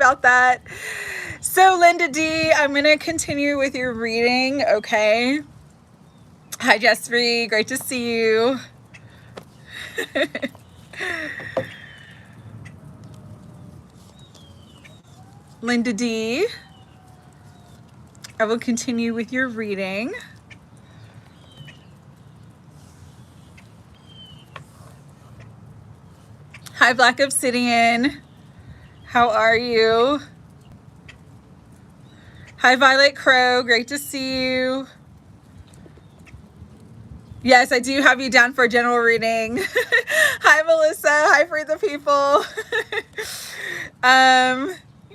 about that. So Linda D, I'm going to continue with your reading, okay? Hi, Jessry. Great to see you. Linda D, I will continue with your reading. Hi, Black Obsidian. How are you? Hi, Violet Crow. Great to see you. Yes, I do have you down for a general reading. Hi, Melissa. Hi, for the people.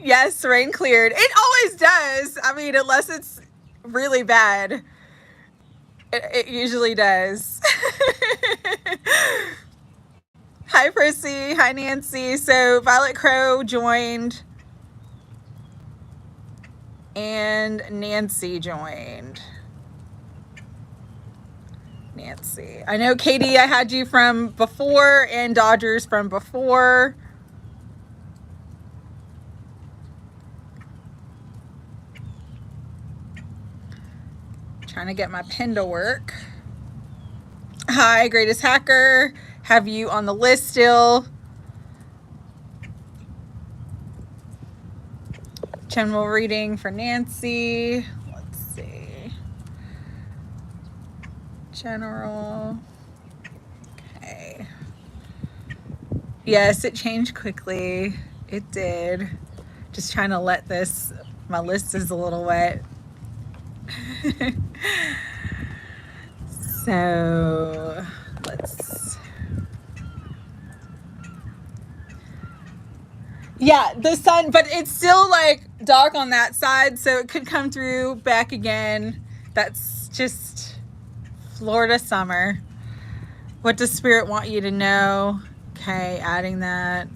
Yes, rain cleared. It always does. I mean, unless it's really bad. It usually does. Hi, Percy. Hi, Nancy. So Violet Crow joined and Nancy joined. Nancy. I know, Katie, I had you from before and Dodgers from before. Trying to get my pen to work. Hi, Greatest Hacker. Have you on the list still? General reading for Nancy. Let's see. General. Okay. Yes, it changed quickly. It did. Just trying to let this, my list is a little wet. So let's, yeah, the sun, but it's still like dark on that side, so it could come through back again. That's just Florida summer. What does Spirit want you to know? Okay, adding that.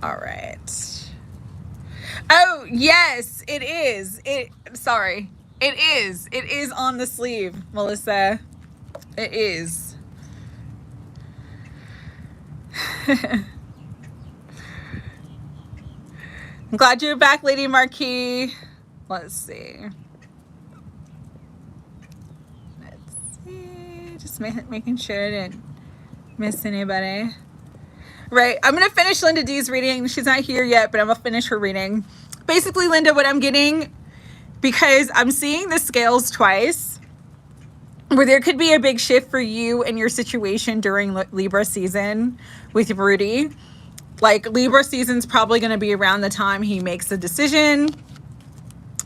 All right. Oh, yes, it is. Sorry. It is. It is on the sleeve, Melissa. It is. I'm glad you're back, Lady Marquis. Let's see. Just making sure I didn't miss anybody. Right, I'm going to finish Linda D's reading. She's not here yet, but I'm going to finish her reading. Basically, Linda, what I'm getting, because I'm seeing the scales twice, where there could be a big shift for you and your situation during Libra season with Rudy. Like, Libra season's probably going to be around the time he makes a decision.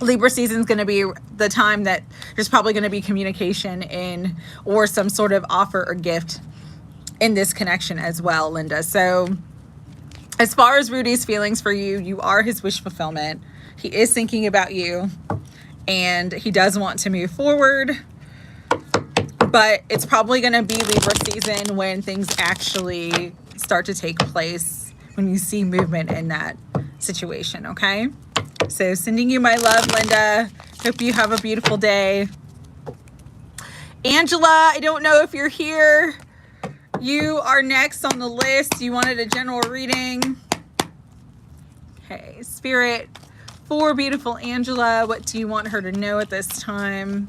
Libra season's going to be the time that there's probably going to be communication in, or some sort of offer or gift in this connection as well, Linda. So as far as Rudy's feelings for you, you are his wish fulfillment. He is thinking about you and he does want to move forward, but it's probably going to be Libra season when things actually start to take place, when you see movement in that situation. Okay, so sending you my love, Linda. Hope you have a beautiful day. Angela, I don't know if you're here. You are next on the list. You wanted a general reading. Okay, Spirit, for beautiful Angela, what do you want her to know at this time?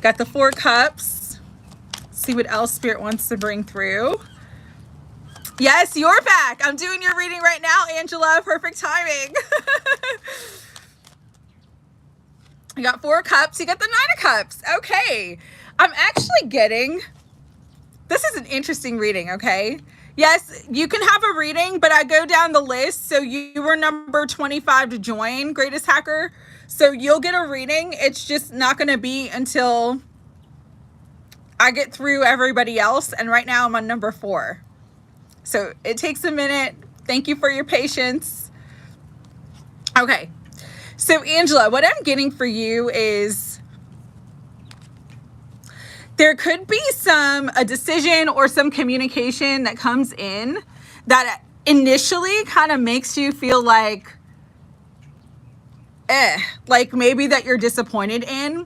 Got the 4 cups. See what else Spirit wants to bring through. Yes, you're back. I'm doing your reading right now, Angela. Perfect timing. You got 4 cups. You got the 9 of cups. Okay. I'm actually getting, this is an interesting reading, okay? Yes, you can have a reading, but I go down the list. So you were number 25 to join, Greatest Hacker. So you'll get a reading. It's just not going to be until I get through everybody else. And right now I'm on number 4. So it takes a minute. Thank you for your patience. Okay. So Angela, what I'm getting for you is there could be a decision or some communication that comes in that initially kind of makes you feel like maybe that you're disappointed in,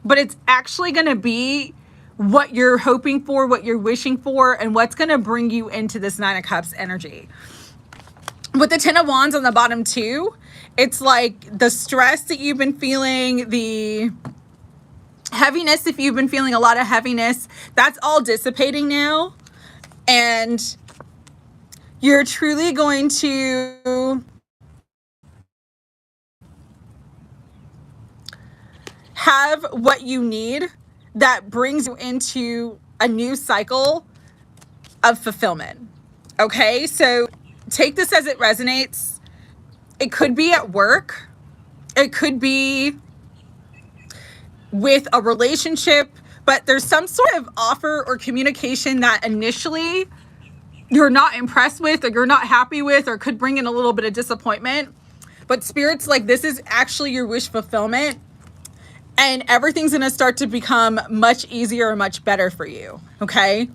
but it's actually going to be what you're hoping for, what you're wishing for, and what's going to bring you into this Nine of Cups energy. With the Ten of Wands on the bottom too, it's like the stress that you've been feeling, the heaviness, if you've been feeling a lot of heaviness, that's all dissipating now. And you're truly going to have what you need that brings you into a new cycle of fulfillment. Okay, so take this as it resonates. It could be at work. It could be with a relationship, but there's some sort of offer or communication that initially you're not impressed with, or you're not happy with, or could bring in a little bit of disappointment. But Spirit's like, this is actually your wish fulfillment, and everything's going to start to become much easier and much better for you. Okay.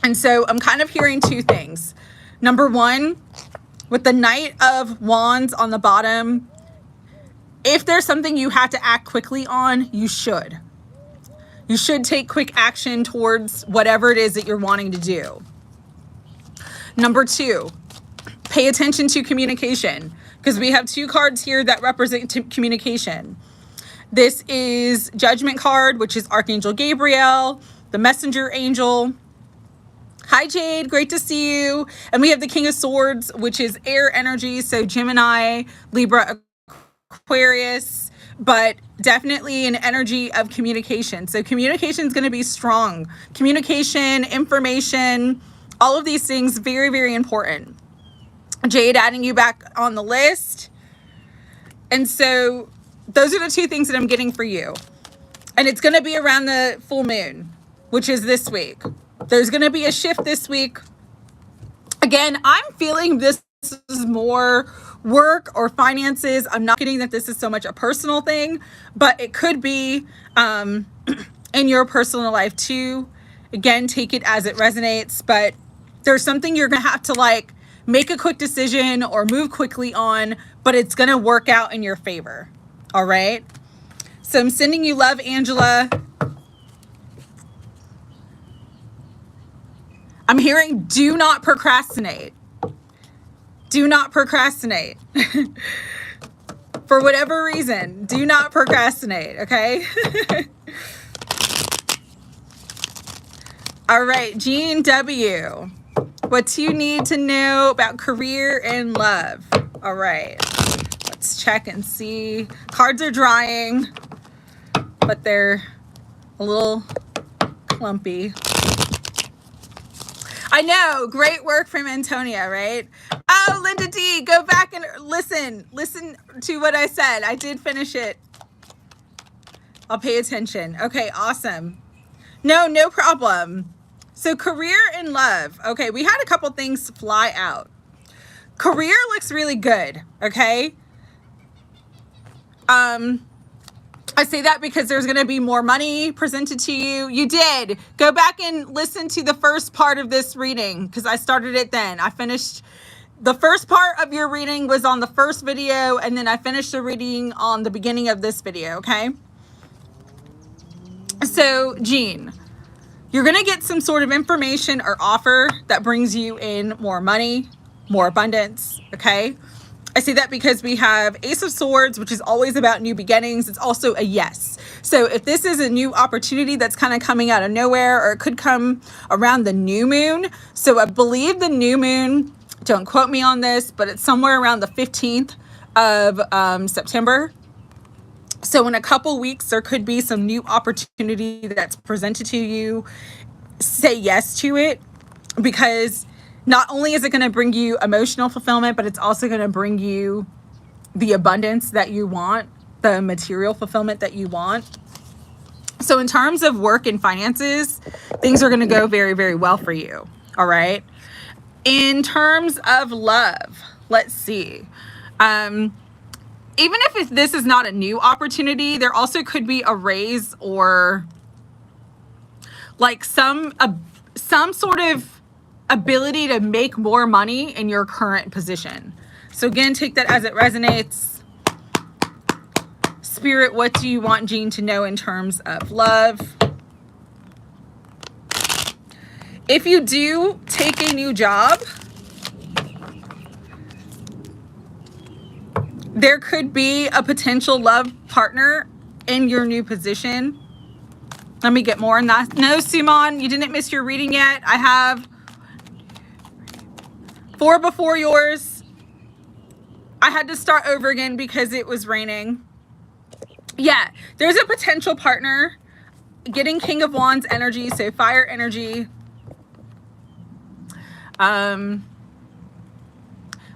And so I'm kind of hearing two things. Number one, with the Knight of Wands on the bottom, if there's something you have to act quickly on, you should. You should take quick action towards whatever it is that you're wanting to do. Number two, pay attention to communication, because we have two cards here that represent communication. This is Judgment card, which is Archangel Gabriel, the messenger angel. Hi, Jade. Great to see you. And we have the King of Swords, which is air energy. So Gemini, Libra, Aquarius, but definitely an energy of communication. So communication is going to be strong. Communication, information, all of these things, very, very important. Jade, adding you back on the list. And so those are the two things that I'm getting for you. And it's going to be around the full moon, which is this week. There's going to be a shift this week. Again, I'm feeling this is more work or finances. I'm not getting that this is so much a personal thing, but it could be in your personal life too. Again, take it as it resonates, but there's something you're going to have to like make a quick decision or move quickly on, but it's going to work out in your favor. All right. So I'm sending you love, Angela. I'm hearing do not procrastinate. Do not procrastinate. For whatever reason, do not procrastinate, okay? All right, Jean W. What do you need to know about career and love? All right, let's check and see. Cards are drying, but they're a little clumpy. I know, great work from Antonia, right? Oh, Linda D, go back and listen to what I said. I did finish it. I'll pay attention. Okay, awesome. No problem. So career and love. Okay, we had a couple things fly out. Career looks really good, okay? I say that because there's going to be more money presented to you. You did. Go back and listen to the first part of this reading because I started it then. I finished the first part of your reading was on the first video, and then I finished the reading on the beginning of this video, okay? So, Jean, you're going to get some sort of information or offer that brings you in more money, more abundance, okay? I say that because we have Ace of Swords, which is always about new beginnings. It's also a yes. So if this is a new opportunity that's kind of coming out of nowhere, or it could come around the new moon. So I believe the new moon, don't quote me on this, but it's somewhere around the 15th of September. So in a couple weeks, there could be some new opportunity that's presented to you. Say yes to it, because not only is it going to bring you emotional fulfillment, but it's also going to bring you the abundance that you want, the material fulfillment that you want. So in terms of work and finances, things are going to go very, very well for you. All right. In terms of love, let's see. Even if this is not a new opportunity, there also could be a raise or like some sort of ability to make more money in your current position. So again, take that as it resonates. Spirit, what do you want Jean to know in terms of love? If you do take a new job, there could be a potential love partner in your new position. Let me get more on that. No, Simon, you didn't miss your reading yet. I have 4 before yours. I had to start over again because it was raining. Yeah, there's a potential partner getting King of Wands energy, so fire energy.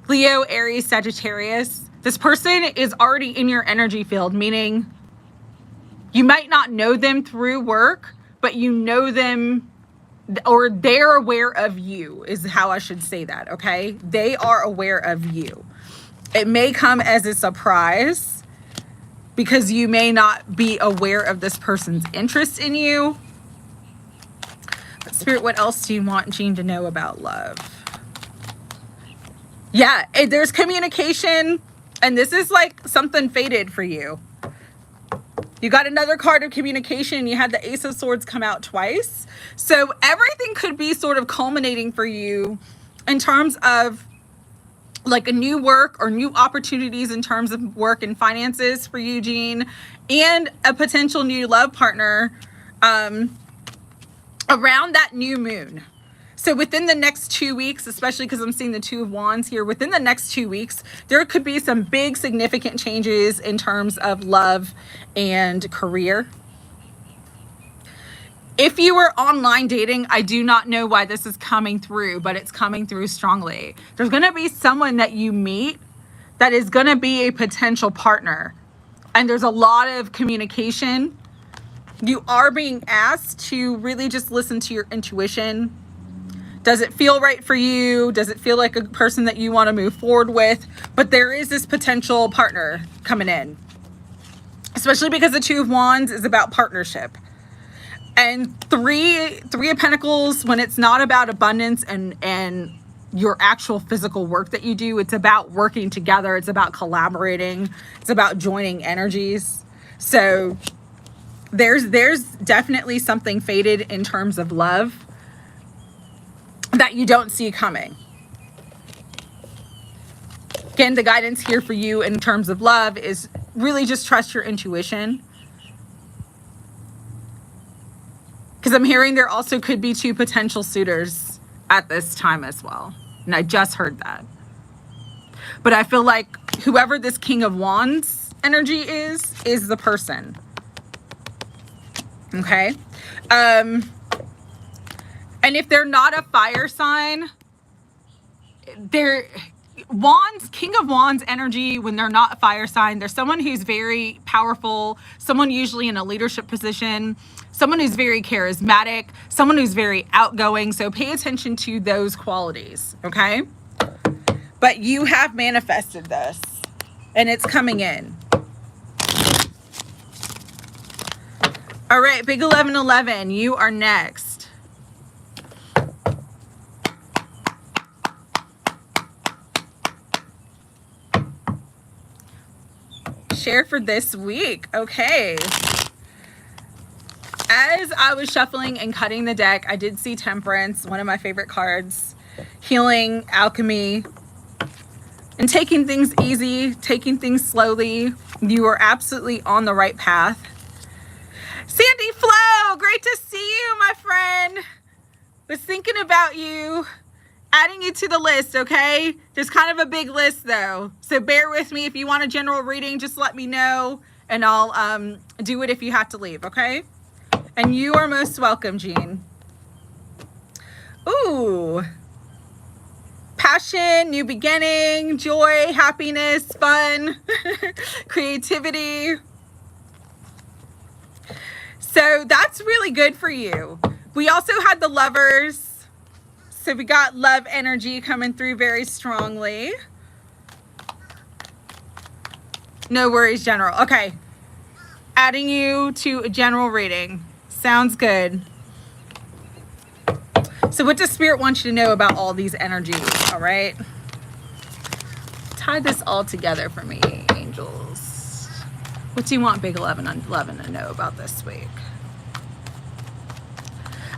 Leo, Aries, Sagittarius. This person is already in your energy field, meaning you might not know them through work, but you know them, or they're aware of you, is how I should say that, okay? They are aware of you. It may come as a surprise because you may not be aware of this person's interest in you. But Spirit, what else do you want Jean to know about love? Yeah, there's communication, and this is like something fated for you. You got another card of communication. You had the Ace of Swords come out twice. So everything could be sort of culminating for you in terms of like a new work or new opportunities in terms of work and finances for you, Jean, and a potential new love partner around that new moon. So within the next 2 weeks, especially because I'm seeing the Two of Wands here, within the next 2 weeks, there could be some big significant changes in terms of love and career. If you were online dating, I do not know why this is coming through, but it's coming through strongly. There's going to be someone that you meet that is going to be a potential partner. And there's a lot of communication. You are being asked to really just listen to your intuition. Does it feel right for you? Does it feel like a person that you want to move forward with? But there is this potential partner coming in, especially because the Two of Wands is about partnership. And three of Pentacles, when it's not about abundance and your actual physical work that you do, it's about working together. It's about collaborating. It's about joining energies. So there's definitely something fated in terms of love that you don't see coming. Again, the guidance here for you in terms of love is really just trust your intuition. Because I'm hearing there also could be 2 potential suitors at this time as well. And I just heard that. But I feel like whoever this King of Wands energy is the person. Okay? And if they're not a fire sign, they're Wands, King of Wands energy, when they're not a fire sign, they're someone who's very powerful, someone usually in a leadership position, someone who's very charismatic, someone who's very outgoing. So pay attention to those qualities, okay? But you have manifested this, and it's coming in. All right, big 1111, you are next. Share for this week. Okay. As I was shuffling and cutting the deck, I did see Temperance, one of my favorite cards, healing, alchemy, and taking things easy, taking things slowly. You are absolutely on the right path. Sandy Flo, great to see you, my friend. Was thinking about you. Adding you to the list, okay? There's kind of a big list though, so bear with me. If you want a general reading, just let me know and I'll do it if you have to leave, okay? And you are most welcome, Jean. Ooh. Passion, new beginning, joy, happiness, fun, creativity. So that's really good for you. We also had the Lovers. So we got love energy coming through very strongly. No worries, General. Okay. Adding you to a general reading. Sounds good. So what does Spirit want you to know about all these energies? All right. Tie this all together for me, angels. What do you want Big 11 to know about this week?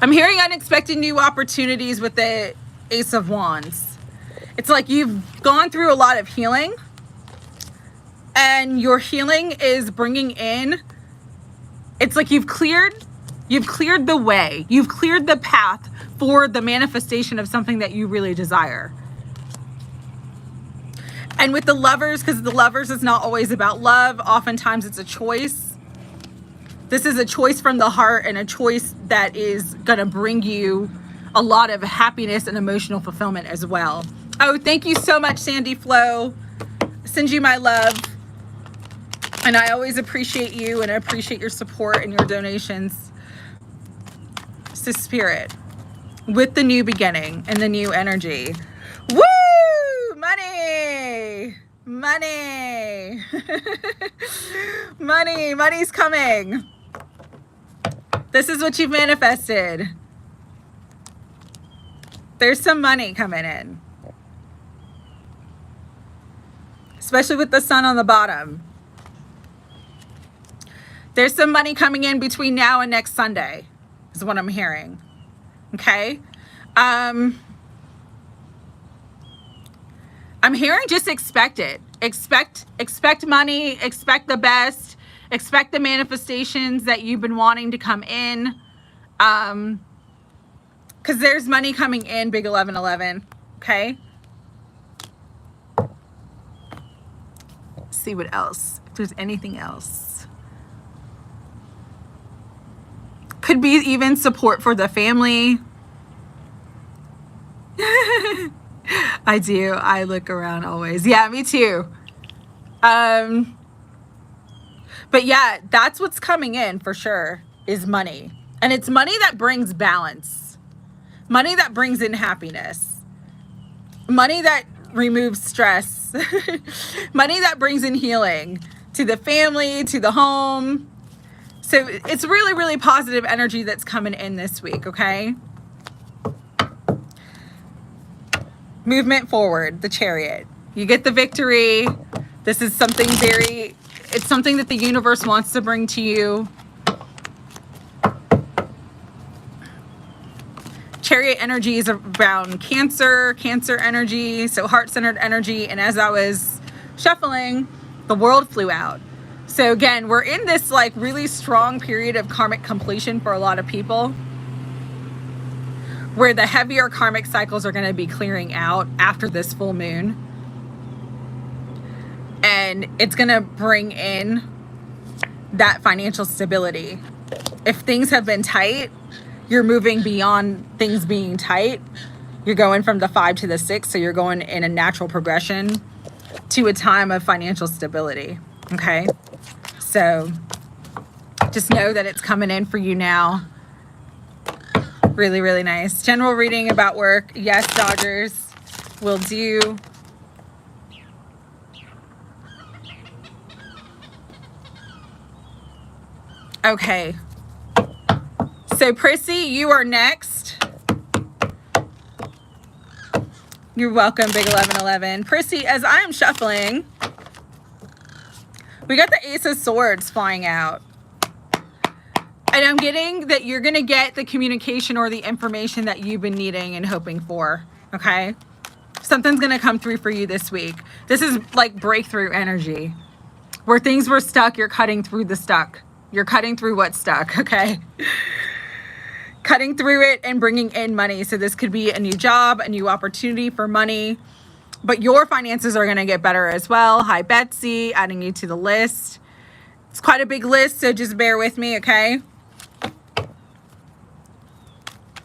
I'm hearing unexpected new opportunities with the Ace of Wands. It's like you've gone through a lot of healing, and your healing is bringing in, it's like you've cleared the way. You've cleared the path for the manifestation of something that you really desire. And with the Lovers, because the Lovers is not always about love, oftentimes it's a choice. This is a choice from the heart, and a choice that is going to bring you a lot of happiness and emotional fulfillment as well. Oh, thank you so much, Sandy Flo. Send you my love. And I always appreciate you, and I appreciate your support and your donations to Spirit with the new beginning and the new energy. Woo! Money! Money! Money! Money's coming. This is what you've manifested. There's some money coming in. Especially with the sun on the bottom. There's some money coming in between now and next Sunday, is what I'm hearing. Okay? I'm hearing just expect it. Expect money, expect the best, expect the manifestations that you've been wanting to come in. Because there's money coming in, Big 1111. Okay? Let's see what else. If there's anything else. Could be even support for the family. I do. I look around always. Yeah, me too. But yeah, that's what's coming in for sure, is money. And it's money that brings balance. Money that brings in happiness. Money that removes stress. Money that brings in healing to the family, to the home. So it's really, really positive energy that's coming in this week, okay? Movement forward, the Chariot. You get the victory. This is something it's something that the universe wants to bring to you. Chariot energy is around Cancer energy, so heart-centered energy. And as I was shuffling, the world flew out. So again, we're in this like really strong period of karmic completion for a lot of people, where the heavier karmic cycles are going to be clearing out after this full moon. And it's going to bring in that financial stability. If things have been tight, you're moving beyond things being tight. You're going from the 5 to the 6, so you're going in a natural progression to a time of financial stability. Okay? So just know that it's coming in for you now. Really, really nice. General reading about work. Yes, Dodgers will do. Okay. So Prissy, you are next. You're welcome, Big 1111. Prissy, as I am shuffling, we got the Ace of Swords flying out. And I'm getting that you're going to get the communication or the information that you've been needing and hoping for. Okay? Something's going to come through for you this week. This is like breakthrough energy. Where things were stuck, you're cutting through the stuck. You're cutting through what's stuck. Okay? Cutting through it and bringing in money. So this could be a new job, a new opportunity for money. But your finances are going to get better as well. Hi, Betsy, adding you to the list. It's quite a big list, so just bear with me, okay?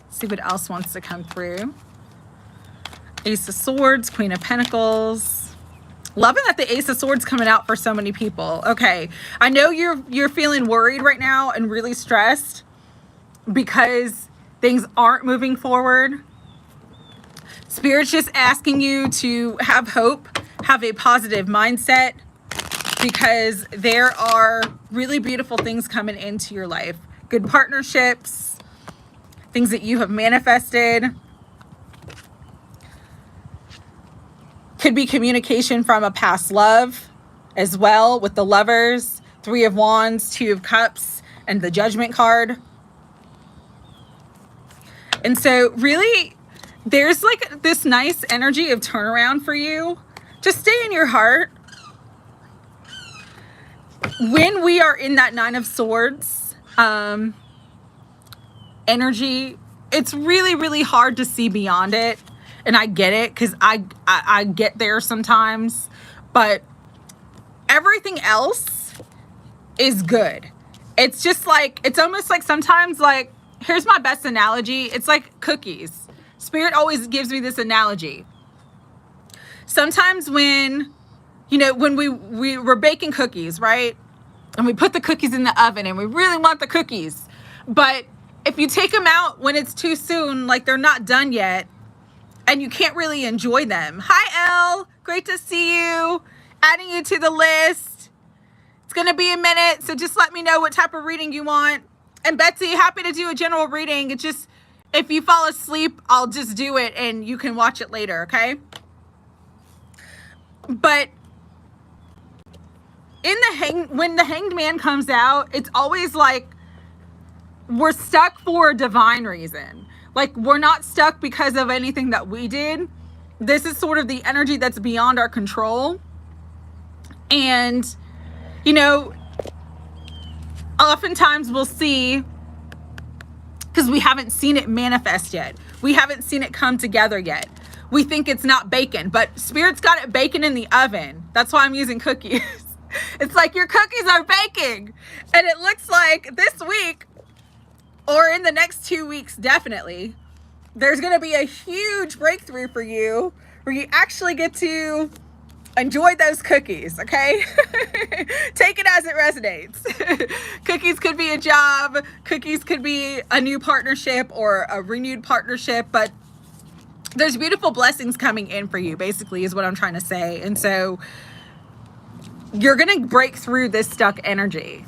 See what else wants to come through. Ace of Swords, Queen of Pentacles. Loving that the Ace of Swords coming out for so many people. Okay, I know you're feeling worried right now and really stressed because things aren't moving forward. Spirit's just asking you to have hope, have a positive mindset, because there are really beautiful things coming into your life. Good partnerships, things that you have manifested. Could be communication from a past love as well with the Lovers. Three of Wands, Two of Cups, and the Judgment card. And so really, there's like this nice energy of turnaround for you. Just stay in your heart. When we are in that Nine of Swords energy, it's really, really hard to see beyond it. And I get it, because I get there sometimes. But everything else is good. It's just like, it's almost like sometimes, like, here's my best analogy. It's like cookies. Spirit always gives me this analogy. Sometimes when, you know, when we're baking cookies, right? And we put the cookies in the oven and we really want the cookies. But if you take them out when it's too soon, like they're not done yet, and you can't really enjoy them. Hi, Elle. Great to see you. Adding you to the list. It's going to be a minute, so just let me know what type of reading you want. And Betsy, happy to do a general reading. It's just, if you fall asleep, I'll just do it and you can watch it later, okay? But in the when the Hanged Man comes out, it's always like we're stuck for a divine reason. Like, we're not stuck because of anything that we did. This is sort of the energy that's beyond our control. And, you know, oftentimes we'll see, because we haven't seen it manifest yet. We haven't seen it come together yet. We think it's not bacon, but Spirit's got it baking in the oven. That's why I'm using cookies. It's like your cookies are baking. And it looks like this week, or in the next 2 weeks, definitely, there's going to be a huge breakthrough for you where you actually get to enjoy those cookies, okay? Take it as it resonates. Cookies could be a job. Cookies could be a new partnership or a renewed partnership, but there's beautiful blessings coming in for you, basically, is what I'm trying to say. And so you're going to break through this stuck energy.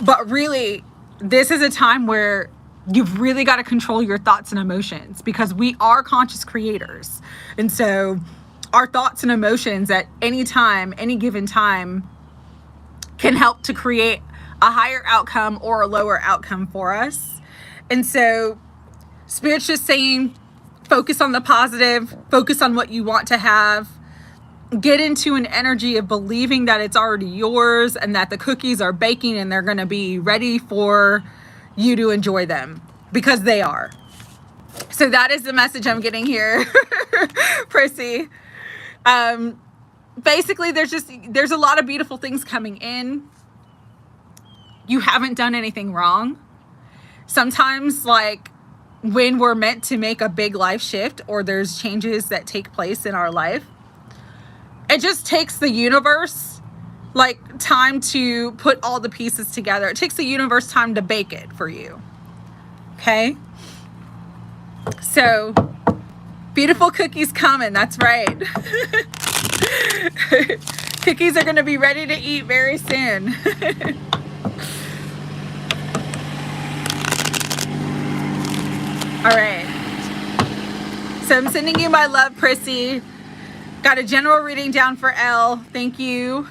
But really, this is a time where you've really got to control your thoughts and emotions, because we are conscious creators. And so our thoughts and emotions at any time, any given time, can help to create a higher outcome or a lower outcome for us. And so Spirit's just saying, focus on the positive, focus on what you want to have, get into an energy of believing that it's already yours and that the cookies are baking and they're going to be ready for you to enjoy them, because they are. So that is the message I'm getting here, Prissy. Basically, there's a lot of beautiful things coming in. You haven't done anything wrong. Sometimes, like, when we're meant to make a big life shift, or there's changes that take place in our life, it just takes the universe, like, time to put all the pieces together. It takes the universe time to bake it for you. Okay? So, beautiful cookies coming. That's right. Cookies are going to be ready to eat very soon. All right. So I'm sending you my love, Prissy. Got a general reading down for Elle. Thank you.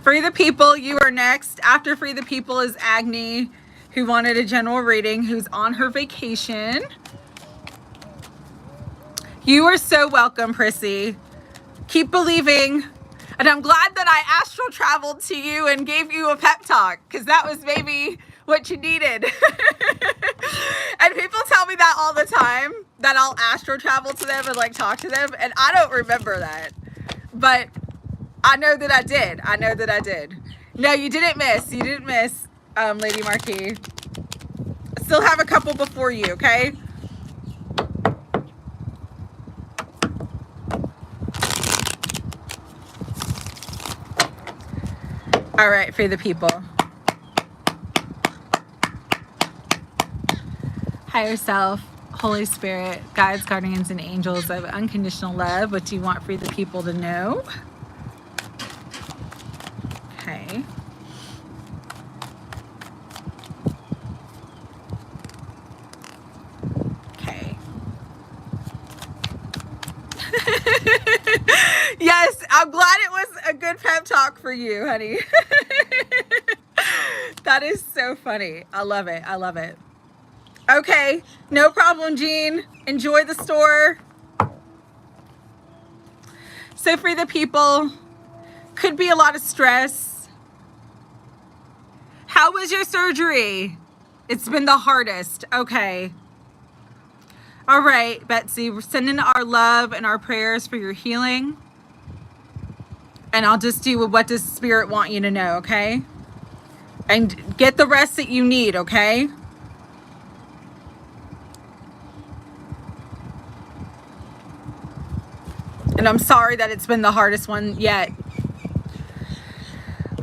Free the People, you are next. After Free the People is Agni, who wanted a general reading, who's on her vacation. You are so welcome, Prissy. Keep believing. And I'm glad that I astral traveled to you and gave you a pep talk, because that was maybe what you needed. And people tell me that all the time, that I'll astral travel to them and, like, talk to them, and I don't remember that. But I know that I did. I know that I did. No, you didn't miss. You didn't miss, Lady Marquis. Still have a couple before you, okay? All right, Free the People. Higher Self, Holy Spirit, guides, guardians, and angels of unconditional love. What do you want Free the People to know? Okay. Okay. I'm glad it was a good pep talk for you, honey. That is so funny. I love it. I love it. Okay, no problem, Jean. Enjoy the store. So for the people, could be a lot of stress. How was your surgery? It's been the hardest. Okay. All right, Betsy, we're sending our love and our prayers for your healing. And I'll just do what does Spirit want you to know, okay? And get the rest that you need, okay? And I'm sorry that it's been the hardest one yet.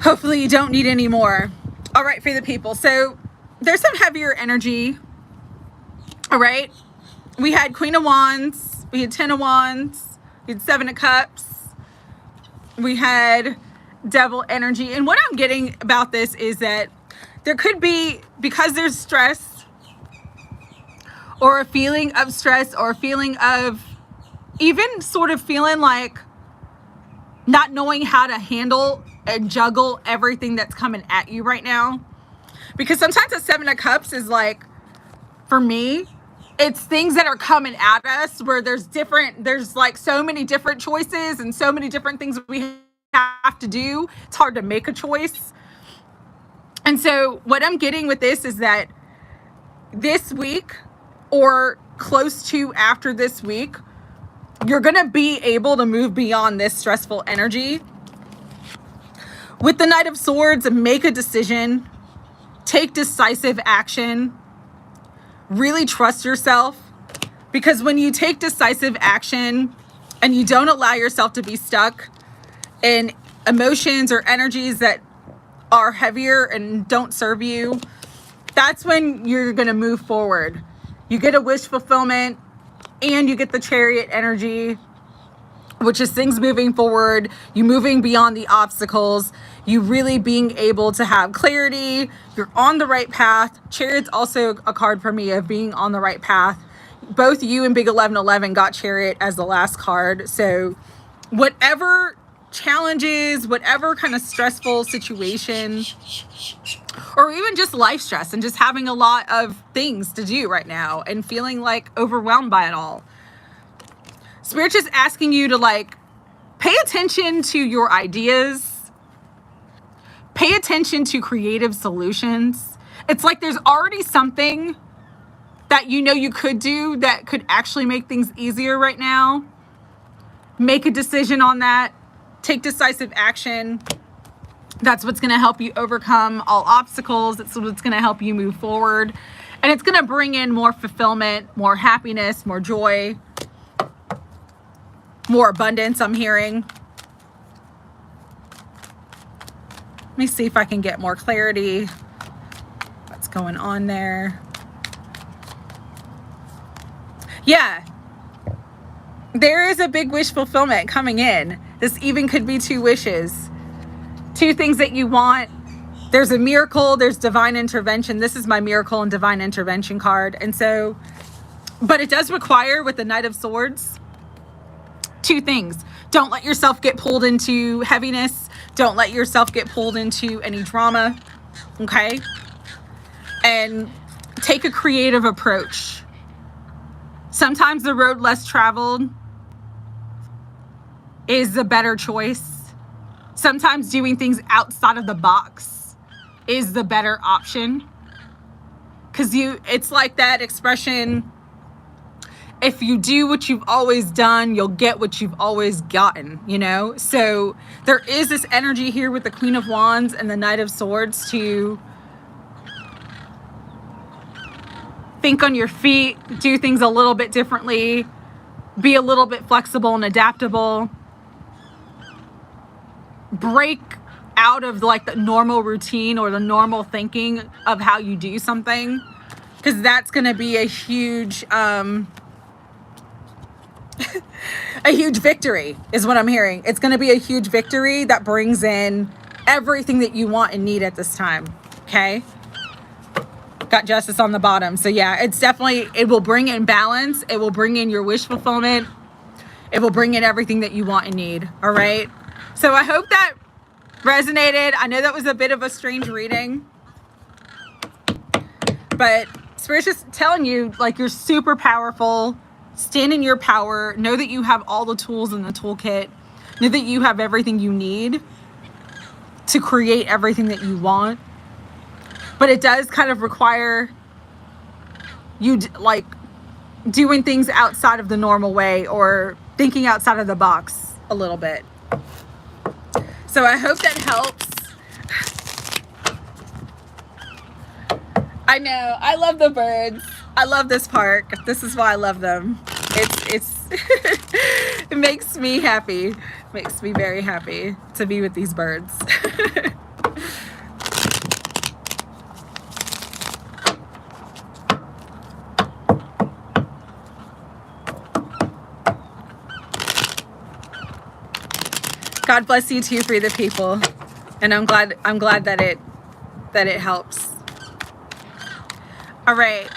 Hopefully you don't need any more. All right, for the people. So there's some heavier energy. All right. We had Queen of Wands. We had 10 of Wands. We had 7 of Cups. We had Devil energy. And what I'm getting about this is that there could be, because there's stress or a feeling of stress or a feeling of even sort of feeling like not knowing how to handle and juggle everything that's coming at you right now. Because sometimes the 7 of Cups is like, for me, it's things that are coming at us where there's like so many different choices and so many different things we have to do. It's hard to make a choice. And so what I'm getting with this is that this week or close to after this week, you're going to be able to move beyond this stressful energy. With the Knight of Swords, make a decision, take decisive action, really trust yourself, because when you take decisive action and you don't allow yourself to be stuck in emotions or energies that are heavier and don't serve you, that's when you're going to move forward. You get a wish fulfillment and you get the Chariot energy, which is things moving forward, you moving beyond the obstacles, you really being able to have clarity, you're on the right path. Chariot's also a card for me of being on the right path. Both you and Big 1111 got Chariot as the last card. So whatever challenges, whatever kind of stressful situation, or even just life stress and just having a lot of things to do right now and feeling like overwhelmed by it all, Spirit's just asking you to like pay attention to your ideas, pay attention to creative solutions. It's like there's already something that you know you could do that could actually make things easier right now. Make a decision on that. Take decisive action. That's what's going to help you overcome all obstacles. That's what's going to help you move forward. And it's going to bring in more fulfillment, more happiness, more joy, more abundance, I'm hearing. Let me see if I can get more clarity. What's going on there? Yeah. There is a big wish fulfillment coming in. This even could be 2 wishes. 2 things that you want. There's a miracle, there's divine intervention. This is my miracle and divine intervention card. And so, but it does require, with the Knight of Swords, 2 things. Don't let yourself get pulled into heaviness. Don't let yourself get pulled into any drama. Okay? And take a creative approach. Sometimes the road less traveled is the better choice. Sometimes doing things outside of the box is the better option. Because it's like that expression, if you do what you've always done, you'll get what you've always gotten, you know? So there is this energy here with the Queen of Wands and the Knight of Swords to think on your feet, do things a little bit differently, be a little bit flexible and adaptable, break out of like the normal routine or the normal thinking of how you do something, because that's going to be a huge a huge victory is what I'm hearing. It's going to be a huge victory that brings in everything that you want and need at this time. Okay, got Justice on the bottom. So yeah, it's definitely, it will bring in balance, it will bring in your wish fulfillment, it will bring in everything that you want and need. All right, So I hope that resonated. I know that was a bit of a strange reading, but Spirit's just telling you, like, you're super powerful. Stand in your power. Know that you have all the tools in the toolkit. Know that you have everything you need to create everything that you want. But it does kind of require you, like, doing things outside of the normal way or thinking outside of the box a little bit. So I hope that helps. I know, I love the birds. I love this park. This is why I love them. It's it makes me happy. It makes me very happy to be with these birds. God bless you too, for the people, and I'm glad that it helps. All right,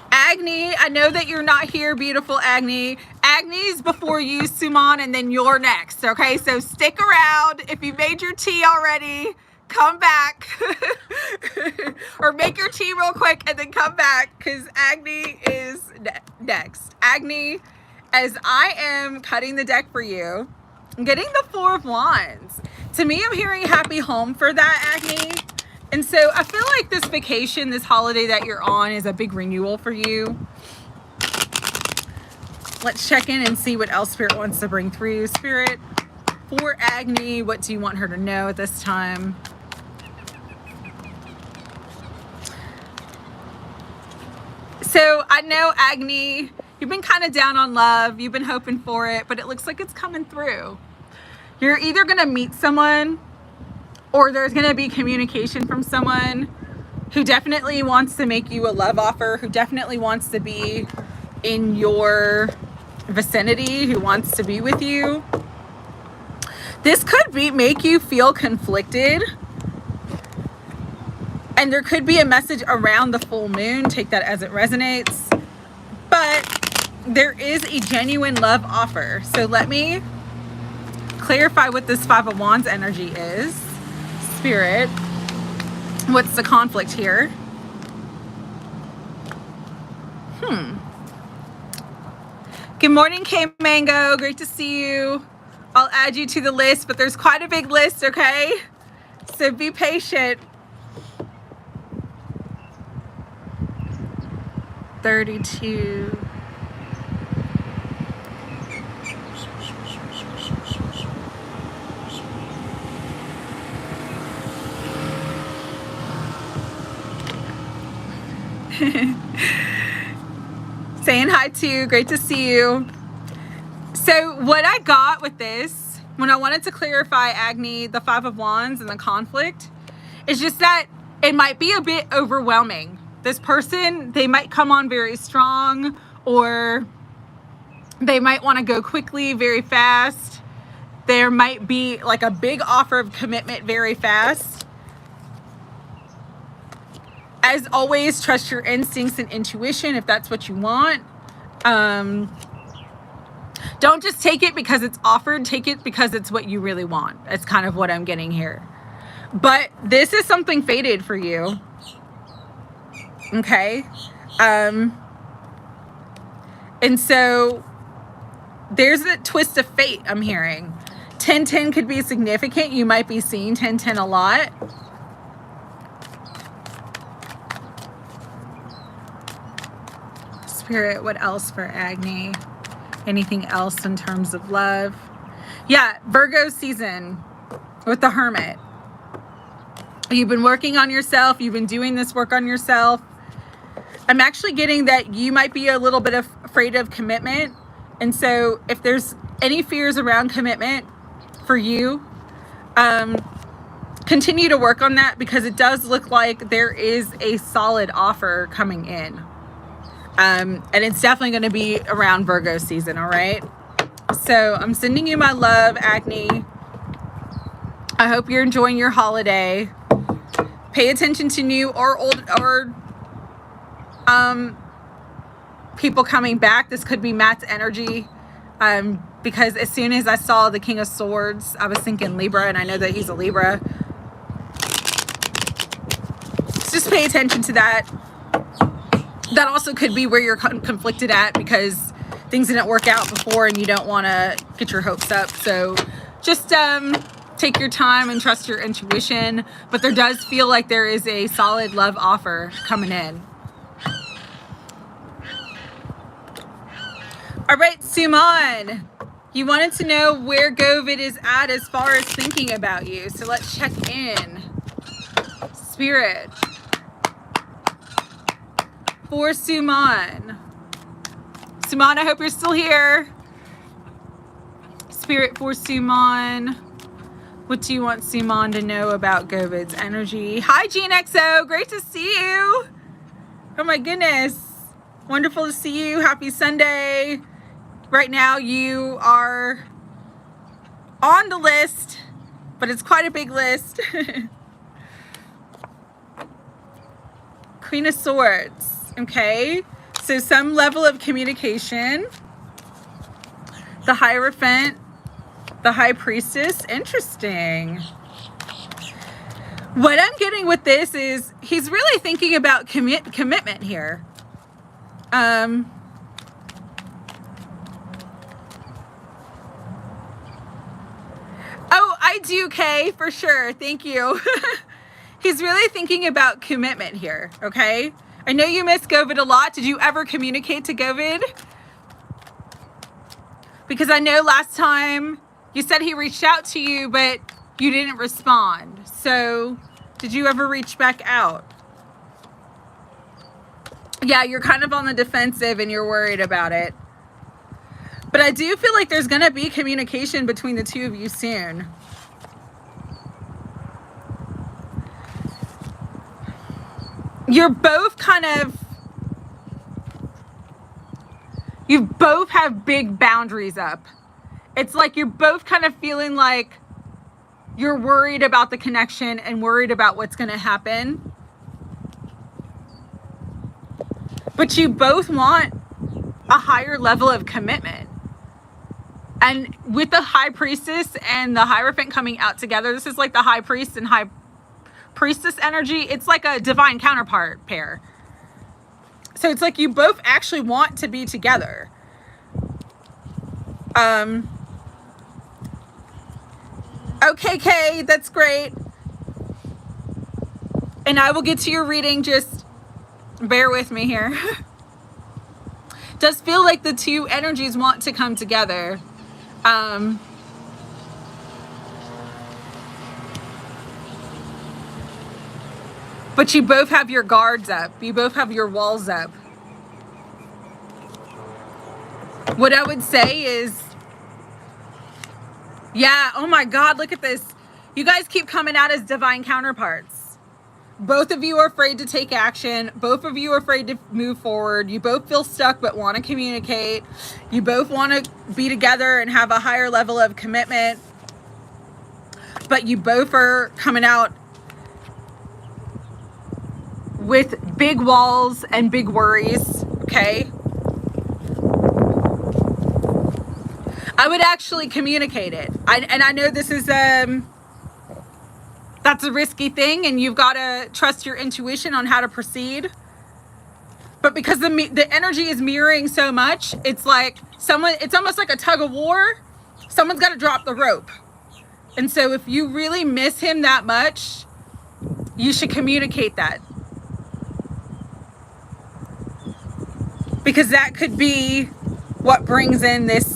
Agni, I know that you're not here, beautiful Agni. Agni's before you, Suman, and then you're next. Okay, so stick around. If you made your tea already, come back, or make your tea real quick and then come back, because Agni is next. Agni, as I am cutting the deck for you, I'm getting the Four of Wands. To me, I'm hearing happy home for that, Agni. And so I feel like this vacation, this holiday that you're on, is a big renewal for you. Let's check in and see what else Spirit wants to bring through. Spirit, for Agni, what do you want her to know at this time? So I know, Agni, you've been kind of down on love. You've been hoping for it, but it looks like it's coming through. You're either going to meet someone, or there's going to be communication from someone who definitely wants to make you a love offer, who definitely wants to be in your vicinity, who wants to be with you. This could make you feel conflicted. And there could be a message around the full moon. Take that as it resonates. But there is a genuine love offer. So let me clarify what this Five of Wands energy is. Spirit, what's the conflict here? Good morning, K Mango. Great to see you. I'll add you to the list, but there's quite a big list, okay? So be patient. 32. Saying hi to you. Great to see you. So what I got with this, when I wanted to clarify, Agni, the Five of Wands and the conflict, is just that it might be a bit overwhelming. This person, they might come on very strong, or they might want to go quickly, very fast. There might be like a big offer of commitment very fast. As always, trust your instincts and intuition if that's what you want. Don't just take it because it's offered. Take it because it's what you really want. That's kind of what I'm getting here. But this is something fated for you. Okay? And so there's a twist of fate I'm hearing. 10-10 could be significant. You might be seeing 10-10 a lot. Spirit, what else for Agni? Anything else in terms of love? Yeah, Virgo season with the Hermit. You've been working on yourself. You've been doing this work on yourself. I'm actually getting that you might be a little bit afraid of commitment. And so if there's any fears around commitment for you, continue to work on that, because it does look like there is a solid offer coming in. And it's definitely going to be around Virgo season, all right? So I'm sending you my love, Agni. I hope you're enjoying your holiday. Pay attention to new or old or people coming back. This could be Matt's energy. because as soon as I saw the King of Swords, I was thinking Libra, and I know that he's a Libra. So just pay attention to that. That also could be where you're conflicted at because things didn't work out before and you don't want to get your hopes up. So just take your time and trust your intuition. But there does feel like there is a solid love offer coming in. All right, Suman, you wanted to know where Govid is at as far as thinking about you. So let's check in. Spirit. For Suman. Suman, I hope you're still here. Spirit for Suman. What do you want Suman to know about Govid's energy? Hi, GeneXO. Great to see you. Oh my goodness. Wonderful to see you. Happy Sunday. Right now you are on the list, but it's quite a big list. Queen of Swords. Okay, so some level of communication. The Hierophant, the High Priestess. Interesting. What I'm getting with this is he's really thinking about commitment here. Oh, I do, Kay, for sure. Thank you. He's really thinking about commitment here, okay? I know you miss Govid a lot. Did you ever communicate to Govid? Because I know last time you said he reached out to you, but you didn't respond. So did you ever reach back out? Yeah, you're kind of on the defensive and you're worried about it. But I do feel like there's going to be communication between the two of you soon. You're both kind of, you both have big boundaries up. It's like you're both kind of feeling like you're worried about the connection and worried about what's going to happen. But you both want a higher level of commitment. And with the High Priestess and the Hierophant coming out together, this is like the High Priest and High Priestess energy. It's like a divine counterpart pair. So it's like you both actually want to be together. Okay, Kay, that's great. And I will get to your reading, just bear with me here. Does feel like the two energies want to come together. But you both have your guards up. You both have your walls up. What I would say is, yeah, oh my God, look at this. You guys keep coming out as divine counterparts. Both of you are afraid to take action. Both of you are afraid to move forward. You both feel stuck but want to communicate. You both want to be together and have a higher level of commitment. But you both are coming out with big walls and big worries, okay? I would actually communicate it. I know this is, that's a risky thing and you've got to trust your intuition on how to proceed. But because the energy is mirroring so much, it's like it's almost like a tug of war. Someone's got to drop the rope. And so if you really miss him that much, you should communicate that. Because that could be what brings in this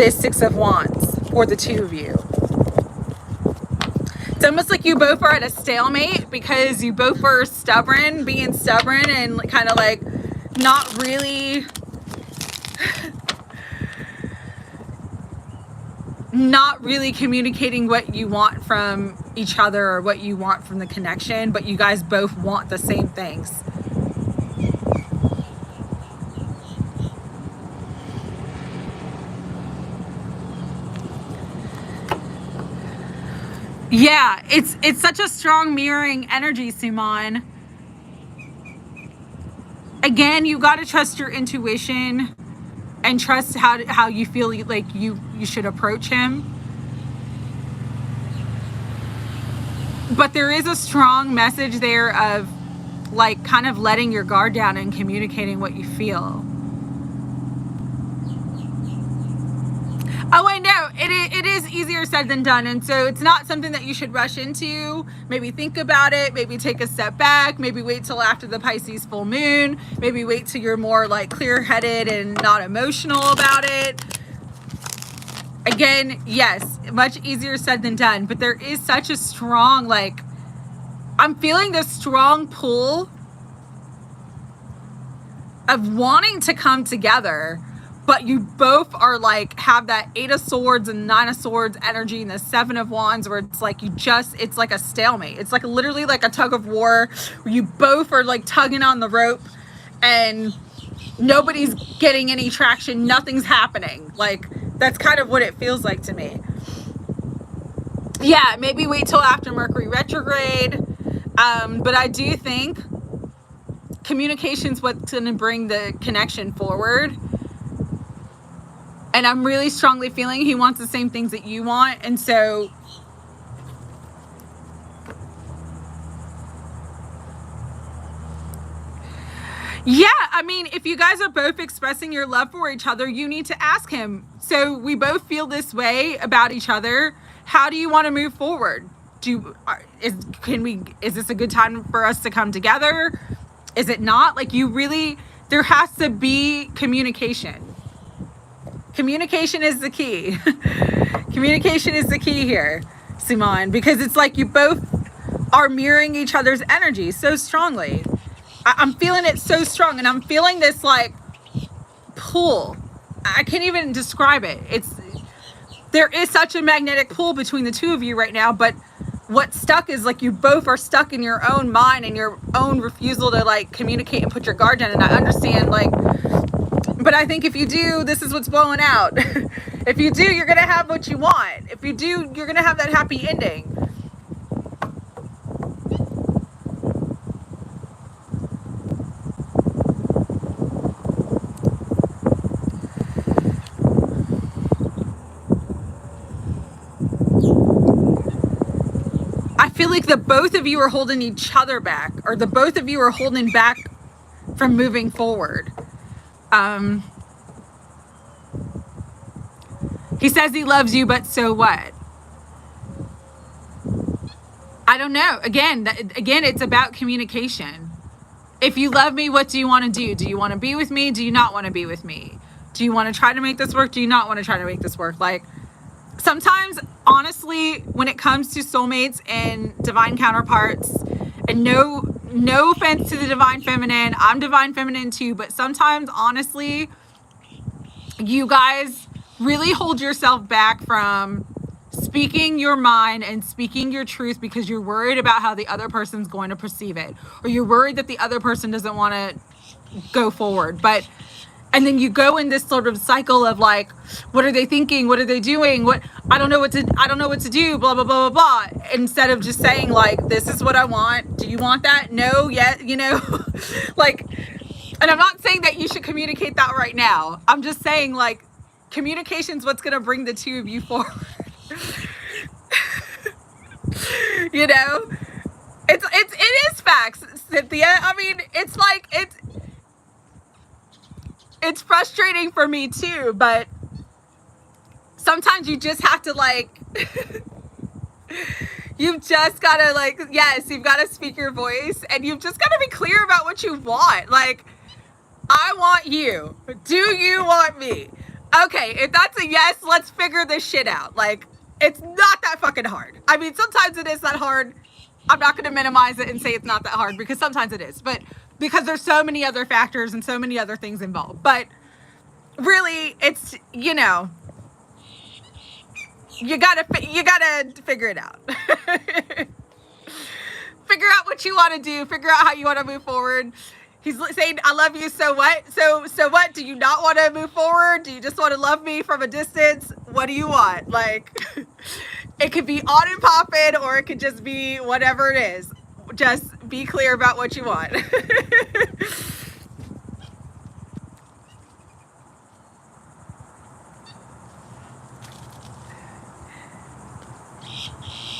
Six of Wands for the two of you. It's almost like you both are at a stalemate because you both are stubborn, being stubborn and kind of like not really communicating what you want from each other or what you want from the connection, but you guys both want the same things. Yeah, it's such a strong mirroring energy, Suman. Again, you got to trust your intuition and trust how you feel like you should approach him. But there is a strong message there of like kind of letting your guard down and communicating what you feel. Oh, I know. It is easier said than done. And so it's not something that you should rush into. Maybe think about it. Maybe take a step back. Maybe wait till after the Pisces full moon. Maybe wait till you're more like clear-headed and not emotional about it. Again, yes, much easier said than done. But there is such a strong, like, I'm feeling this strong pull of wanting to come together. But you both are like, have that 8 of Swords and 9 of Swords energy and the 7 of Wands where it's like it's like a stalemate. It's like literally like a tug of war where you both are like tugging on the rope and nobody's getting any traction. Nothing's happening. Like, that's kind of what it feels like to me. Yeah, maybe wait till after Mercury retrograde. But I do think communication's what's going to bring the connection forward. And I'm really strongly feeling he wants the same things that you want. And so yeah, I mean, if you guys are both expressing your love for each other, you need to ask him. So we both feel this way about each other. How do you want to move forward? Is this a good time for us to come together? Is it not? Like, there has to be communication. Communication is the key. Communication is the key here, Simone, because it's like you both are mirroring each other's energy so strongly. I'm feeling it so strong, and I'm feeling this like pull. I can't even describe it. There is such a magnetic pull between the two of you right now, but what's stuck is like you both are stuck in your own mind and your own refusal to like communicate and put your guard down. And I understand, like, but I think if you do, this is what's blowing out. If you do, you're going to have what you want. If you do, you're going to have that happy ending. I feel like the both of you are holding each other back, or the both of you are holding back from moving forward. He says he loves you, but so what? I don't know. Again, it's about communication. If you love me, what do you want to do? Do you want to be with me? Do you not want to be with me? Do you want to try to make this work? Do you not want to try to make this work? Like, sometimes, honestly, when it comes to soulmates and divine counterparts, and no offense to the divine feminine, I'm divine feminine too, but sometimes, honestly, you guys really hold yourself back from speaking your mind and speaking your truth because you're worried about how the other person's going to perceive it, or you're worried that the other person doesn't want to go forward. And then you go in this sort of cycle of like, what are they thinking? What are they doing? I don't know what to do, blah, blah, blah, blah, blah. Instead of just saying like, this is what I want. Do you want that? No, yet, like, and I'm not saying that you should communicate that right now. I'm just saying like, communication's what's going to bring the two of you forward. It is facts, Cynthia. I mean, it's frustrating for me too, but sometimes you just have to like, you've just got to like, yes, you've got to speak your voice, and you've just got to be clear about what you want. Like, I want you. Do you want me? Okay, if that's a yes, let's figure this shit out. Like, it's not that fucking hard. I mean, sometimes it is that hard. I'm not going to minimize it and say it's not that hard, because sometimes it is. But because there's so many other factors and so many other things involved. But really, it's, you gotta figure it out. Figure out what you want to do. Figure out how you want to move forward. He's saying, I love you, so what? So what? Do you not want to move forward? Do you just want to love me from a distance? What do you want? Like, it could be on and popping, or it could just be whatever it is. Just be clear about what you want.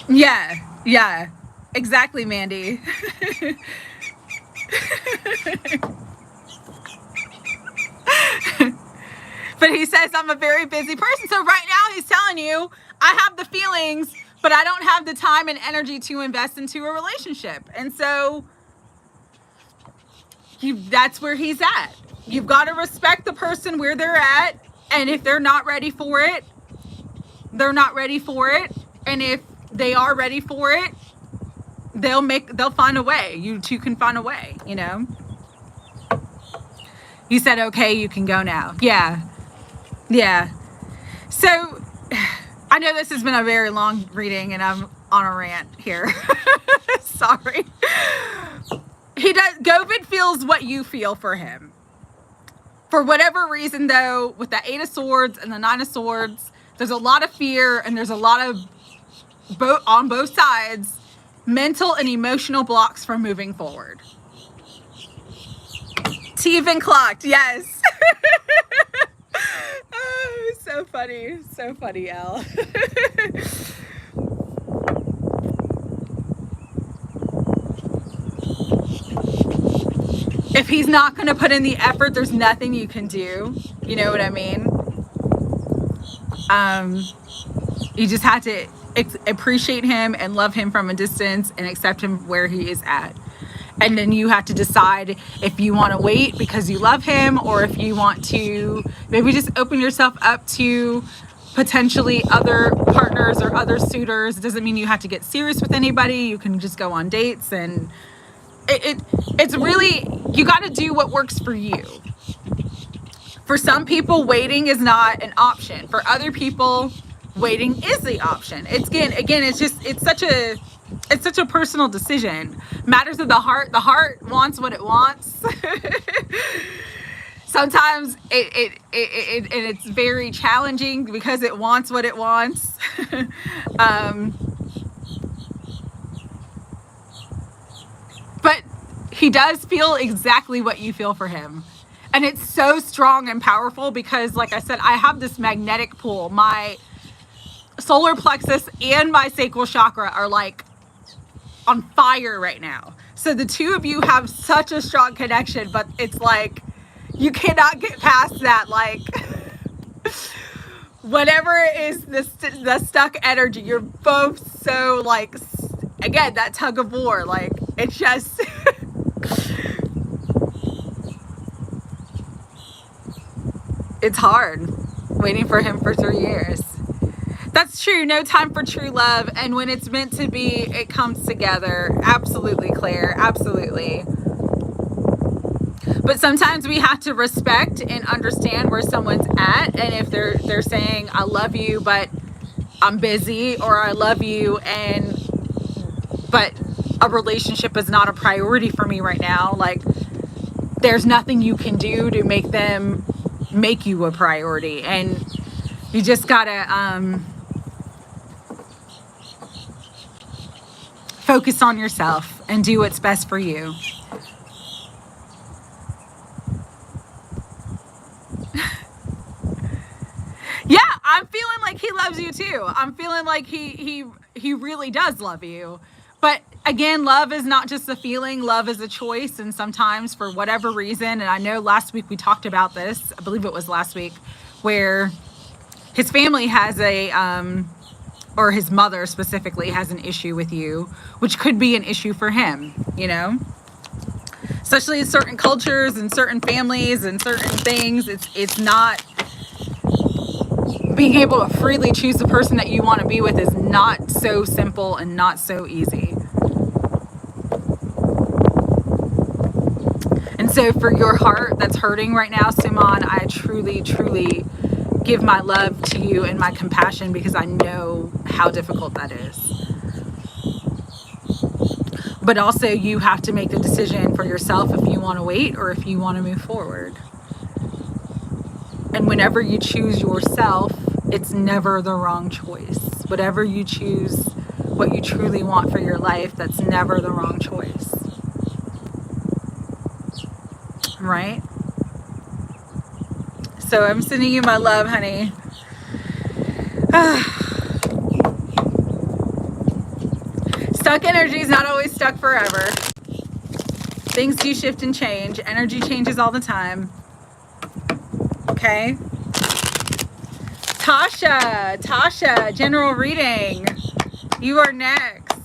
Yeah, yeah, exactly, Mandy. But he says I'm a very busy person. So right now he's telling you, I have the feelings, but I don't have the time and energy to invest into a relationship. And so that's where he's at. You've got to respect the person where they're at. And if they're not ready for it, they're not ready for it. And if they are ready for it, they'll find a way. You two can find a way, you know? You said, okay, you can go now. Yeah. Yeah. So I know this has been a very long reading and I'm on a rant here. Sorry. Govind feels what you feel for him. For whatever reason, though, with the 8 of Swords and the 9 of Swords, there's a lot of fear and there's a lot of, on both sides, mental and emotional blocks from moving forward. T-even clocked, yes. Oh, so funny. So funny, Elle. If he's not going to put in the effort, there's nothing you can do. You know what I mean? You just have to appreciate him and love him from a distance and accept him where he is at. And then you have to decide if you want to wait because you love him, or if you want to maybe just open yourself up to potentially other partners or other suitors. It doesn't mean you have to get serious with anybody. You can just go on dates, and it's really, you got to do what works for you. For some people, waiting is not an option. For other people, waiting is the option. It's such a personal decision. Matters of the heart. The heart wants what it wants. Sometimes it's very challenging because it wants what it wants. But he does feel exactly what you feel for him. And it's so strong and powerful because, like I said, I have this magnetic pull. My solar plexus and my sacral chakra are like on fire right now. So the two of you have such a strong connection, but it's like you cannot get past that. Like whatever is the stuck energy, you're both so like, again, that tug of war. Like it's just it's hard waiting for him for 3 years. That's true. No time for true love. And when it's meant to be, it comes together. Absolutely, Claire. Absolutely. But sometimes we have to respect and understand where someone's at. And if they're saying, I love you, but I'm busy, or I love you, but a relationship is not a priority for me right now. Like, there's nothing you can do to make them make you a priority. And you just gotta, focus on yourself and do what's best for you. Yeah, I'm feeling like he loves you too. I'm feeling like he really does love you. But again, love is not just a feeling. Love is a choice. And sometimes for whatever reason, and I know last week we talked about this, I believe it was last week, where his family has or his mother specifically has an issue with you, which could be an issue for him, you know? Especially in certain cultures and certain families and certain things, it's not, being able to freely choose the person that you want to be with is not so simple and not so easy. And so for your heart that's hurting right now, Simon, I truly, truly give my love to you and my compassion, because I know how difficult that is. But also you have to make the decision for yourself if you want to wait or if you want to move forward. And whenever you choose yourself, it's never the wrong choice. Whatever you choose, what you truly want for your life, that's never the wrong choice. Right? So I'm sending you my love, honey. Stuck energy is not always stuck forever. Things do shift and change. Energy changes all the time. Okay. Tasha, general reading. You are next.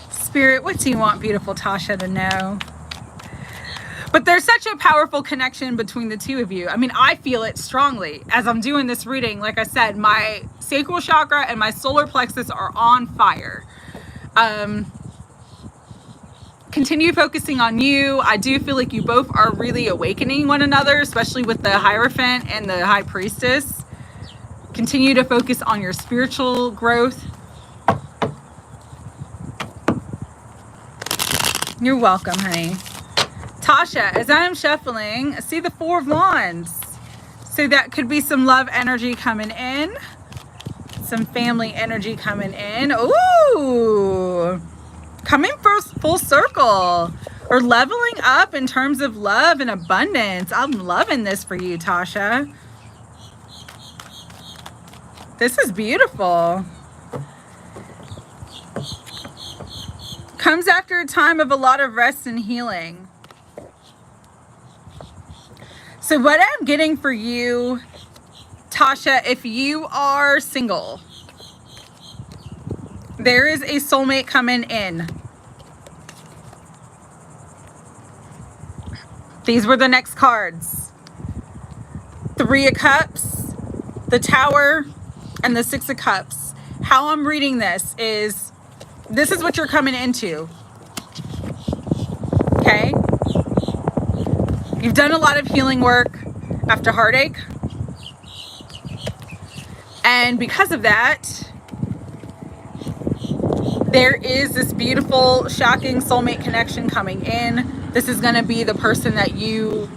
Spirit, what do you want beautiful Tasha to know? But there's such a powerful connection between the two of you. I mean, I feel it strongly as I'm doing this reading. Like I said, my sacral chakra and my solar plexus are on fire. Continue focusing on you. I do feel like you both are really awakening one another, especially with the Hierophant and the High Priestess. Continue to focus on your spiritual growth. You're welcome, honey. Tasha, as I am shuffling, I see the Four of Wands. So that could be some love energy coming in. Some family energy coming in. Ooh. Coming full circle. Or leveling up in terms of love and abundance. I'm loving this for you, Tasha. This is beautiful. Comes after a time of a lot of rest and healing. So what I'm getting for you, Tasha, if you are single, there is a soulmate coming in. These were the next cards. Three of Cups, the Tower, and the Six of Cups. How I'm reading this is what you're coming into. Okay? You've done a lot of healing work after heartache. And because of that, there is this beautiful, shocking soulmate connection coming in. This is going to be the person that you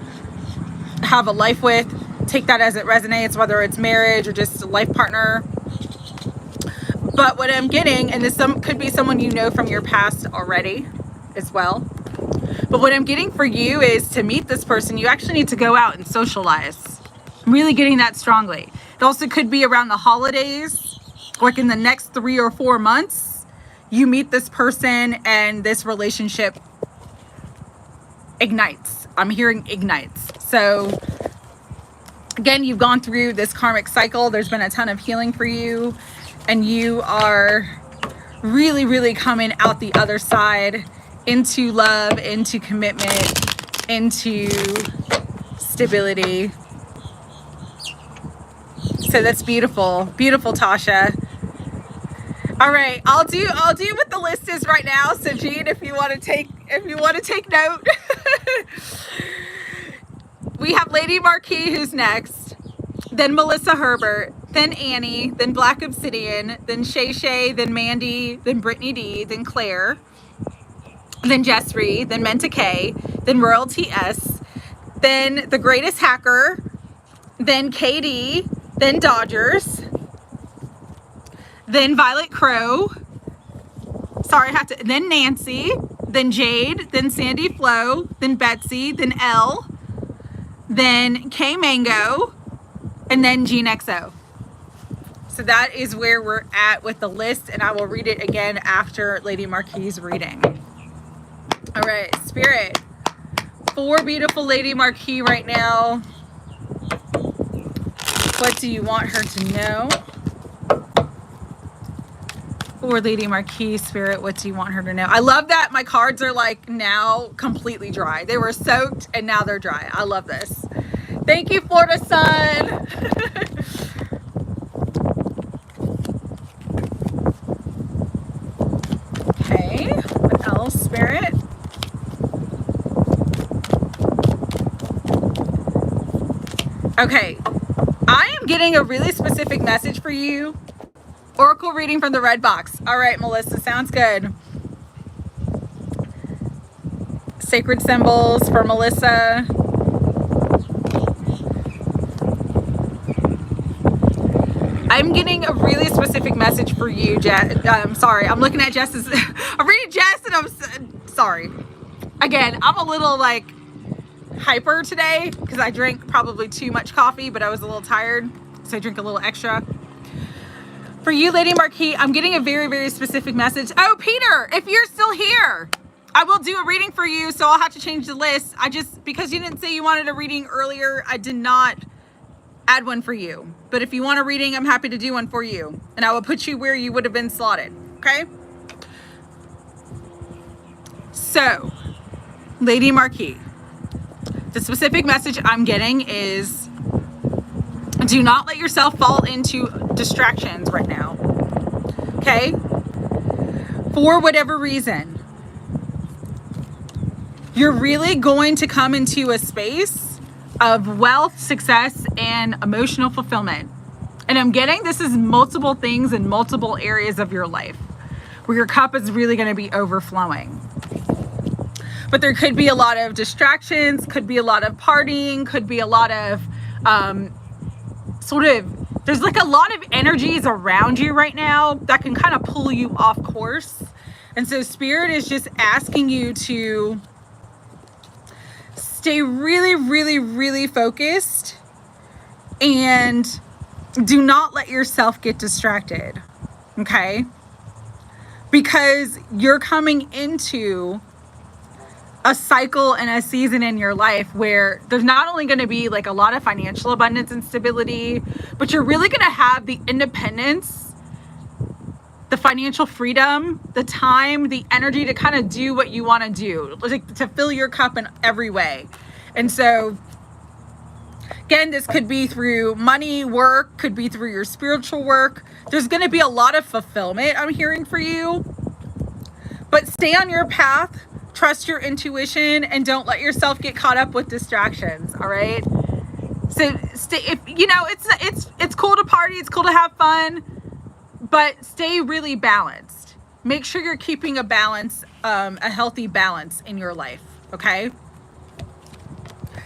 have a life with. Take that as it resonates, whether it's marriage or just a life partner. But what I'm getting, and this could be someone you know from your past already as well. But what I'm getting for you is to meet this person, you actually need to go out and socialize. I'm really getting that strongly. It also could be around the holidays, like in the next 3 or 4 months, you meet this person and this relationship ignites. I'm hearing ignites. So again, you've gone through this karmic cycle. There's been a ton of healing for you, and you are really, really coming out the other side into love, into commitment, into stability. So that's beautiful. Beautiful, Tasha. All right, I'll do what the list is right now. So Jean, if you want to take note. We have Lady Marquis, who's next, then Melissa Herbert, then Annie, then Black Obsidian, then Shay Shay, then Mandy, then Brittany D, then Claire, then Jessry, then Menta K, then Royalty S, then The Greatest Hacker, then KD, then Dodgers, then Violet Crow, then Nancy, then Jade, then Sandy Flo, then Betsy, then Elle, then K Mango, and then Gene XO. So that is where we're at with the list, and I will read it again after Lady Marquis' reading. All right, Spirit, for beautiful Lady Marquis right now, what do you want her to know? For Lady Marquis, Spirit, what do you want her to know? I love that my cards are like now completely dry. They were soaked and now they're dry. I love this. Thank you, Florida Sun. Okay, what else, Spirit? Okay, I am getting a really specific message for you. Oracle reading from the red box. All right, Melissa, sounds good. Sacred symbols for Melissa. I'm getting a really specific message for you, Jess. I'm sorry, I'm looking at Jess's. I'm reading Jess and I'm sorry. Again, I'm a little like hyper today because I drank probably too much coffee, but I was a little tired, so I drink a little extra. For you, Lady Marquis, I'm getting a very, very specific message. Oh, Peter, if you're still here, I will do a reading for you, so I'll have to change the list. Because you didn't say you wanted a reading earlier, I did not add one for you. But if you want a reading, I'm happy to do one for you. And I will put you where you would have been slotted, okay? So, Lady Marquis, the specific message I'm getting is, do not let yourself fall into distractions right now, okay? For whatever reason, you're really going to come into a space of wealth, success, and emotional fulfillment. And I'm getting this is multiple things in multiple areas of your life where your cup is really going to be overflowing. But there could be a lot of distractions, could be a lot of partying, could be a lot of there's like a lot of energies around you right now that can kind of pull you off course. And so Spirit is just asking you to stay really, really, really focused and do not let yourself get distracted, okay? Because you're coming into a cycle and a season in your life where there's not only going to be like a lot of financial abundance and stability, but you're really going to have the independence, the financial freedom, the time, the energy to kind of do what you want to do, like to fill your cup in every way. And so again, this could be through money, work, could be through your spiritual work. There's going to be a lot of fulfillment I'm hearing for you, but stay on your path. Trust your intuition and don't let yourself get caught up with distractions. All right. So stay, if you know, it's cool to party. It's cool to have fun, but stay really balanced. Make sure you're keeping a balance, a healthy balance in your life. Okay.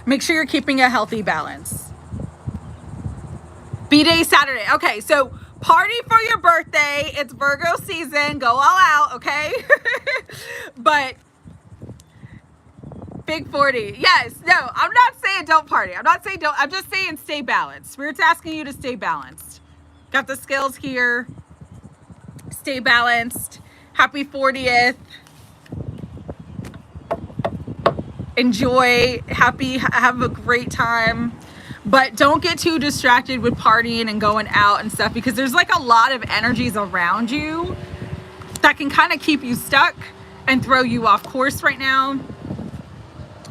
Make sure you're keeping a healthy balance. B-Day Saturday. Okay. So party for your birthday. It's Virgo season. Go all out. Okay. But Big 40. Yes. No, I'm not saying don't party. I'm not saying don't. I'm just saying stay balanced. Spirit's asking you to stay balanced. Got the skills here. Stay balanced. Happy 40th. Enjoy. Have a great time. But don't get too distracted with partying and going out and stuff, because there's like a lot of energies around you that can kind of keep you stuck and throw you off course right now,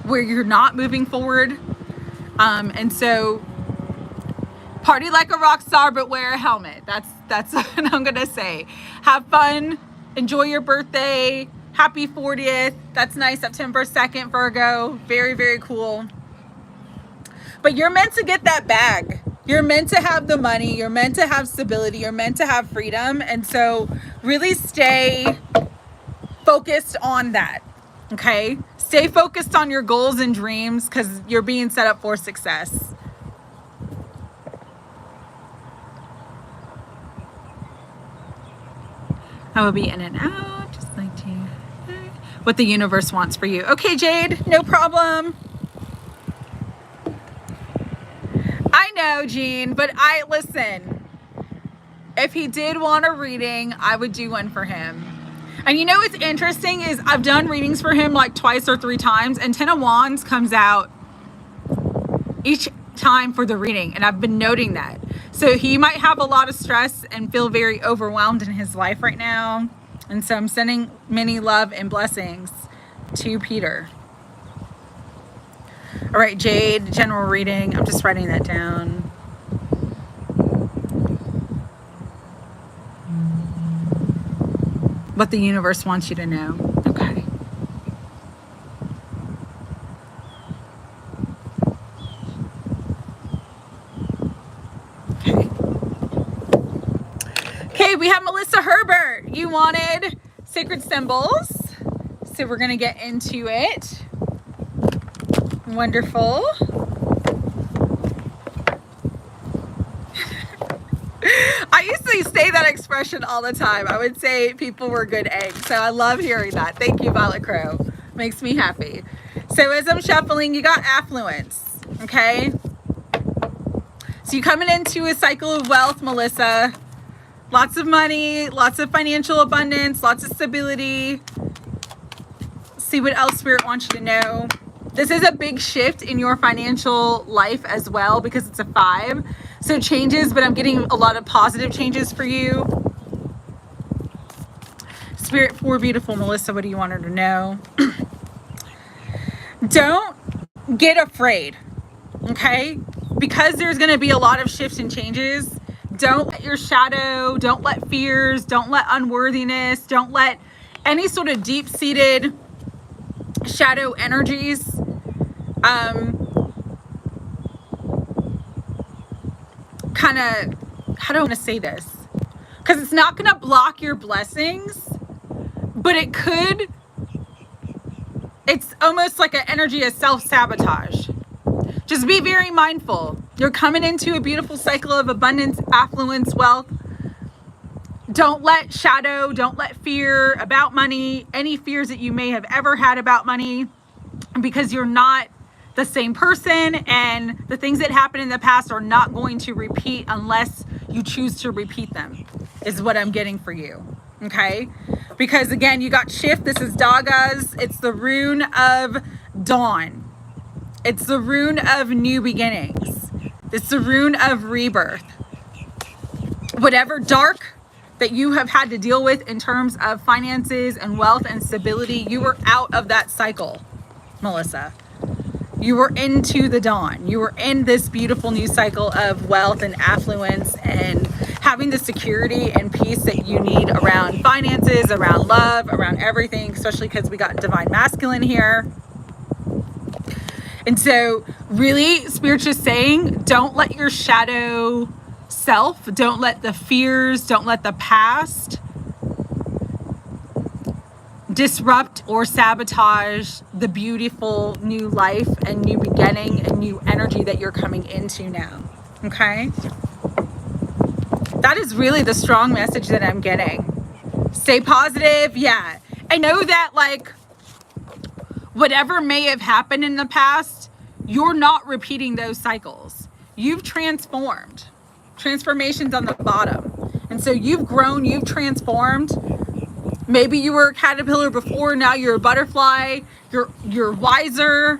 where you're not moving forward. And so party like a rock star, but wear a helmet. That's what I'm gonna say. Have fun, enjoy your birthday. Happy 40th. That's nice. September 2nd, Virgo. Very, very cool. But you're meant to get that bag. You're meant to have the money. You're meant to have stability. You're meant to have freedom. And so really stay focused on that. Okay? Stay focused on your goals and dreams, because you're being set up for success. I will be in and out, just like what the universe wants for you. Okay, Jade, no problem. I know, Jean, but listen, if he did want a reading, I would do one for him. And you know what's interesting is I've done readings for him like twice or 3 times, and 10 of Wands comes out each time for the reading, and I've been noting that. So he might have a lot of stress and feel very overwhelmed in his life right now. And so I'm sending many love and blessings to Peter. All right, Jade, general reading. I'm just writing that down. What the universe wants you to know. Okay. Okay, we have Melissa Herbert. You wanted sacred symbols, so we're gonna get into it. Wonderful. I used to say that expression all the time. I would say people were good eggs. So I love hearing that. Thank you, Violet Crow. Makes me happy. So as I'm shuffling, you got affluence, okay? So you're coming into a cycle of wealth, Melissa. Lots of money, lots of financial abundance, lots of stability. See what else Spirit wants you to know. This is a big shift in your financial life as well because it's a 5. So changes, but I'm getting a lot of positive changes for you. Spirit for beautiful Melissa, what do you want her to know? Don't get afraid, okay? Because there's going to be a lot of shifts and changes. Don't let your shadow, don't let fears, don't let unworthiness, don't let any sort of deep-seated shadow energies kind of, how do I want to say this? Because it's not going to block your blessings, but it could. It's almost like an energy of self-sabotage. Just be very mindful. You're coming into a beautiful cycle of abundance, affluence, wealth. Don't let shadow, don't let fear about money, any fears that you may have ever had about money, because you're not the same person, and the things that happened in the past are not going to repeat unless you choose to repeat them, is what I'm getting for you. Okay? Because again, you got shift. This is Dagas. It's the rune of dawn. It's the rune of new beginnings. It's the rune of rebirth. Whatever dark that you have had to deal with in terms of finances and wealth and stability, you were out of that cycle, Melissa. You were into the dawn. You were in this beautiful new cycle of wealth and affluence and having the security and peace that you need around finances, around love, around everything, especially because we got divine masculine here. And so really, Spirit's just saying, don't let your shadow self, don't let the fears, don't let the past disrupt or sabotage the beautiful new life and new beginning and new energy that you're coming into now. Okay? That is really the strong message that I'm getting. Stay positive. Yeah. I know that, like, whatever may have happened in the past, you're not repeating those cycles. You've transformed. Transformation's on the bottom. And so you've grown, you've transformed. Maybe you were a caterpillar before, now you're a butterfly. You're wiser.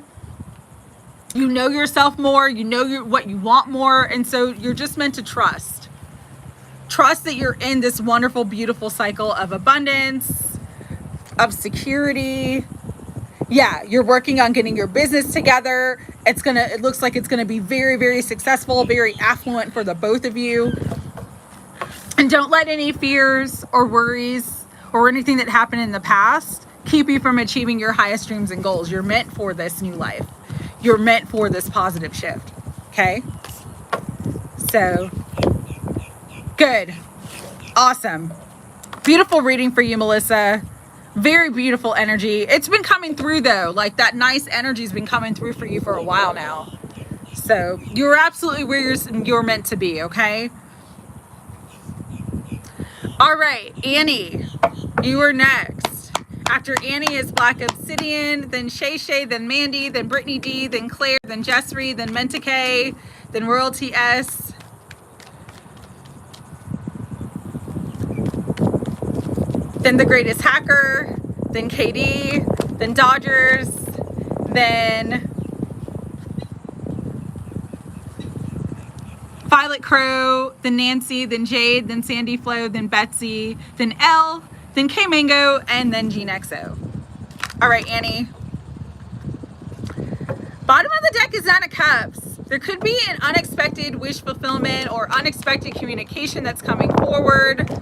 You know yourself more, you know what you want more, and so you're just meant to trust. Trust that you're in this wonderful, beautiful cycle of abundance, of security. Yeah, you're working on getting your business together. It looks like it's gonna be very, very successful, very affluent for the both of you. And don't let any fears or worries or anything that happened in the past keep you from achieving your highest dreams and goals. You're meant for this new life. You're meant for this positive shift. Okay? So, good. Awesome. Beautiful reading for you, Melissa. Very beautiful energy. It's been coming through though. Like, that nice energy's been coming through for you for a while now. So you're absolutely where you're meant to be, okay? All right, Annie, you are next. After Annie is Black Obsidian, then Shay Shay, then Mandy, then Brittany D, then Claire, then Jessry, then Mentake, then Royalty S. Then The Greatest Hacker, then KD, then Dodgers, then Violet Crow, then Nancy, then Jade, then Sandy Flo, then Betsy, then Elle, then K Mango, and then Gene XO. All right, Annie. Bottom of the deck is Nine of Cups. There could be an unexpected wish fulfillment or unexpected communication that's coming forward.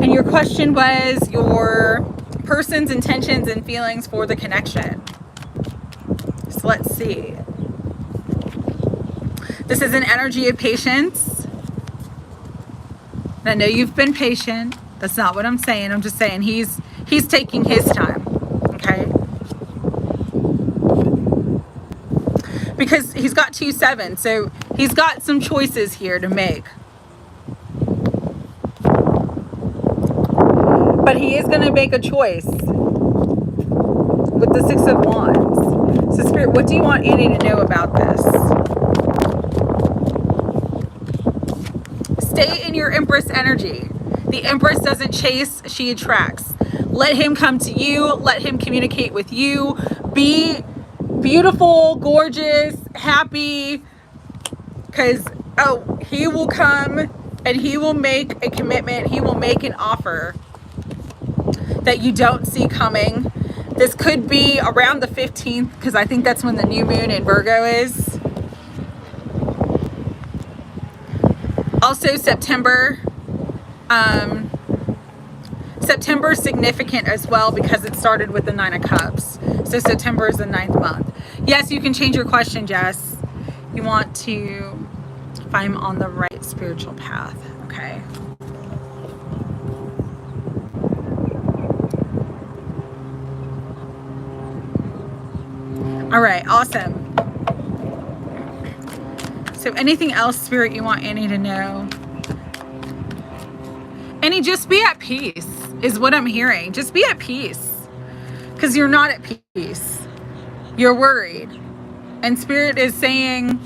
And your question was your person's intentions and feelings for the connection. So let's see. This is an energy of patience. And I know you've been patient. That's not what I'm saying. I'm just saying he's taking his time. Okay? Because he's got 2 7, so he's got some choices here to make. But he is going to make a choice with the Six of Wands. So Spirit, what do you want Annie to know about this? Stay in your Empress energy. The Empress doesn't chase, she attracts. Let him come to you. Let him communicate with you. Be beautiful, gorgeous, happy. Because, he will come and he will make a commitment. He will make an offer that you don't see coming. This could be around the 15th, because I think that's when the new moon in Virgo is. Also September. September is significant as well because it started with the Nine of Cups. So September is the 9th month. Yes, you can change your question, Jess. You want to find on the right spiritual path. Okay. All right, awesome. So anything else, Spirit, you want Annie to know? Annie, just be at peace is what I'm hearing. Just be at peace, because you're not at peace. You're worried. And Spirit is saying,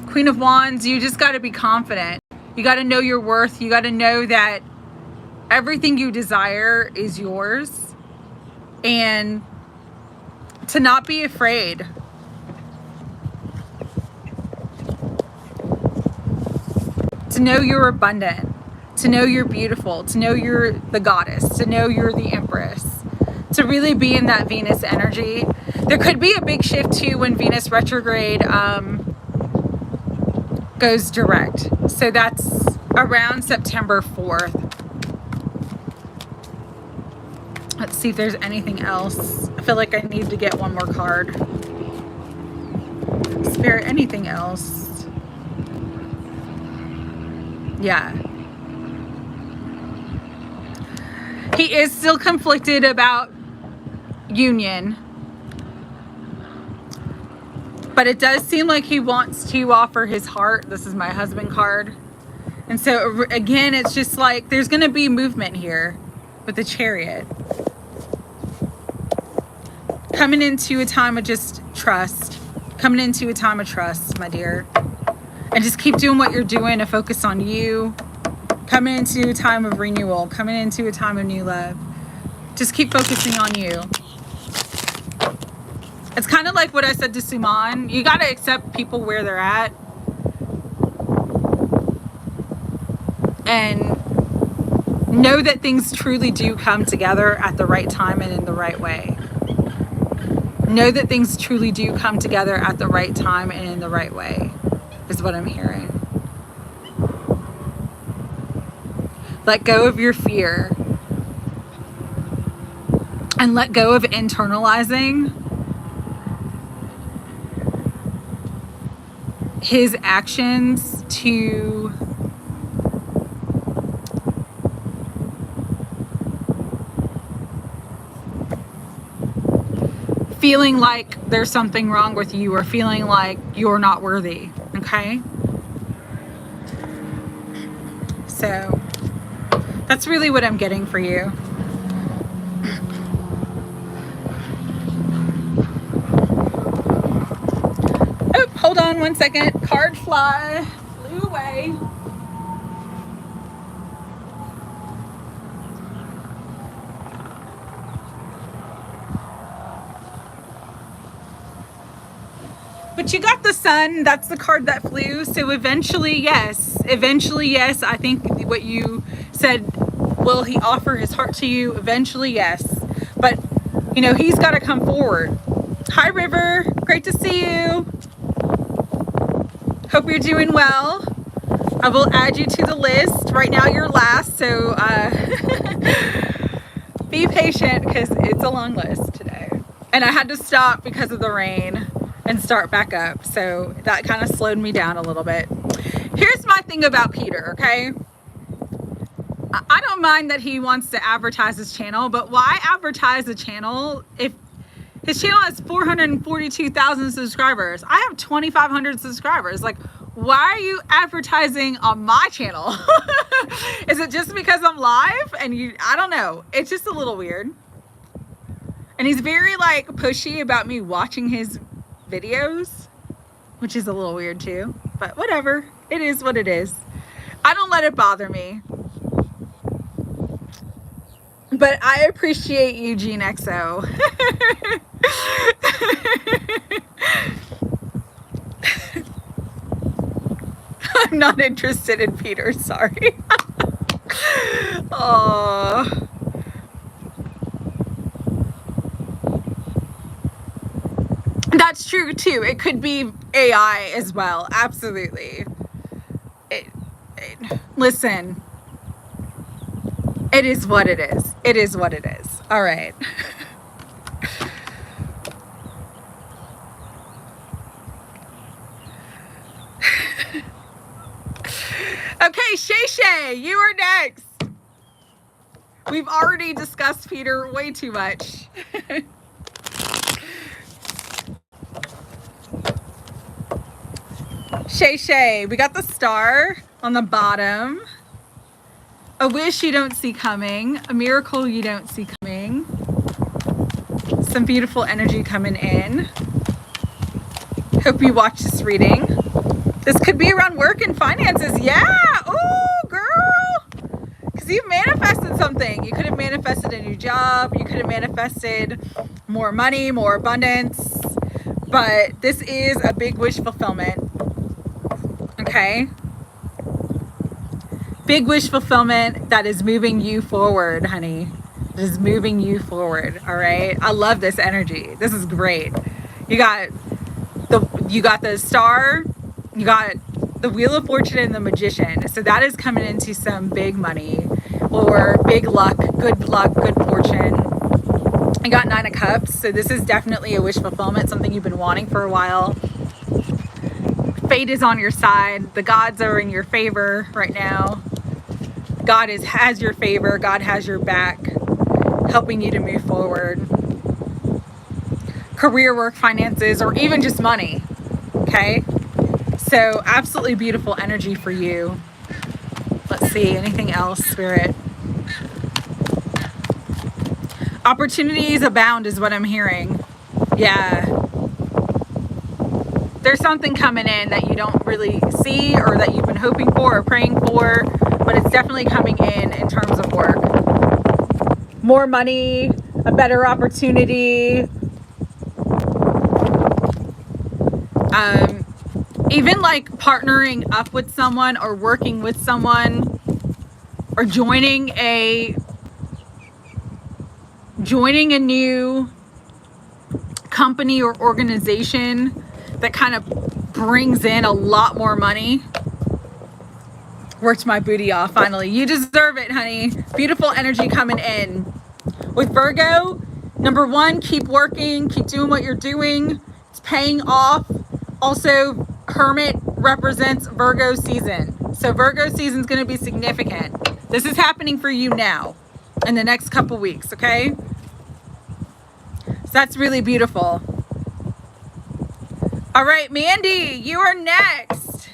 Queen of Wands, you just got to be confident. You got to know your worth. You got to know that everything you desire is yours. And to not be afraid. To know you're abundant. To know you're beautiful. To know you're the goddess. To know you're the Empress. To really be in that Venus energy. There could be a big shift too when Venus retrograde goes direct. So that's around September 4th. Let's see if there's anything else. I feel like I need to get one more card. Spirit, anything else? Yeah. He is still conflicted about union. But it does seem like he wants to offer his heart. This is my husband card. And so again, it's just like there's going to be movement here with the Chariot. Coming into a time of just trust. Coming into a time of trust, my dear. And just keep doing what you're doing to focus on you. Coming into a time of renewal. Coming into a time of new love. Just keep focusing on you. It's kind of like what I said to Suman. You got to accept people where they're at. And know that things truly do come together at the right time and in the right way. Know that things truly do come together at the right time and in the right way, is what I'm hearing. Let go of your fear. And let go of internalizing his actions to feeling like there's something wrong with you or feeling like you're not worthy, okay? So that's really what I'm getting for you. Oh, hold on one second. Card flew away. But you got the Sun. That's the card that flew. So eventually, yes. Eventually, yes. I think what you said, will he offer his heart to you? Eventually, yes. But, you know, he's got to come forward. Hi, River. Great to see you. Hope you're doing well. I will add you to the list. Right now, you're last. So be patient because it's a long list today. And I had to stop because of the rain and start back up. So that kind of slowed me down a little bit. Here's my thing about Peter, okay? I don't mind that he wants to advertise his channel, but why advertise a channel if his channel has 442,000 subscribers? I have 2,500 subscribers. Like, why are you advertising on my channel? Is it just because I'm live? And I don't know. It's just a little weird. And he's very like pushy about me watching his videos, which is a little weird too, but whatever. It is what it is. I don't let it bother me. But I appreciate Eugene XO. I'm not interested in Peter, sorry. Oh. That's true too. It could be AI as well. Absolutely. Listen, it is what it is. It is what it is. All right. Okay, Shay Shay, you are next. We've already discussed Peter way too much. Shay Shay, we got the star on the bottom. A wish you don't see coming. A miracle you don't see coming. Some beautiful energy coming in. Hope you watch this reading. This could be around work and finances. Yeah. Oh, girl. Because you've manifested something. You could have manifested a new job. You could have manifested more money, more abundance. But this is a big wish fulfillment. Okay. Big wish fulfillment that is moving you forward, honey. It is moving you forward. All right. I love this energy. This is great. You got the star. You got the Wheel of Fortune and the Magician. So that is coming into some big money or big luck, good fortune. I got 9 of Cups. So this is definitely a wish fulfillment, something you've been wanting for a while. Fate is on your side. The gods are in your favor right now. God has your favor. God has your back, helping you to move forward. Career, work, finances, or even just money. Okay? So absolutely beautiful energy for you. Let's see, anything else, Spirit? Opportunities abound is what I'm hearing. Yeah. There's something coming in that you don't really see or that you've been hoping for or praying for, but it's definitely coming in terms of work. More money, a better opportunity. Even like partnering up with someone or working with someone or joining a new company or organization that kind of brings in a lot more money. Worked my booty off finally. You deserve it, honey. Beautiful energy coming in. With Virgo, number 1, keep working, keep doing what you're doing. It's paying off. Also, Hermit represents Virgo season. So Virgo season is going to be significant. This is happening for you now in the next couple weeks, okay? So that's really beautiful. All right, Mandy, you are next.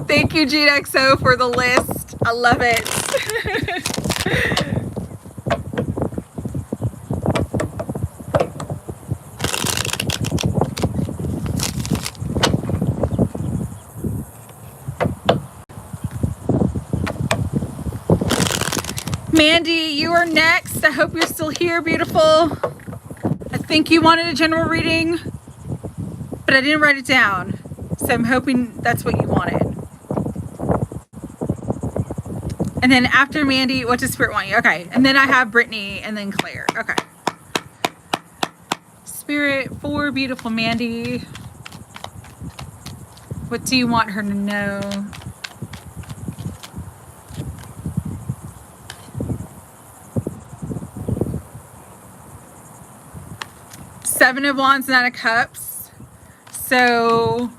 Thank you, GXO, for the list. I love it. Mandy, you are next. I hope you're still here, beautiful. I think you wanted a general reading, but I didn't write it down. So I'm hoping that's what you wanted. And then after Mandy, what does Spirit want you? Okay. And then I have Brittany and then Claire. Okay. Spirit for beautiful Mandy. What do you want her to know? Seven of Wands, 9 of Cups. So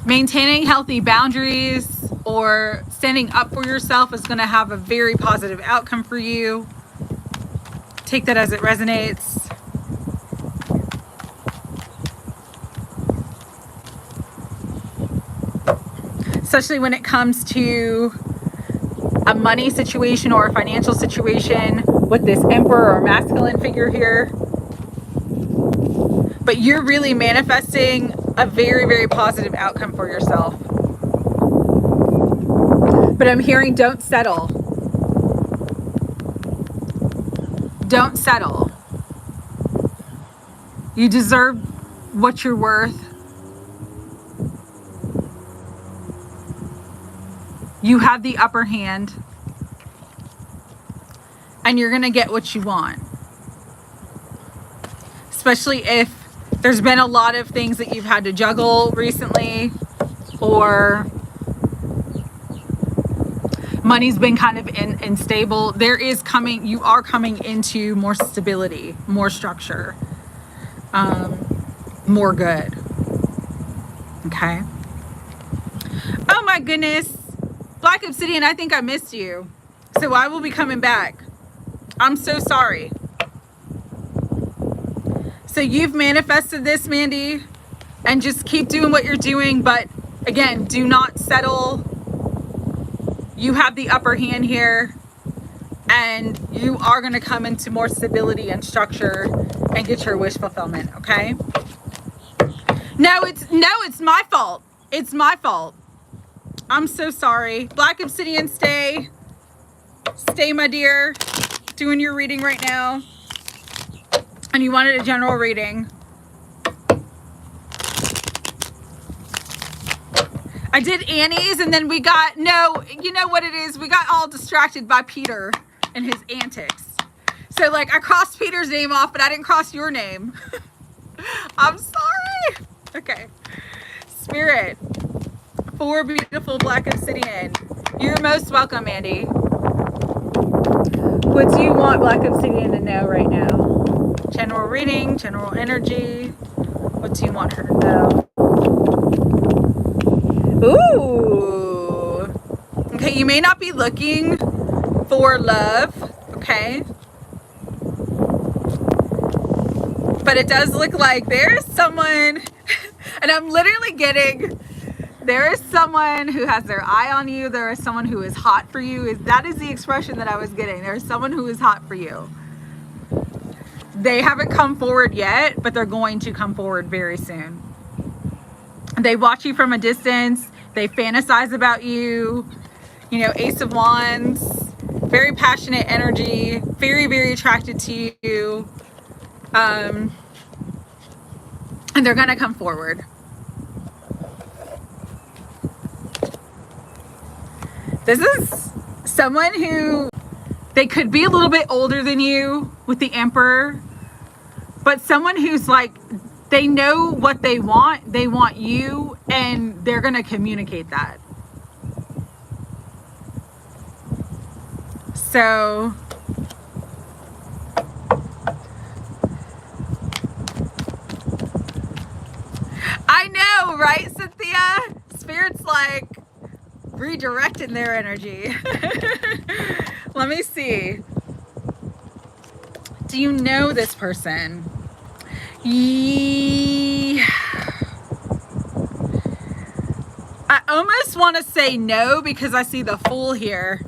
maintaining healthy boundaries or standing up for yourself is going to have a very positive outcome for you. Take that as it resonates. especially when it comes to a money situation or a financial situation with this emperor or masculine figure here. But you're really manifesting a very, very positive outcome for yourself. But I'm hearing don't settle. Don't settle. You deserve what you're worth. You have the upper hand. And you're going to get what you want. Especially if there's been a lot of things that you've had to juggle recently, or money's been kind of unstable. You are coming into more stability, more structure, more good. Okay. Oh my goodness. Black Obsidian, I think I missed you. So I will be coming back. I'm so sorry. So you've manifested this, Mandy, and just keep doing what you're doing. But again, do not settle. You have the upper hand here, and you are going to come into more stability and structure and get your wish fulfillment. Okay. No, it's my fault. It's my fault. I'm so sorry. Black Obsidian, stay, my dear. Doing your reading right now. And you wanted a general reading. I did Annie's, and then we got, no, you know what it is? We got all distracted by Peter and his antics. So like I crossed Peter's name off, but I didn't cross your name. I'm sorry. Okay. Spirit, for beautiful Black Obsidian. You're most welcome, Andy. What do you want Black Obsidian to know right now? General reading, general energy. What do you want her to know? Ooh. Okay, you may not be looking for love, okay? But it does look like there's someone, and I'm literally getting, there is someone who has their eye on you. There is someone who is hot for you. That is the expression that I was getting. There is someone who is hot for you. They haven't come forward yet, but they're going to come forward very soon. They watch you from a distance. They fantasize about you. You know, Ace of Wands, very passionate energy, very, very attracted to you. And they're going to come forward. This is someone who, they could be a little bit older than you with the Emperor, but someone who's like, they know what they want you, and they're going to communicate that. So I know, right, Cynthia? Spirit's like redirecting their energy. Let me see. Do you know this person? I almost want to say no because I see the Fool here.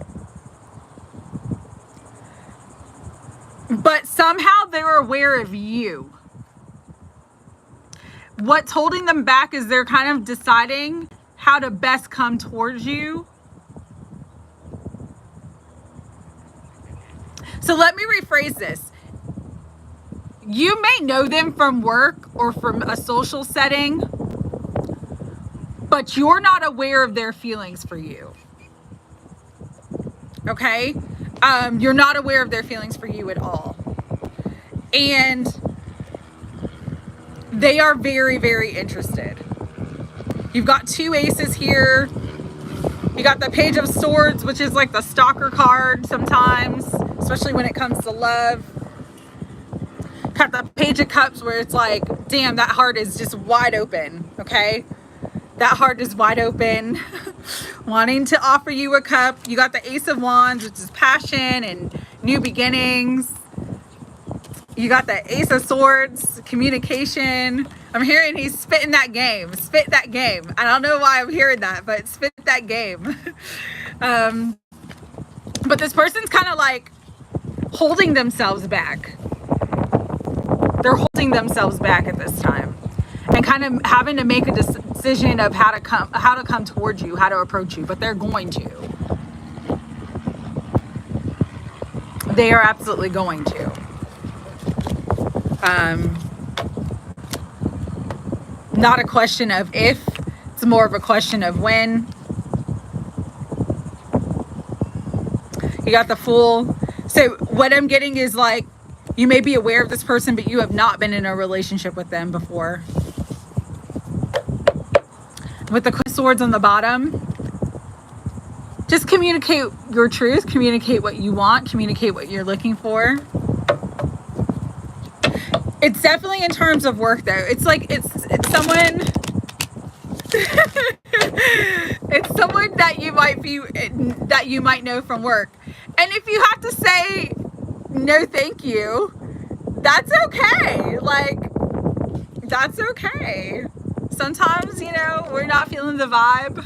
But somehow they're aware of you. What's holding them back is they're kind of deciding how to best come towards you. So let me rephrase this. You may know them from work or from a social setting, but you're not aware of their feelings for you. Okay? You're not aware of their feelings for you at all. And they are very, very interested. You've got two aces here. You got the Page of Swords, which is like the stalker card sometimes, especially when it comes to love. Got the Page of Cups where it's like, damn, that heart is just wide open, okay? That heart is wide open, wanting to offer you a cup. You got the Ace of Wands, which is passion and new beginnings. You got the Ace of Swords, communication. I'm hearing he's spitting that game. Spit that game. I don't know why I'm hearing that, but spit that game. But this person's kind of like holding themselves back. They're holding themselves back at this time and kind of having to make a decision of how to come towards you, how to approach you, but they're going to. They are absolutely going to. Not a question of if, it's more of a question of when. You got the Fool. So what I'm getting is like, you may be aware of this person, but you have not been in a relationship with them before. With the Queen of Swords on the bottom, just communicate your truth, communicate what you want, communicate what you're looking for. It's definitely in terms of work though. It's like, it's someone, it's someone that you might know from work. And if you have to say no thank you, that's okay. Like, that's okay. Sometimes, you know, we're not feeling the vibe,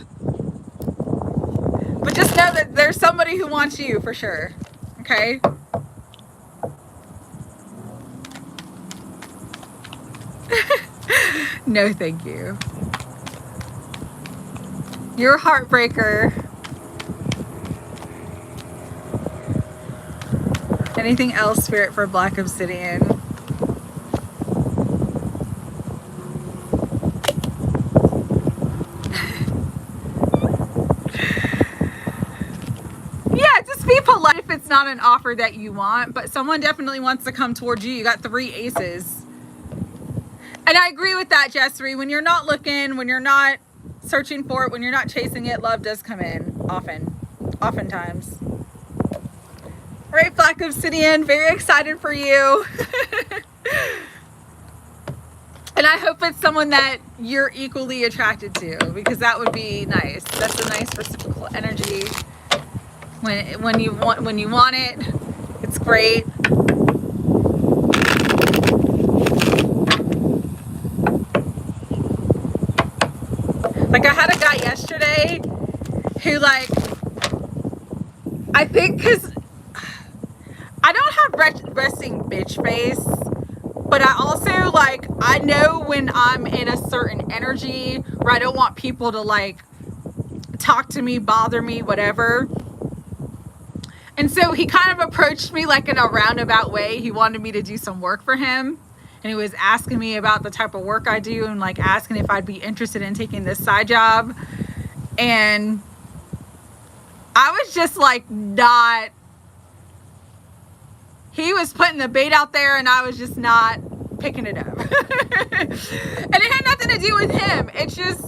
but just know that there's somebody who wants you for sure. Okay. No thank you. You're a heartbreaker. Anything else, Spirit, for Black Obsidian? Yeah, just be polite if it's not an offer that you want, but someone definitely wants to come towards you. You got 3 aces. And I agree with that, Jessery. When you're not looking, when you're not searching for it, when you're not chasing it, love does come in oftentimes. All right, Black Obsidian, very excited for you. And I hope it's someone that you're equally attracted to, because that would be nice. That's a nice reciprocal energy. When you want it, it's great. Like, I had a guy yesterday who, like, I think because I don't have resting bitch face, but I also, like, I know when I'm in a certain energy where I don't want people to, like, talk to me, bother me, whatever. And so he kind of approached me, like, in a roundabout way. He wanted me to do some work for him. And he was asking me about the type of work I do and, like, asking if I'd be interested in taking this side job. And I was just, like, not. He was putting the bait out there and I was just not picking it up. And it had nothing to do with him. It's just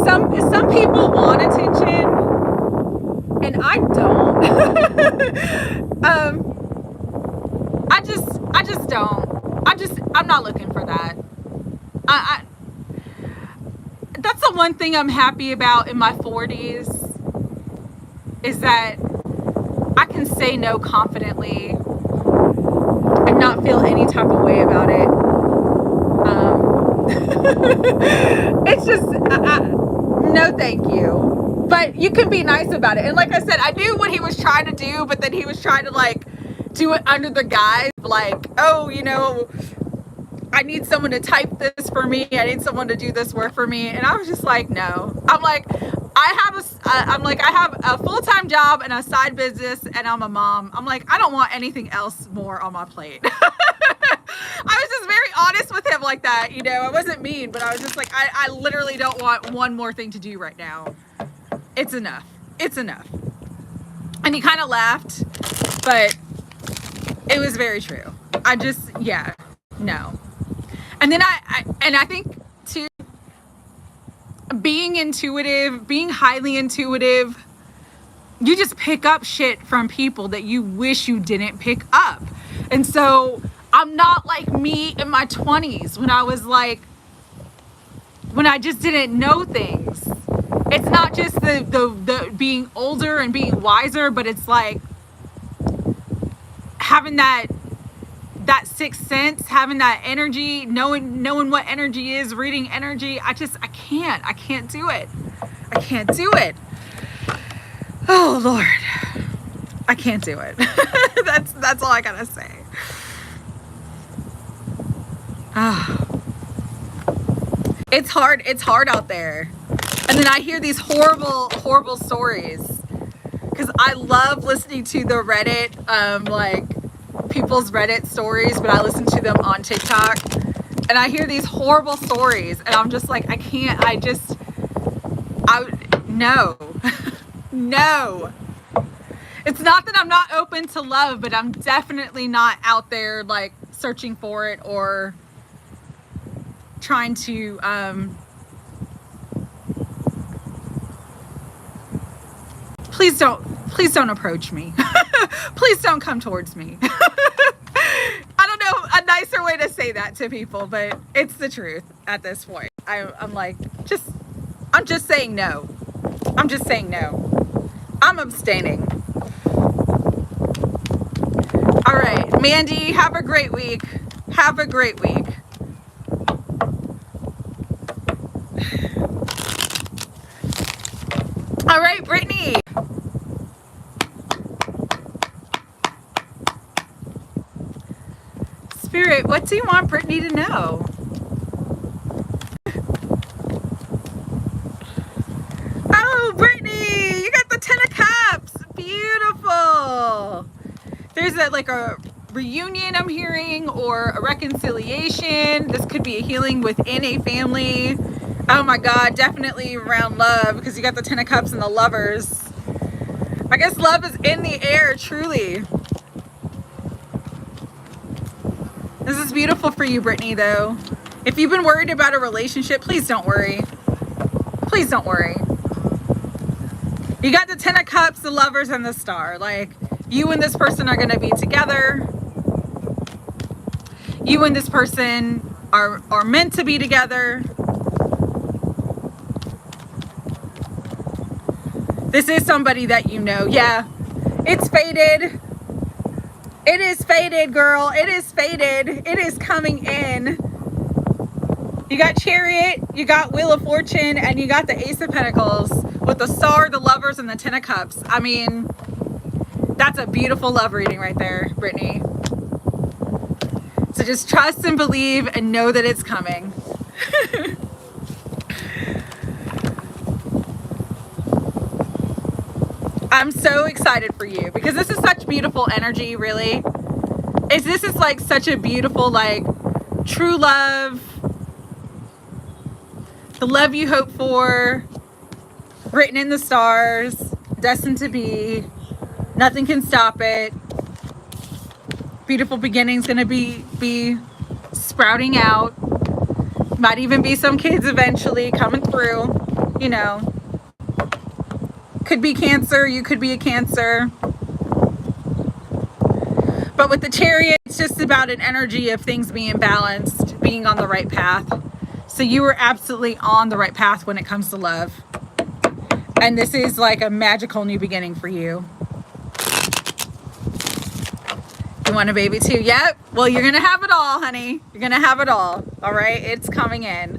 some people want attention and I don't. I just don't. I'm not looking for that. That's the one thing I'm happy about in my 40s, is that I can say no confidently and not feel any type of way about it. It's just, no thank you. But you can be nice about it. And like I said, I knew what he was trying to do, but then he was trying to, like, do it under the guise of, like, oh, you know, I need someone to type this for me. I need someone to do this work for me. And I was just like, no. I'm like, I have a full-time job and a side business and I'm a mom. I'm like, I don't want anything else more on my plate. I was just very honest with him like that. You know, I wasn't mean, but I was just like, I literally don't want one more thing to do right now. It's enough. It's enough. And he kind of laughed, but it was very true. I just, yeah, no. And then I think too, being intuitive, being highly intuitive, you just pick up shit from people that you wish you didn't pick up. And so I'm not like me in my 20s when I was like, when I just didn't know things. It's not just the being older and being wiser, but it's like having that that sixth sense, having that energy, knowing what energy is, reading energy. I can't do it. I can't do it. Oh Lord, I can't do it. That's all I gotta say. It's hard out there. And then I hear these horrible stories, because I love listening to the Reddit, like people's Reddit stories, but I listen to them on TikTok, and I hear these horrible stories, and I'm just like, no. No. It's not that I'm not open to love, but I'm definitely not out there like searching for it or trying to please don't approach me. Please don't come towards me. I don't know a nicer way to say that to people, but it's the truth at this point. I'm just saying no. I'm just saying no. I'm abstaining. All right, Mandy, have a great week. Have a great week. All right, Brittany. Spirit, what do you want Brittany to know? Oh, Brittany, you got the Ten of Cups. Beautiful. There's a reunion I'm hearing, or a reconciliation. This could be a healing within a family. Oh my God, definitely around love, because you got the Ten of Cups and the Lovers. I guess love is in the air, truly. This is beautiful for you, Brittany, though. If you've been worried about a relationship, please don't worry. Please don't worry. You got the Ten of Cups, the Lovers, and the Star. Like, you and this person are going to be together. You and this person are meant to be together. This is somebody that you know. Yeah, it's fated. It is fated, girl. It is fated. It is coming in. You got Chariot, you got Wheel of Fortune, and you got the Ace of Pentacles with the Star, the Lovers, and the Ten of Cups. I mean, that's a beautiful love reading right there, Brittany. So just trust and believe and know that it's coming. I'm so excited for you, because this is such beautiful energy, really. This is like such a beautiful, like, true love. The love you hope for, written in the stars, destined to be. Nothing can stop it. Beautiful beginnings gonna be sprouting out. Might even be some kids eventually coming through, you know. Could be Cancer, you could be a Cancer. But with the Chariot, it's just about an energy of things being balanced, being on the right path. So you are absolutely on the right path when it comes to love. And this is like a magical new beginning for you. You want a baby too? Yep. Well, you're going to have it all, honey. You're going to have it all. All right. It's coming in.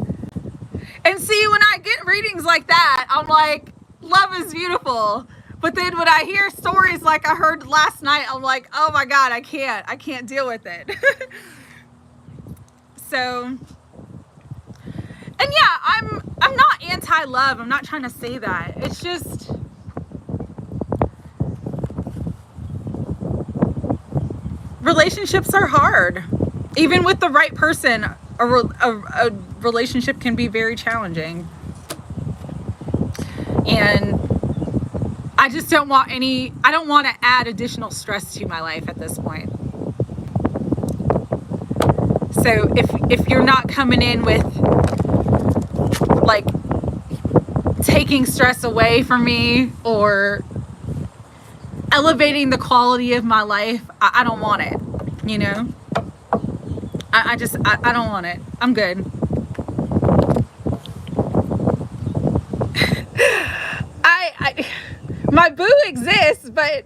And see, when I get readings like that, I'm like, love is beautiful. But then when I hear stories like I heard last night, I'm like, oh my God, I can't deal with it. So, and yeah, I'm not anti-love. I'm not trying to say that. It's just, relationships are hard. Even with the right person, a relationship can be very challenging. And I just don't want I don't want to add additional stress to my life at this point. So if you're not coming in with like taking stress away from me or elevating the quality of my life, I don't want it, you know? I don't want it. I'm good. My boo exists, but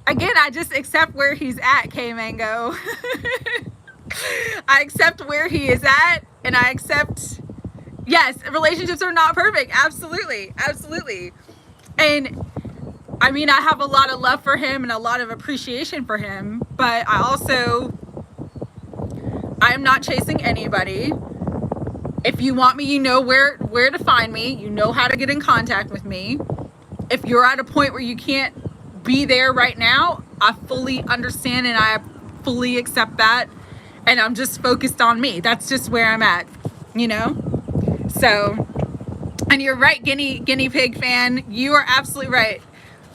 Again, I just accept where he's at, K Mango. I accept where he is at, and I accept, yes, relationships are not perfect. Absolutely. Absolutely. And I mean, I have a lot of love for him and a lot of appreciation for him, but I am not chasing anybody. If you want me, you know where to find me. You know how to get in contact with me. If you're at a point where you can't be there right now, I fully understand and I fully accept that. And I'm just focused on me. That's just where I'm at, you know? So, and you're right, guinea pig fan. You are absolutely right.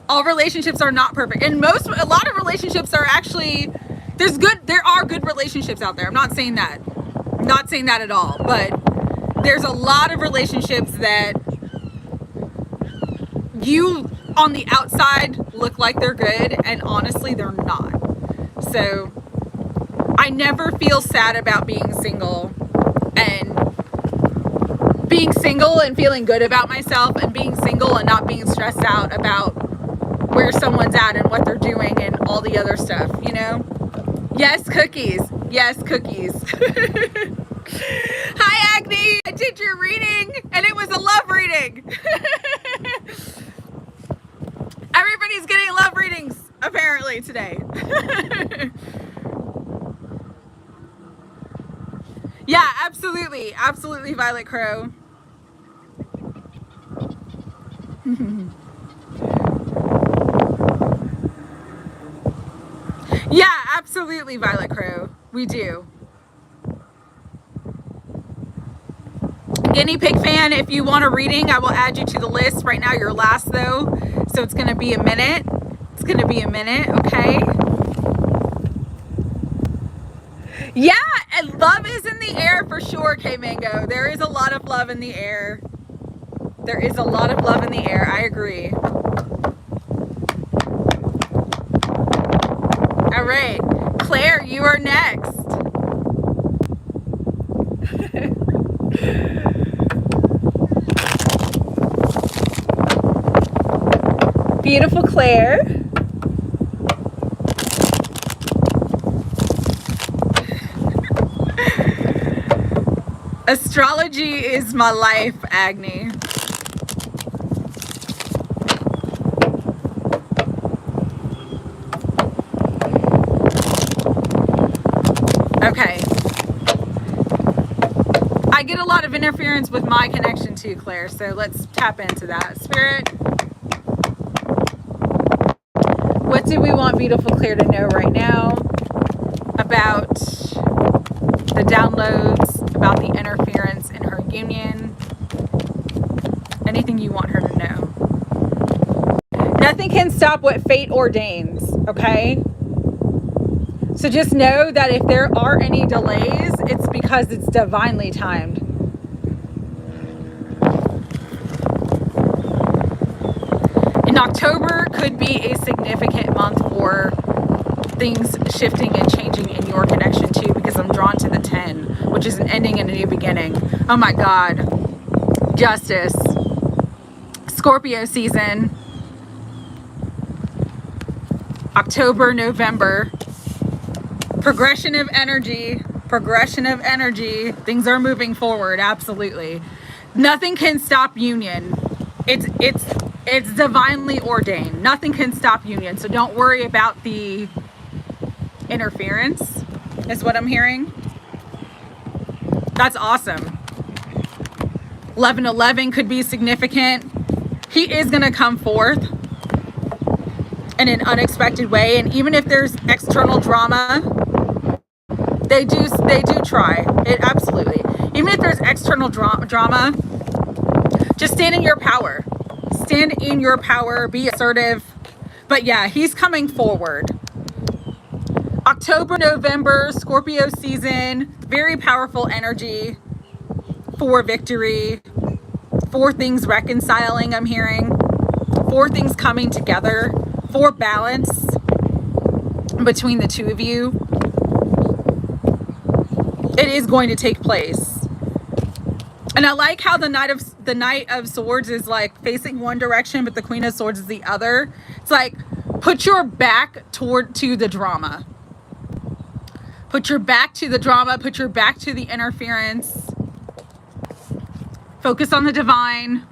All relationships are not perfect. And a lot of relationships are actually, there are good relationships out there. I'm not saying that. I'm not saying that at all. But there's a lot of relationships that you on the outside look like they're good, and honestly, they're not. So I never feel sad about being single and feeling good about myself, and being single and not being stressed out about where someone's at and what they're doing and all the other stuff, you know? Yes, cookies. Yes, cookies. Hi, Agni. I did your reading and it was a love reading. Everybody's getting love readings apparently today. Yeah, absolutely. Absolutely, Violet Crow. Yeah, absolutely, Violet Crow. We do. Guinea pig fan, if you want a reading, I will add you to the list. Right now, you're last though, so it's going to be a minute. It's going to be a minute, okay? Yeah, and love is in the air for sure, K Mango. There is a lot of love in the air. There is a lot of love in the air. I agree. All right, Claire, you are next. Beautiful Claire. Astrology is my life, Agni. Okay. I get a lot of interference with my connection too, Claire, so let's tap into that. Spirit, what do we want beautiful Claire to know right now about the downloads, about the interference in her union? Anything you want her to know. Nothing can stop what fate ordains, okay? So just know that if there are any delays, it's because it's divinely timed. And October could be a significant month for things shifting and changing in your connection too, because I'm drawn to the 10, which is an ending and a new beginning. Oh my God. Justice. Scorpio season. October, November. Progression of energy. Things are moving forward. Absolutely. Nothing can stop union. It's divinely ordained. Nothing can stop union. So don't worry about the interference, is what I'm hearing. That's awesome. 11/11 could be significant. He is going to come forth in an unexpected way, and even if there's external drama, they do try it. Absolutely. Even if there's external drama, just stand in your power. Stand in your power. Be assertive. But yeah, he's coming forward. October, November, Scorpio season. Very powerful energy for victory. For things reconciling, I'm hearing. For things coming together. For balance between the two of you. It is going to take place. And I like how the Knight of Swords is like facing one direction, but the Queen of Swords is the other. It's like Put your back to the drama. Put your back to the drama. Put your back to the interference. Focus on the divine.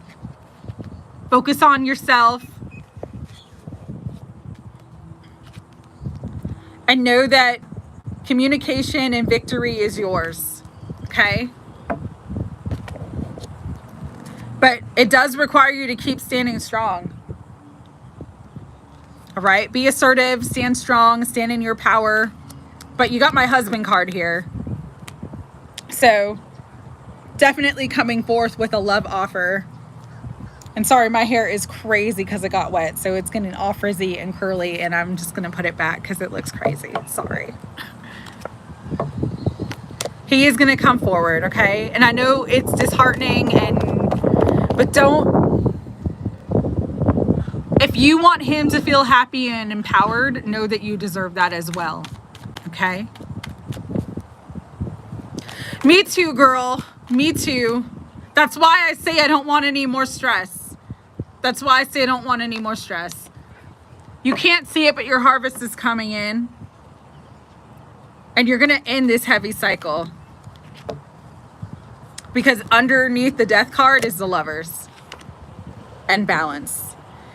Focus on yourself. And know that communication and victory is yours. Okay? But it does require you to keep standing strong. All right? Be assertive, stand strong, stand in your power. But you got my husband card here. So definitely coming forth with a love offer. And sorry, my hair is crazy because it got wet. So it's getting all frizzy and curly. And I'm just going to put it back because it looks crazy. Sorry. He is going to come forward, okay? And I know it's disheartening, but don't, if you want him to feel happy and empowered, know that you deserve that as well, okay? Me too, girl. Me too. That's why I say I don't want any more stress. That's why I say I don't want any more stress. You can't see it, but your harvest is coming in. And you're going to end this heavy cycle. Because underneath the death card is the Lovers and balance.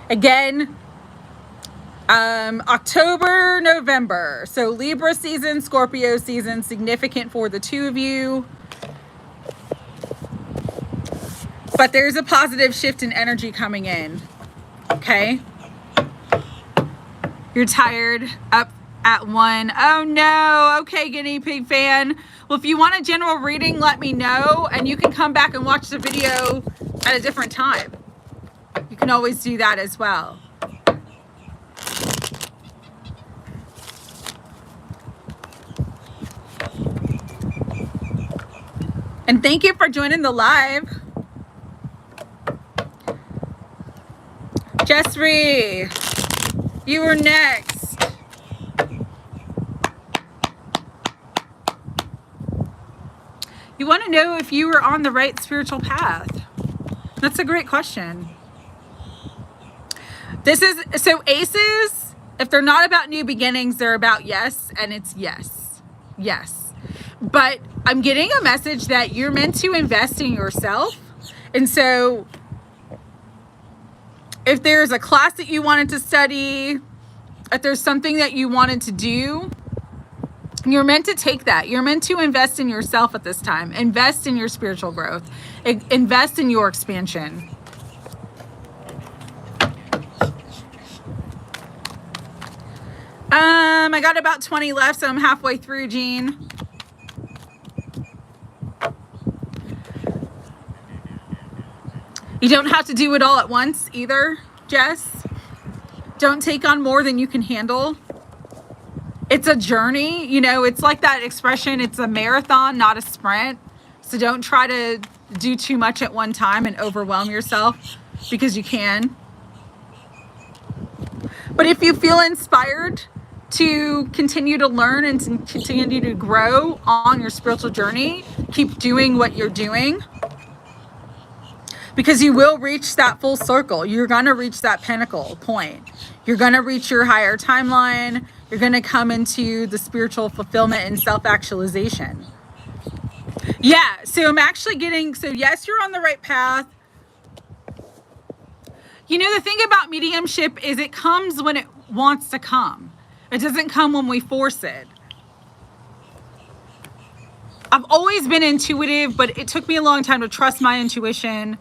Again, October, November. So Libra season, Scorpio season, significant for the two of you. But there's a positive shift in energy coming in. Okay? You're tired, up at 1. Oh no. Okay, guinea pig fan. Well, if you want a general reading, let me know, and you can come back and watch the video at a different time. You can always do that as well. And thank you for joining the live. Jessry, you were next. You want to know if you were on the right spiritual path. That's a great question. So aces, if they're not about new beginnings, they're about yes, and it's yes. Yes. But I'm getting a message that you're meant to invest in yourself. And so if there's a class that you wanted to study, if there's something that you wanted to do, you're meant to take that. You're meant to invest in yourself at this time. Invest in your spiritual growth. Invest in your expansion. I got about 20 left, so I'm halfway through, Jean. You don't have to do it all at once either, Jess. Don't take on more than you can handle. It's a journey, you know, it's like that expression, it's a marathon, not a sprint. So don't try to do too much at one time and overwhelm yourself, because you can. But if you feel inspired to continue to learn and to continue to grow on your spiritual journey, keep doing what you're doing, because you will reach that full circle. You're going to reach that pinnacle point. You're going to reach your higher timeline. You're going to come into the spiritual fulfillment and self-actualization. Yeah, so I'm actually getting, so yes, you're on the right path. You know, the thing about mediumship is it comes when it wants to come. It doesn't come when we force it. I've always been intuitive, but it took me a long time to trust my intuition.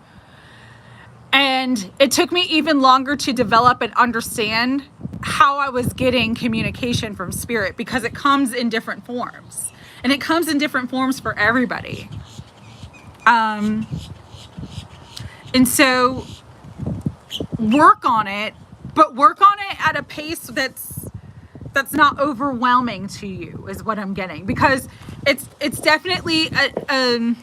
And it took me even longer to develop and understand how I was getting communication from spirit, because it comes in different forms. And it comes in different forms for everybody. And so work on it, but work on it at a pace that's not overwhelming to you, is what I'm getting. Because it's definitely a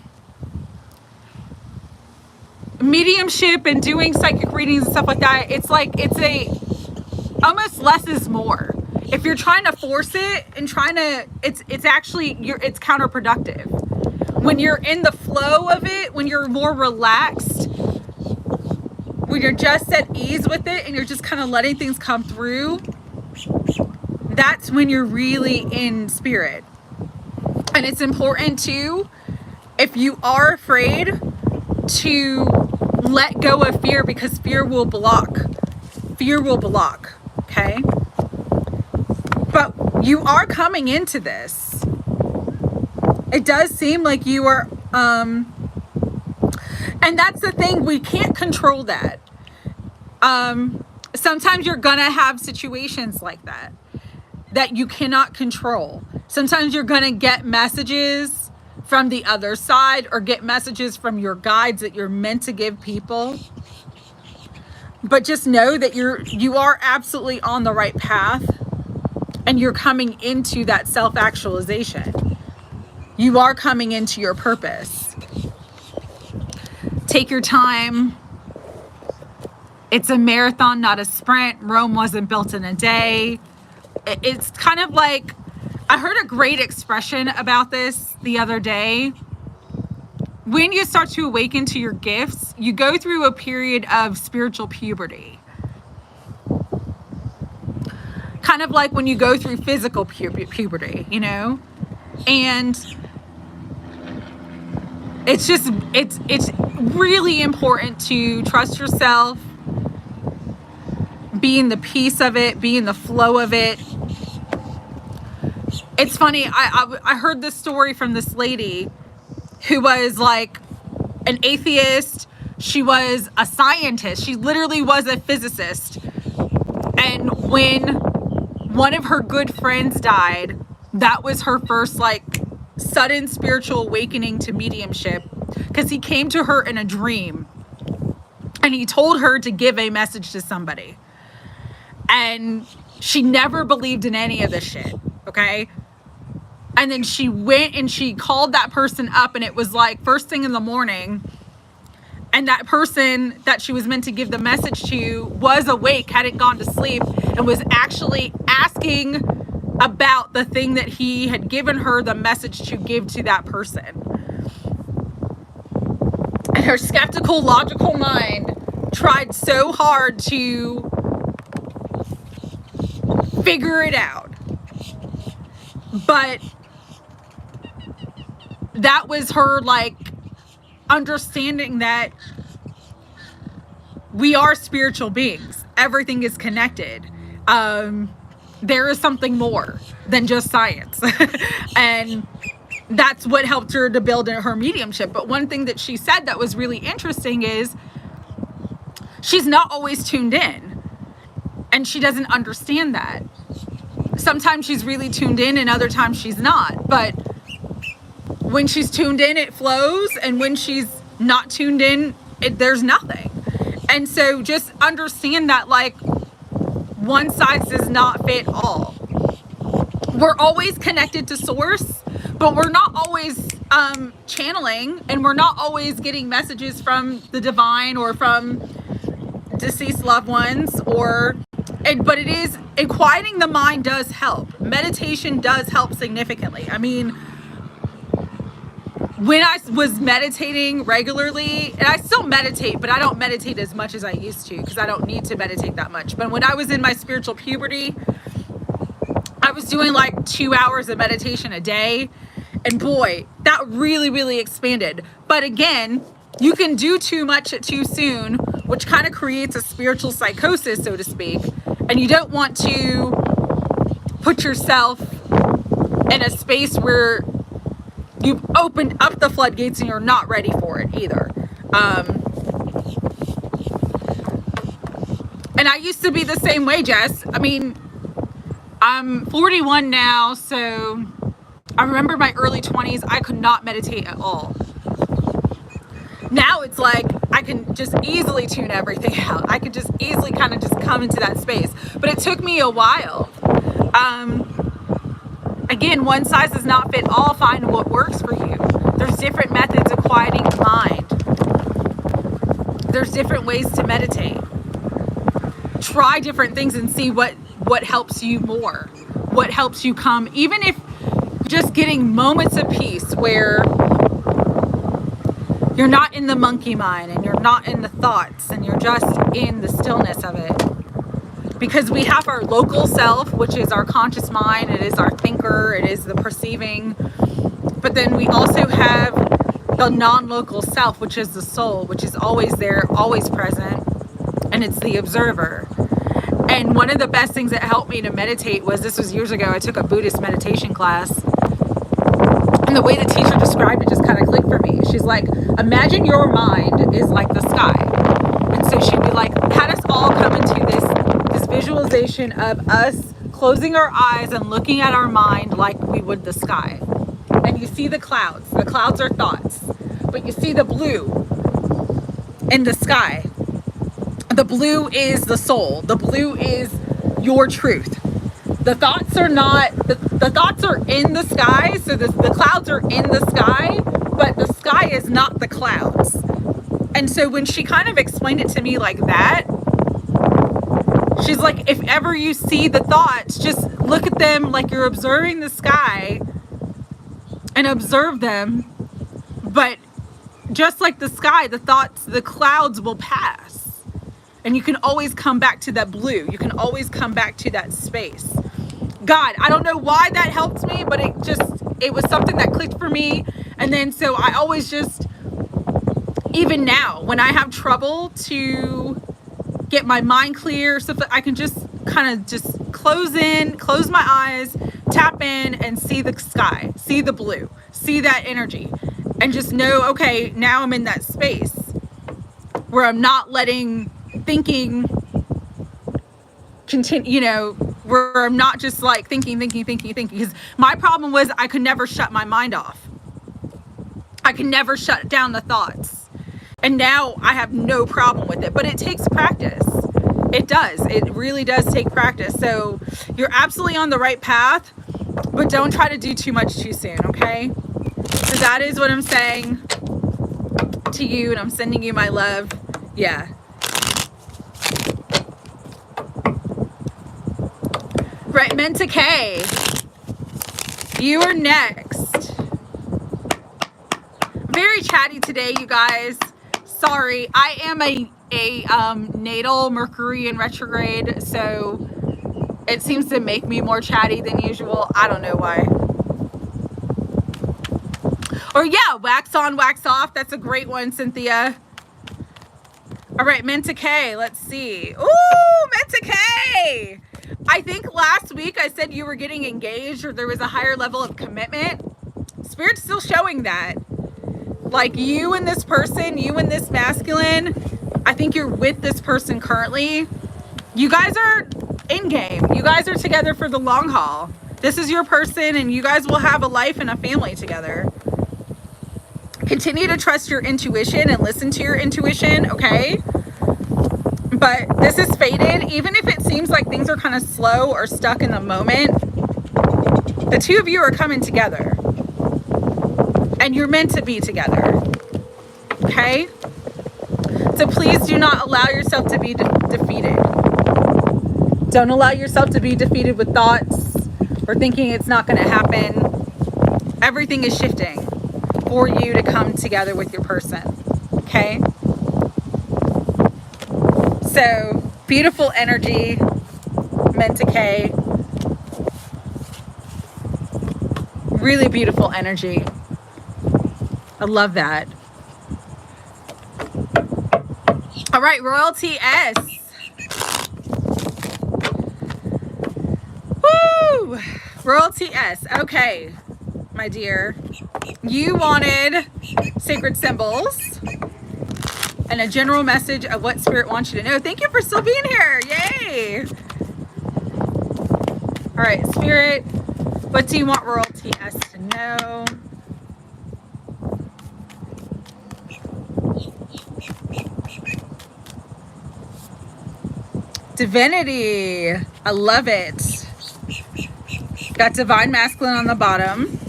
mediumship and doing psychic readings and stuff like that. It's like, it's almost less is more. If you're trying to force it and it's actually, it's counterproductive. When you're in the flow of it, when you're more relaxed, when you're just at ease with it and you're just kind of letting things come through, that's when you're really in spirit. And it's important to, if you are afraid, to let go of fear, because fear will block. Fear will block, okay? But you are coming into this. It does seem like you are, and that's the thing, we can't control that. Sometimes you're gonna have situations like that you cannot control. Sometimes you're gonna get messages from the other side, or get messages from your guides that you're meant to give people. But just know that you are absolutely on the right path, and you're coming into that self-actualization. You are coming into your purpose. Take your time. It's a marathon, not a sprint. Rome wasn't built in a day. It's kind of like, I heard a great expression about this the other day. When you start to awaken to your gifts, you go through a period of spiritual puberty. Kind of like when you go through physical puberty, you know? And it's really important to trust yourself, be in the peace of it, be in the flow of it. It's funny, I heard this story from this lady who was like an atheist. She was a scientist. She literally was a physicist. And when one of her good friends died, that was her first like sudden spiritual awakening to mediumship, because he came to her in a dream and he told her to give a message to somebody. And she never believed in any of this shit, okay? And then she went and she called that person up, and it was like first thing in the morning. And that person that she was meant to give the message to was awake, hadn't gone to sleep, and was actually asking about the thing that he had given her the message to give to that person. And her skeptical, logical mind tried so hard to figure it out. But that was her like understanding that we are spiritual beings. Everything is connected. There is something more than just science. And that's what helped her to build her mediumship. But one thing that she said that was really interesting is she's not always tuned in, and she doesn't understand that. Sometimes she's really tuned in and other times she's not. But when she's tuned in, it flows. And when she's not tuned in, there's nothing. And so just understand that like one size does not fit all. We're always connected to source, but we're not always channeling, and we're not always getting messages from the divine or from deceased loved ones, but it is, and quieting the mind does help. Meditation does help significantly. I mean, when I was meditating regularly, and I still meditate, but I don't meditate as much as I used to, because I don't need to meditate that much. But when I was in my spiritual puberty, I was doing like 2 hours of meditation a day. And boy, that really, really expanded. But again, you can do too much too soon, which kind of creates a spiritual psychosis, so to speak. And you don't want to put yourself in a space where you've opened up the floodgates and you're not ready for it either. And I used to be the same way, Jess. I mean, I'm 41 now, so I remember my early 20s, I could not meditate at all. Now it's like I can just easily tune everything out. I could just easily kind of just come into that space. But it took me a while. Again, one size does not fit all. Find what works for you. There's different methods of quieting the mind. There's different ways to meditate. Try different things and see what helps you more. What helps you come, even if just getting moments of peace where you're not in the monkey mind and you're not in the thoughts and you're just in the stillness of it. because we have our local self, which is our conscious mind, it is our thinker, it is the perceiving, but then we also have the non-local self, which is the soul, which is always there, always present, and it's the observer. And one of the best things that helped me to meditate was, this was years ago, I took a Buddhist meditation class, and the way the teacher described it just kind of clicked for me. She's like, imagine your mind is like the sky. And so she'd be like, had us all come into this visualization of us closing our eyes and looking at our mind like we would the sky. And you see the clouds. The clouds are thoughts. But you see the blue in the sky. The blue is the soul. The blue is your truth. The thoughts are not, the thoughts are in the sky. So the clouds are in the sky, but the sky is not the clouds. And so when she kind of explained it to me like that, she's like, if ever you see the thoughts, just look at them like you're observing the sky and observe them. But just like the sky, the thoughts, the clouds will pass. And you can always come back to that blue. You can always come back to that space. God, I don't know why that helped me, but it was something that clicked for me. And then so I always just, even now, when I have trouble to get my mind clear, so that I can just kind of just close my eyes, tap in and see the sky, see the blue, see that energy, and just know, okay, now I'm in that space where I'm not letting thinking continue, where I'm not just like thinking, because my problem was I could never shut my mind off. I could never shut down the thoughts. And now I have no problem with it, but it takes practice. It does. It really does take practice. So you're absolutely on the right path, but don't try to do too much too soon, okay? So that is what I'm saying to you, and I'm sending you my love. Yeah. Right, Menta K. You are next. Very chatty today, you guys. Sorry, I am a natal Mercury in retrograde, so it seems to make me more chatty than usual. I don't know why. Or yeah, wax on, wax off. That's a great one, Cynthia. All right, Menta K, let's see. Ooh, Menta K. I think last week I said you were getting engaged or there was a higher level of commitment. Spirit's still showing that. Like you and this person, you and this masculine, I think you're with this person currently. You guys are in game. You guys are together for the long haul. This is your person and you guys will have a life and a family together. Continue to trust your intuition and listen to your intuition, okay? But this is fated. Even if it seems like things are kind of slow or stuck in the moment, the two of you are coming together. And you're meant to be together, okay? So please do not allow yourself to be defeated. Don't allow yourself to be defeated with thoughts or thinking it's not going to happen. Everything is shifting for you to come together with your person, okay? So beautiful energy, Menta K. Really beautiful energy. I love that. All right, Royalty S. Woo! Royalty S. Okay, my dear. You wanted sacred symbols and a general message of what Spirit wants you to know. Thank you for still being here. Yay! All right, Spirit, what do you want Royalty S to know? Divinity. I love it. Got Divine Masculine on the bottom.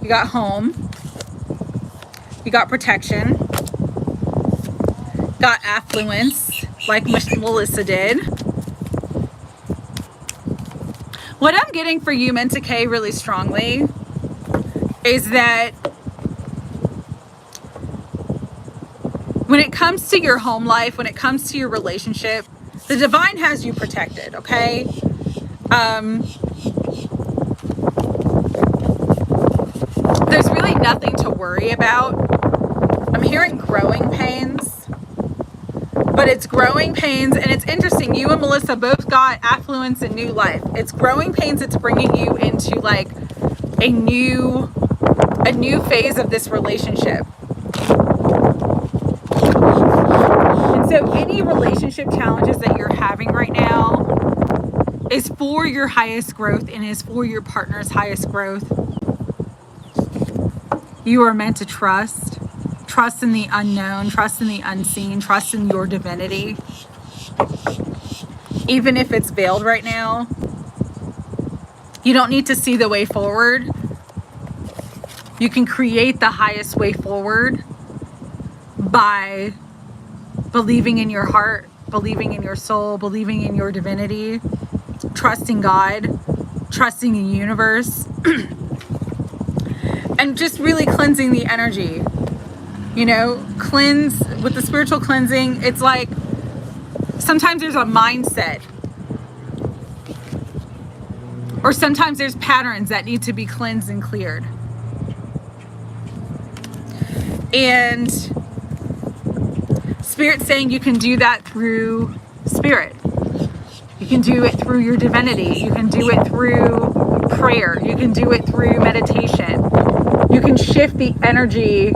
You got home. You got protection. Got affluence, like Melissa did. What I'm getting for you, Menta K, really strongly is that when it comes to your home life, when it comes to your relationship, The divine has you protected, okay? There's really nothing to worry about. I'm hearing growing pains, but it's growing pains, and it's interesting. You and Melissa both got affluence and new life. It's growing pains. It's bringing you into like a new phase of this relationship. And so any relationship challenges that you're having right now is for your highest growth and is for your partner's highest growth. You are meant to trust in the unknown, trust in the unseen, trust in your divinity. Even if it's veiled right now, you don't need to see the way forward. You can create the highest way forward by believing in your heart, believing in your soul, believing in your divinity, trusting God, trusting the universe, and just really cleansing the energy. You know, cleanse with the spiritual cleansing. It's like sometimes there's a mindset, or sometimes there's patterns that need to be cleansed and cleared. And Spirit's saying you can do that through spirit. You can do it through your divinity. You can do it through prayer. You can do it through meditation. You can shift the energy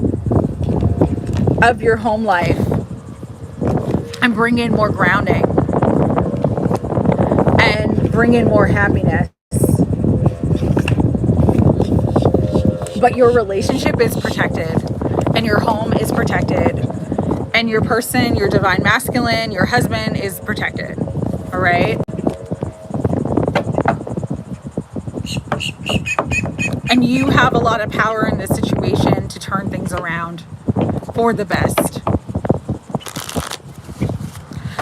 of your home life and bring in more grounding and bring in more happiness. But your relationship is protected, and your home is protected, and your person, your divine masculine, your husband is protected. All right? And you have a lot of power in this situation to turn things around for the best.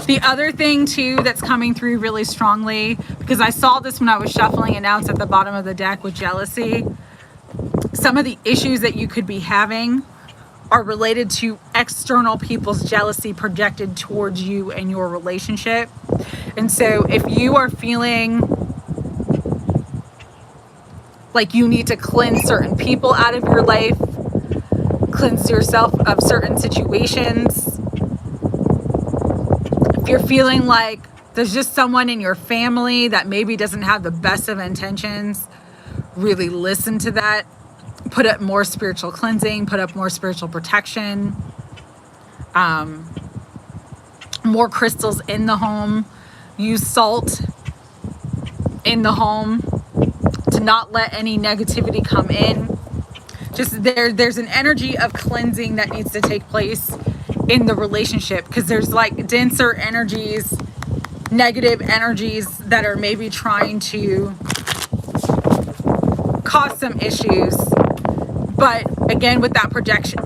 The other thing too that's coming through really strongly, because I saw this when I was shuffling and now it's at the bottom of the deck with jealousy. Some of the issues that you could be having are related to external people's jealousy projected towards you and your relationship. And so if you are feeling like you need to cleanse certain people out of your life, cleanse yourself of certain situations, if you're feeling like there's just someone in your family that maybe doesn't have the best of intentions, really listen to that. Put up more spiritual cleansing, put up more spiritual protection, more crystals in the home. Use salt in the home to not let any negativity come in. Just there's an energy of cleansing that needs to take place in the relationship, because there's like denser energies, negative energies that are maybe trying to cause some issues. But again, with that projection,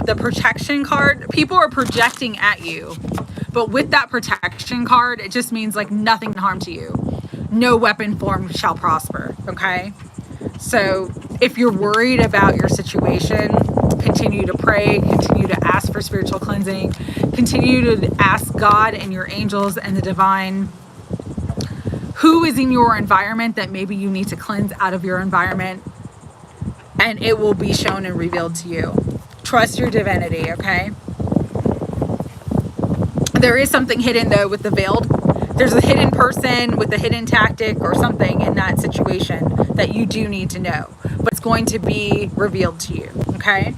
the protection card, people are projecting at you. But with that protection card, it just means like nothing can harm to you. No weapon formed shall prosper, okay? So if you're worried about your situation, continue to pray, continue to ask for spiritual cleansing, continue to ask God and your angels and the divine who is in your environment that maybe you need to cleanse out of your environment, and it will be shown and revealed to you. Trust your divinity, okay? There is something hidden though with the veiled. There's a hidden person with a hidden tactic or something in that situation that you do need to know, but it's going to be revealed to you, okay?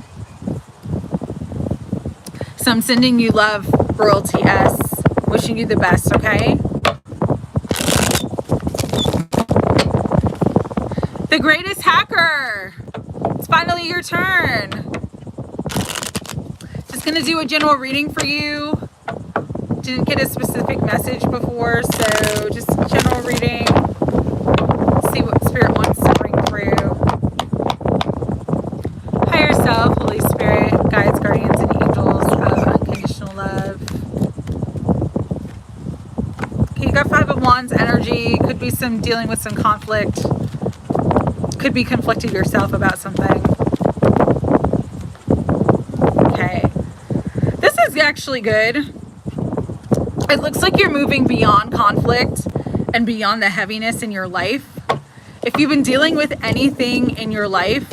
So I'm sending you love, Royalty S. Wishing you the best, okay? The greatest hacker. It's finally your turn. Just gonna do a general reading for you. Didn't get a specific message before, so just general reading. See what Spirit wants to bring through. Higher self, Holy Spirit, guides, guardians, and angels of unconditional love. Okay, you got Five of Wands energy. Could be some dealing with some conflict. Could be conflicted yourself about something. Okay. This is actually good. It looks like you're moving beyond conflict and beyond the heaviness in your life. If you've been dealing with anything in your life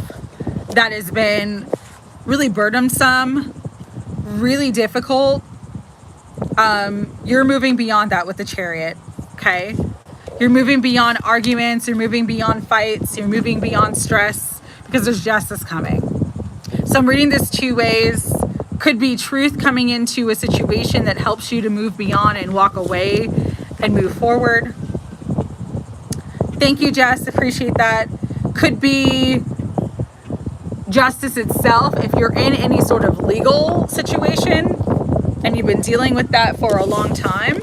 that has been really burdensome, really difficult, you're moving beyond that with the Chariot, okay? You're moving beyond arguments, you're moving beyond fights, you're moving beyond stress, because there's justice coming. So I'm reading this two ways. Could be truth coming into a situation that helps you to move beyond and walk away and move forward. Thank you, Jess. Appreciate that. Could be justice itself if you're in any sort of legal situation and you've been dealing with that for a long time.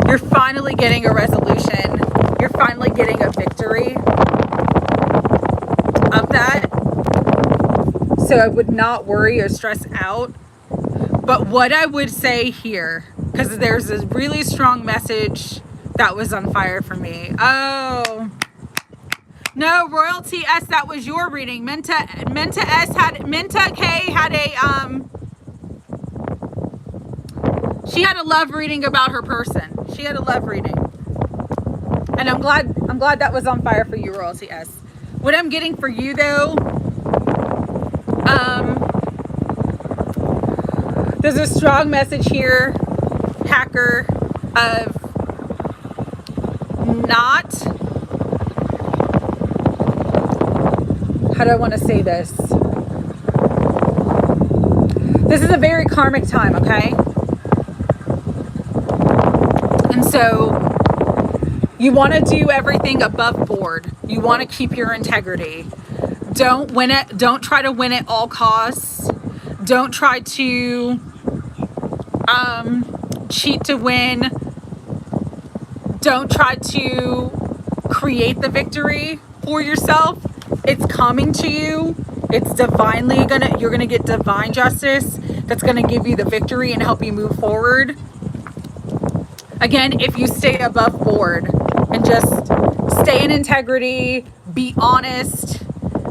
You're finally getting a resolution. You're finally getting a victory of that. So I would not worry or stress out. But what I would say here, because there's a really strong message that was on fire for me. Oh, no, Royalty S, that was your reading. Menta K had she had a love reading about her person. She had a love reading. And I'm glad that was on fire for you, Royalty S. What I'm getting for you though, there's a strong message here, Hacker, of not, how do I want to say this? This is a very karmic time, okay? And so you want to do everything above board. You want to keep your integrity. Don't win it. Don't try to win at all costs. Don't try to cheat to win. Don't try to create the victory for yourself. It's coming to you. It's divinely you're gonna get divine justice that's gonna give you the victory and help you move forward. Again, if you stay above board and just stay in integrity, be honest,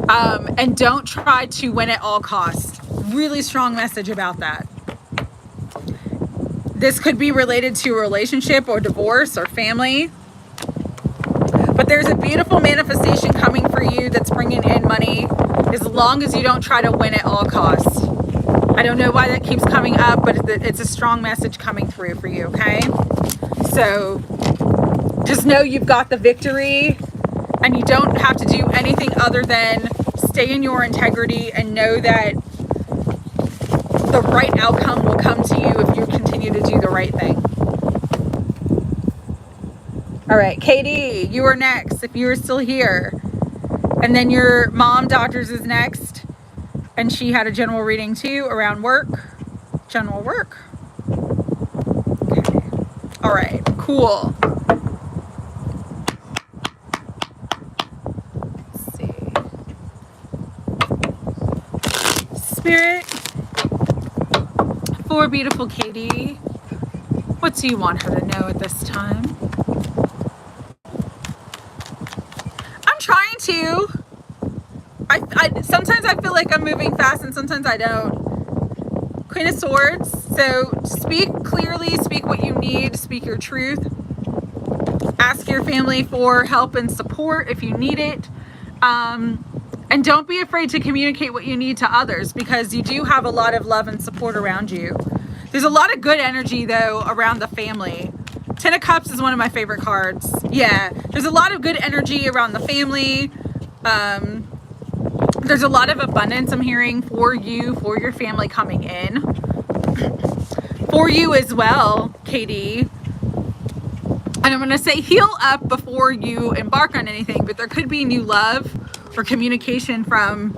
and don't try to win at all costs. Really strong message about that. This could be related to a relationship or divorce or family. But there's a beautiful manifestation coming for you that's bringing in money as long as you don't try to win at all costs. I don't know why that keeps coming up, but it's a strong message coming through for you, okay? So just know you've got the victory and you don't have to do anything other than stay in your integrity and know that the right outcome will come to you if you continue to do the right thing. All right, Katie, you are next if you are still here. And then your mom, Doctors, is next. And she had a general reading too around work. General work. Okay. All right, cool. Let's see. Spirit, for beautiful Katie, what do you want her to know at this time? I'm trying to. I sometimes I feel like I'm moving fast and sometimes I don't. Queen of Swords. So speak clearly, speak what you need, speak your truth. Ask your family for help and support if you need it. And don't be afraid to communicate what you need to others because you do have a lot of love and support around you. There's a lot of good energy though around the family. Ten of Cups is one of my favorite cards. Yeah, there's a lot of good energy around the family. There's a lot of abundance I'm hearing for you, for your family coming in. For you as well, Katie. And I'm going to say heal up before you embark on anything, but there could be new love or communication from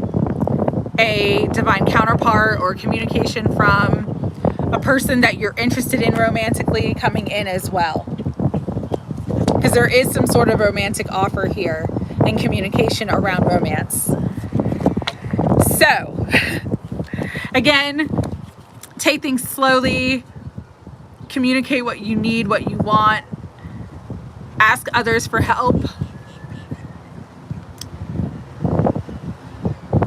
a divine counterpart or communication from a person that you're interested in romantically coming in as well. Because there is some sort of romantic offer here and communication around romance. So, again, take things slowly, communicate what you need, what you want, ask others for help.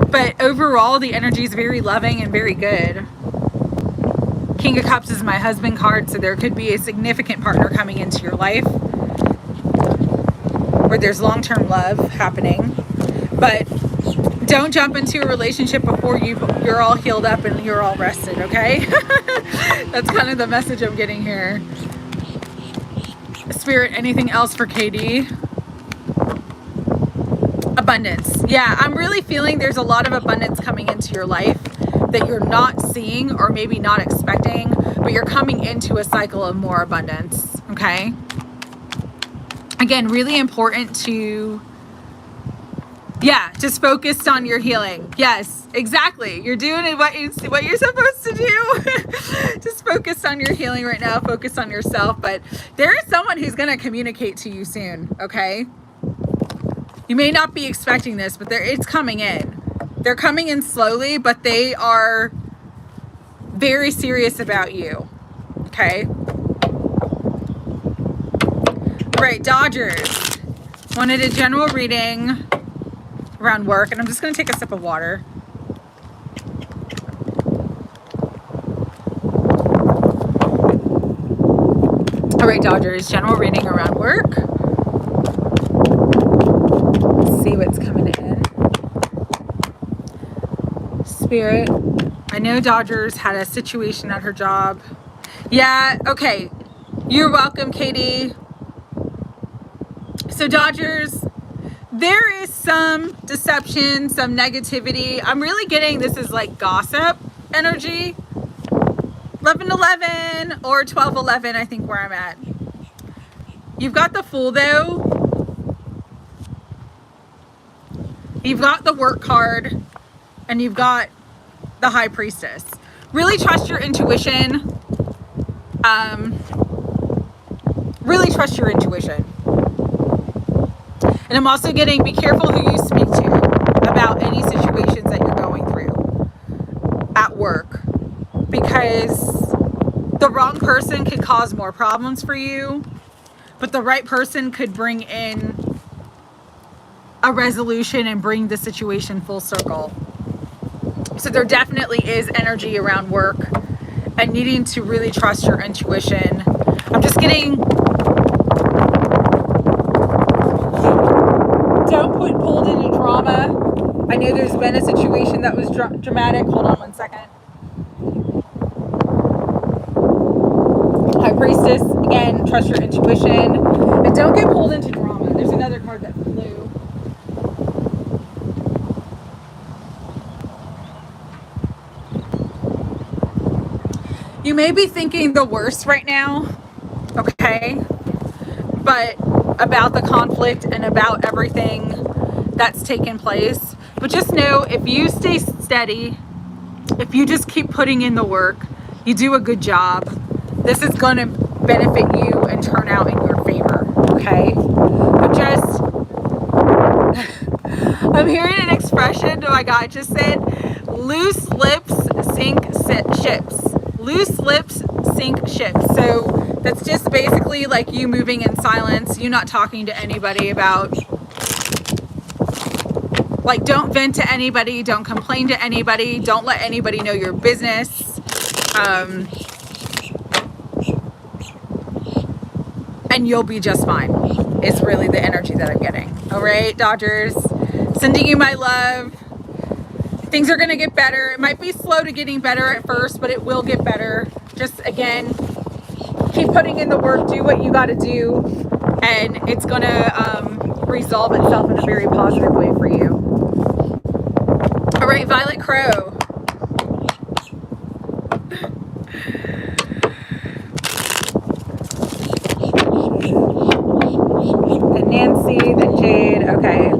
But overall, the energy is very loving and very good. King of Cups is my husband card, so there could be a significant partner coming into your life where there's long-term love happening. But don't jump into a relationship before you're all healed up and you're all rested, okay? That's kind of the message I'm getting here. Spirit, anything else for Katie? Abundance. Yeah, I'm really feeling there's a lot of abundance coming into your life that you're not seeing or maybe not expecting, but you're coming into a cycle of more abundance, okay? Again, really important to, yeah, just focused on your healing. Yes, exactly. You're doing what you're supposed to do. Just focus on your healing right now. Focus on yourself. But there is someone who's going to communicate to you soon, okay? You may not be expecting this, but it's coming in. They're coming in slowly, but they are very serious about you, okay? All right, Dodgers. Wanted a general reading around work, and I'm just going to take a sip of water. All right, Dodgers, general reading around work. Let's see what's coming in. Spirit, I know Dodgers had a situation at her job. Yeah, okay. You're welcome, Katie. So Dodgers, there is some deception, some negativity. I'm really getting this is like gossip energy. 11-11 or 12-11, I think where I'm at. You've got the Fool though. You've got the Work card, and you've got the High Priestess. Really trust your intuition. Really trust your intuition. And I'm also getting, be careful who you speak to about any situations that you're going through at work, because the wrong person could cause more problems for you, but the right person could bring in a resolution and bring the situation full circle. So there definitely is energy around work and needing to really trust your intuition. I'm just getting, don't put pulled into drama. I know there's been a situation that was dramatic. Hold on one second. High Priestess, again, trust your intuition. And don't get pulled into drama. There's another card that flew. You may be thinking the worst right now, okay? But about the conflict and about everything that's taken place. But just know, if you stay steady, if you just keep putting in the work, you do a good job, this is going to benefit you and turn out in your favor, okay? But just, I'm hearing an expression, oh my God, it just said, loose lips sink ships. Loose lips sink ships. So that's just basically like you moving in silence, you not talking to anybody about, like, don't vent to anybody, don't complain to anybody, don't let anybody know your business. And you'll be just fine, is really the energy that I'm getting. All right, Dodgers, sending you my love. Things are going to get better. It might be slow to getting better at first, but it will get better. Just, again, keep putting in the work, do what you got to do, and it's going to resolve itself in a very positive way for you. All right, Violet Crow. Then Nancy, then Jade. Okay.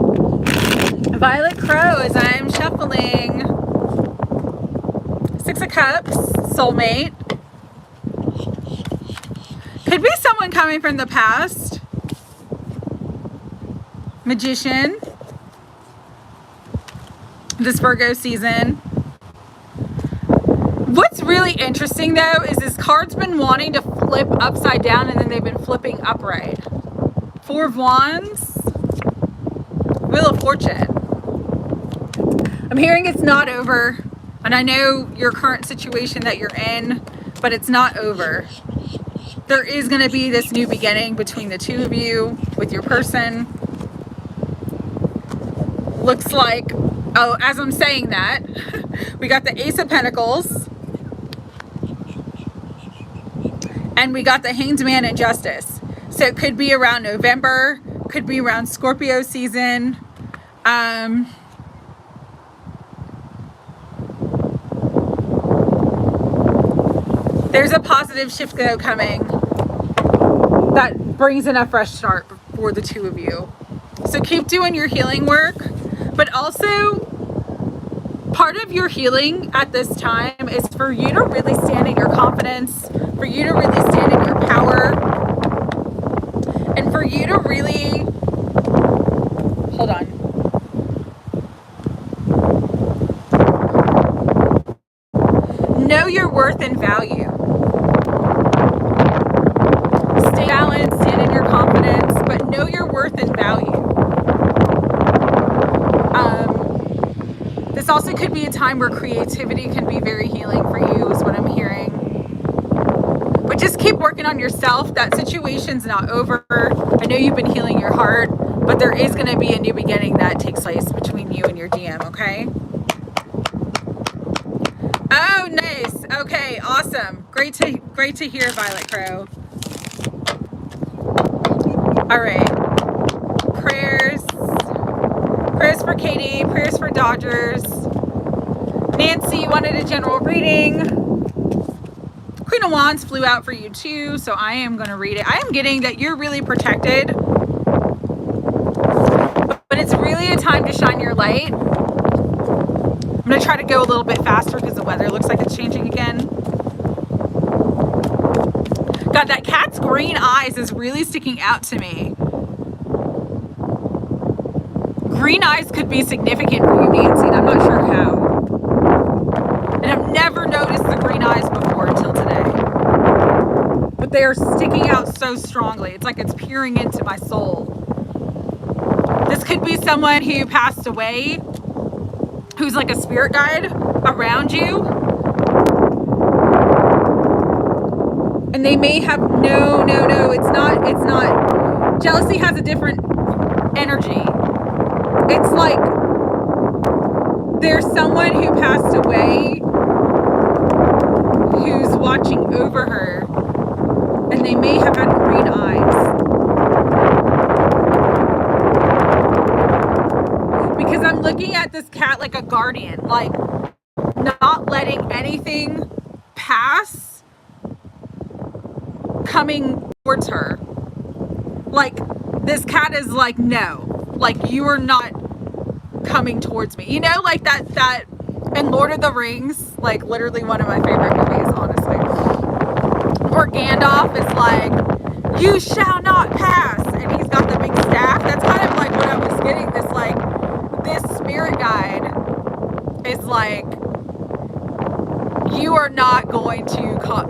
Violet Crow, as I'm shuffling. Six of Cups, soulmate. Could be someone coming from the past. Magician. This Virgo season. What's really interesting though is this card's been wanting to flip upside down and then they've been flipping upright. Four of Wands. Wheel of Fortune. I'm hearing it's not over, and I know your current situation that you're in but it's not over. There is going to be this new beginning between the two of you with your person. Looks like, oh, as I'm saying that, we got the Ace of Pentacles and we got the Hanged Man and Justice. So it could be around November, could be around Scorpio season. There's a positive shift though coming that brings in a fresh start for the two of you. So keep doing your healing work, but also part of your healing at this time is for you to really stand in your confidence, for you to really stand in your power, and for you to really, hold on. Know your worth and value. Stay balanced, stand in your confidence, but know your worth and value. This also could be a time where creativity can be very healing for you, is what I'm hearing. But just keep working on yourself. That situation's not over. I know you've been healing your heart, but there is going to be a new beginning that takes place between you and your DM, okay? Oh, nice. Okay, awesome. Great to hear, Violet Crow. All right. Prayers for Katie, prayers for Dodgers. Nancy wanted a general reading. Queen of Wands flew out for you too, so I am going to read it. I am getting that you're really protected, but it's really a time to shine your light. I'm going to try to go a little bit faster because the weather looks like it's changing again. God, that cat's green eyes is really sticking out to me. Green eyes could be significant for you, Nancy, and I'm not sure how. And I've never noticed the green eyes before until today. But they are sticking out so strongly. It's like it's peering into my soul. This could be someone who passed away, who's like a spirit guide around you. And they may have, no, it's not. Jealousy has a different energy. It's like there's someone who passed away who's watching over her, and they may have had green eyes. Because I'm looking at this cat like a guardian, like not letting anything pass coming towards her. Like this cat is like, no, like you are not coming towards me. You know, like that in Lord of the Rings, like literally one of my favorite movies, honestly, where Gandalf is like, you shall not pass, and he's got the big staff. That's kind of like what I was getting. This spirit guide is like, you are not going to come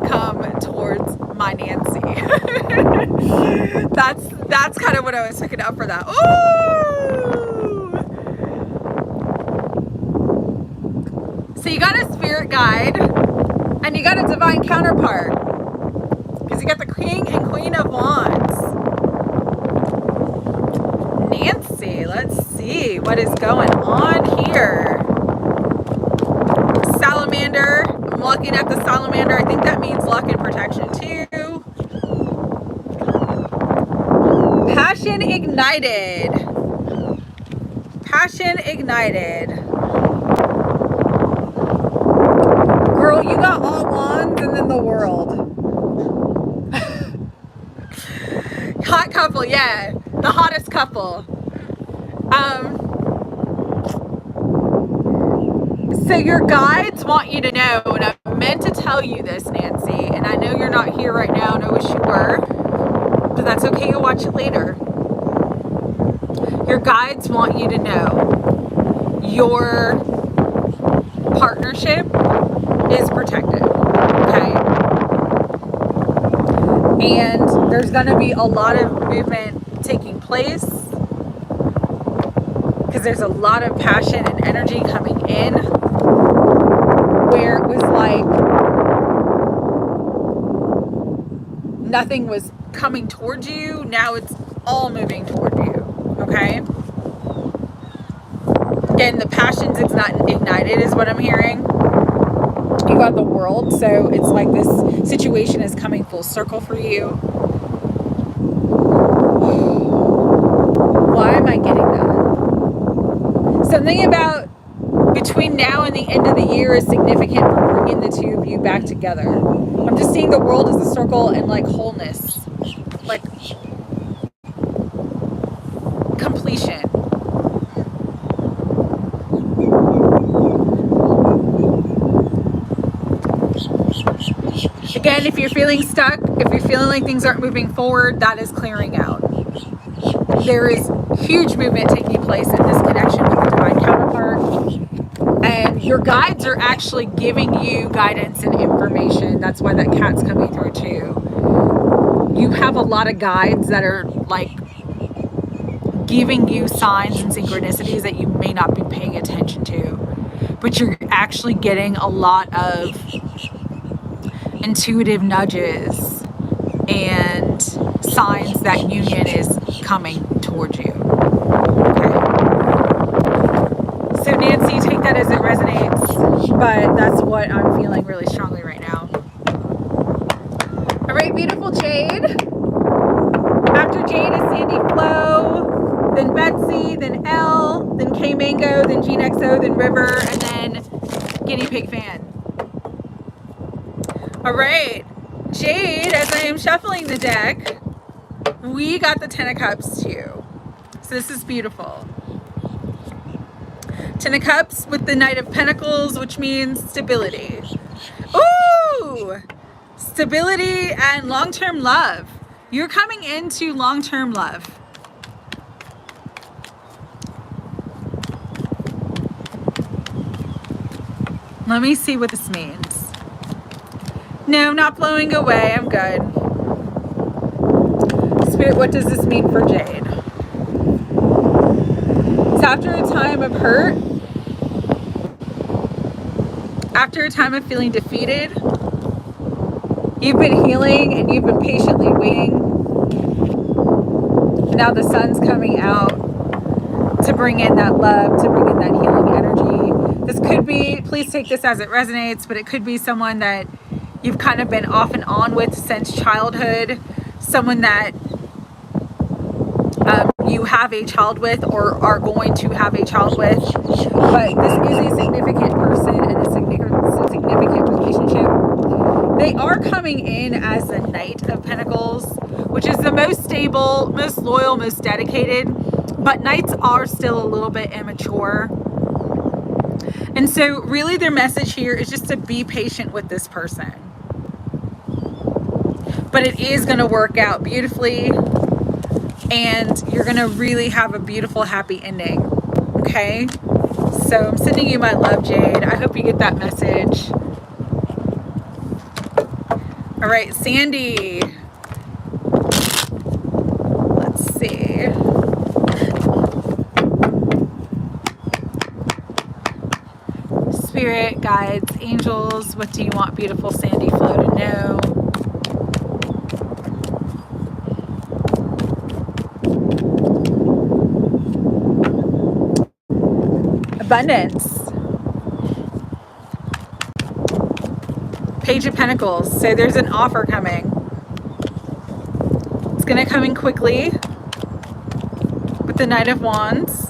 towards my Nancy. That's kind of what I was picking up for that. Ooh! So you got a spirit guide and you got a divine counterpart, because you got the King and Queen of Wands. Nancy, let's see what is going on here. Salamander. I'm looking at the salamander. I think that means luck and protection too. Passion ignited. Passion ignited. Girl, you got all wands and then the world. Hot couple, yeah. The hottest couple. So your guides want you to know, and I meant to tell you this, Nancy, and I know you're not here right now, and I wish you were, but that's okay, you'll watch it later. Your guides want you to know your partnership is protected, okay? And there's gonna be a lot of movement taking place, because there's a lot of passion and energy coming in, where it was like nothing was coming towards you, now it's all moving toward you, okay? Again, the passion's ignited is what I'm hearing. You got the World, so it's like this situation is coming full circle for you. Why am I getting that? Something about between now and the end of the year is significant for bringing the two of you back together. I'm just seeing the World as a circle and like wholeness, like completion. Again, if you're feeling stuck, if you're feeling like things aren't moving forward, that is clearing out. There is huge movement taking place in this connection with the divine counterpart. And your guides are actually giving you guidance and information. That's why that cat's coming through too. You have a lot of guides that are like giving you signs and synchronicities that you may not be paying attention to. But you're actually getting a lot of intuitive nudges and signs that union is coming towards you. Okay. So Nancy, take that as it resonates, but that's what I'm feeling really strongly right now. All right, beautiful Jade. After Jade is Sandy Flo, then Betsy, then Elle, then K Mango, then Gene XO, then River, and then Guinea Pig Fan. All right, Jade, as I am shuffling the deck, we got the Ten of Cups too. So this is beautiful. Ten of Cups with the Knight of Pentacles, which means stability. Ooh! Stability and long-term love. You're coming into long-term love. Let me see what this means. No, not blowing away. I'm good. Spirit, what does this mean for Jade? It's after a time of hurt, after a time of feeling defeated, you've been healing and you've been patiently waiting. And now the sun's coming out to bring in that love, to bring in that healing energy. This could be, please take this as it resonates, but it could be someone that you've kind of been off and on with since childhood, someone that you have a child with or are going to have a child with, but this is a significant person and a significant relationship. They are coming in as the Knight of Pentacles, which is the most stable, most loyal, most dedicated, but Knights are still a little bit immature. And so really their message here is just to be patient with this person. But it is going to work out beautifully, and you're going to really have a beautiful, happy ending. Okay? So I'm sending you my love, Jade. I hope you get that message. All right, Sandy. Let's see. Spirit, guides, angels, what do you want beautiful Sandy Flo to know? Abundance. Page of Pentacles. So there's an offer coming. It's going to come in quickly with the Knight of Wands.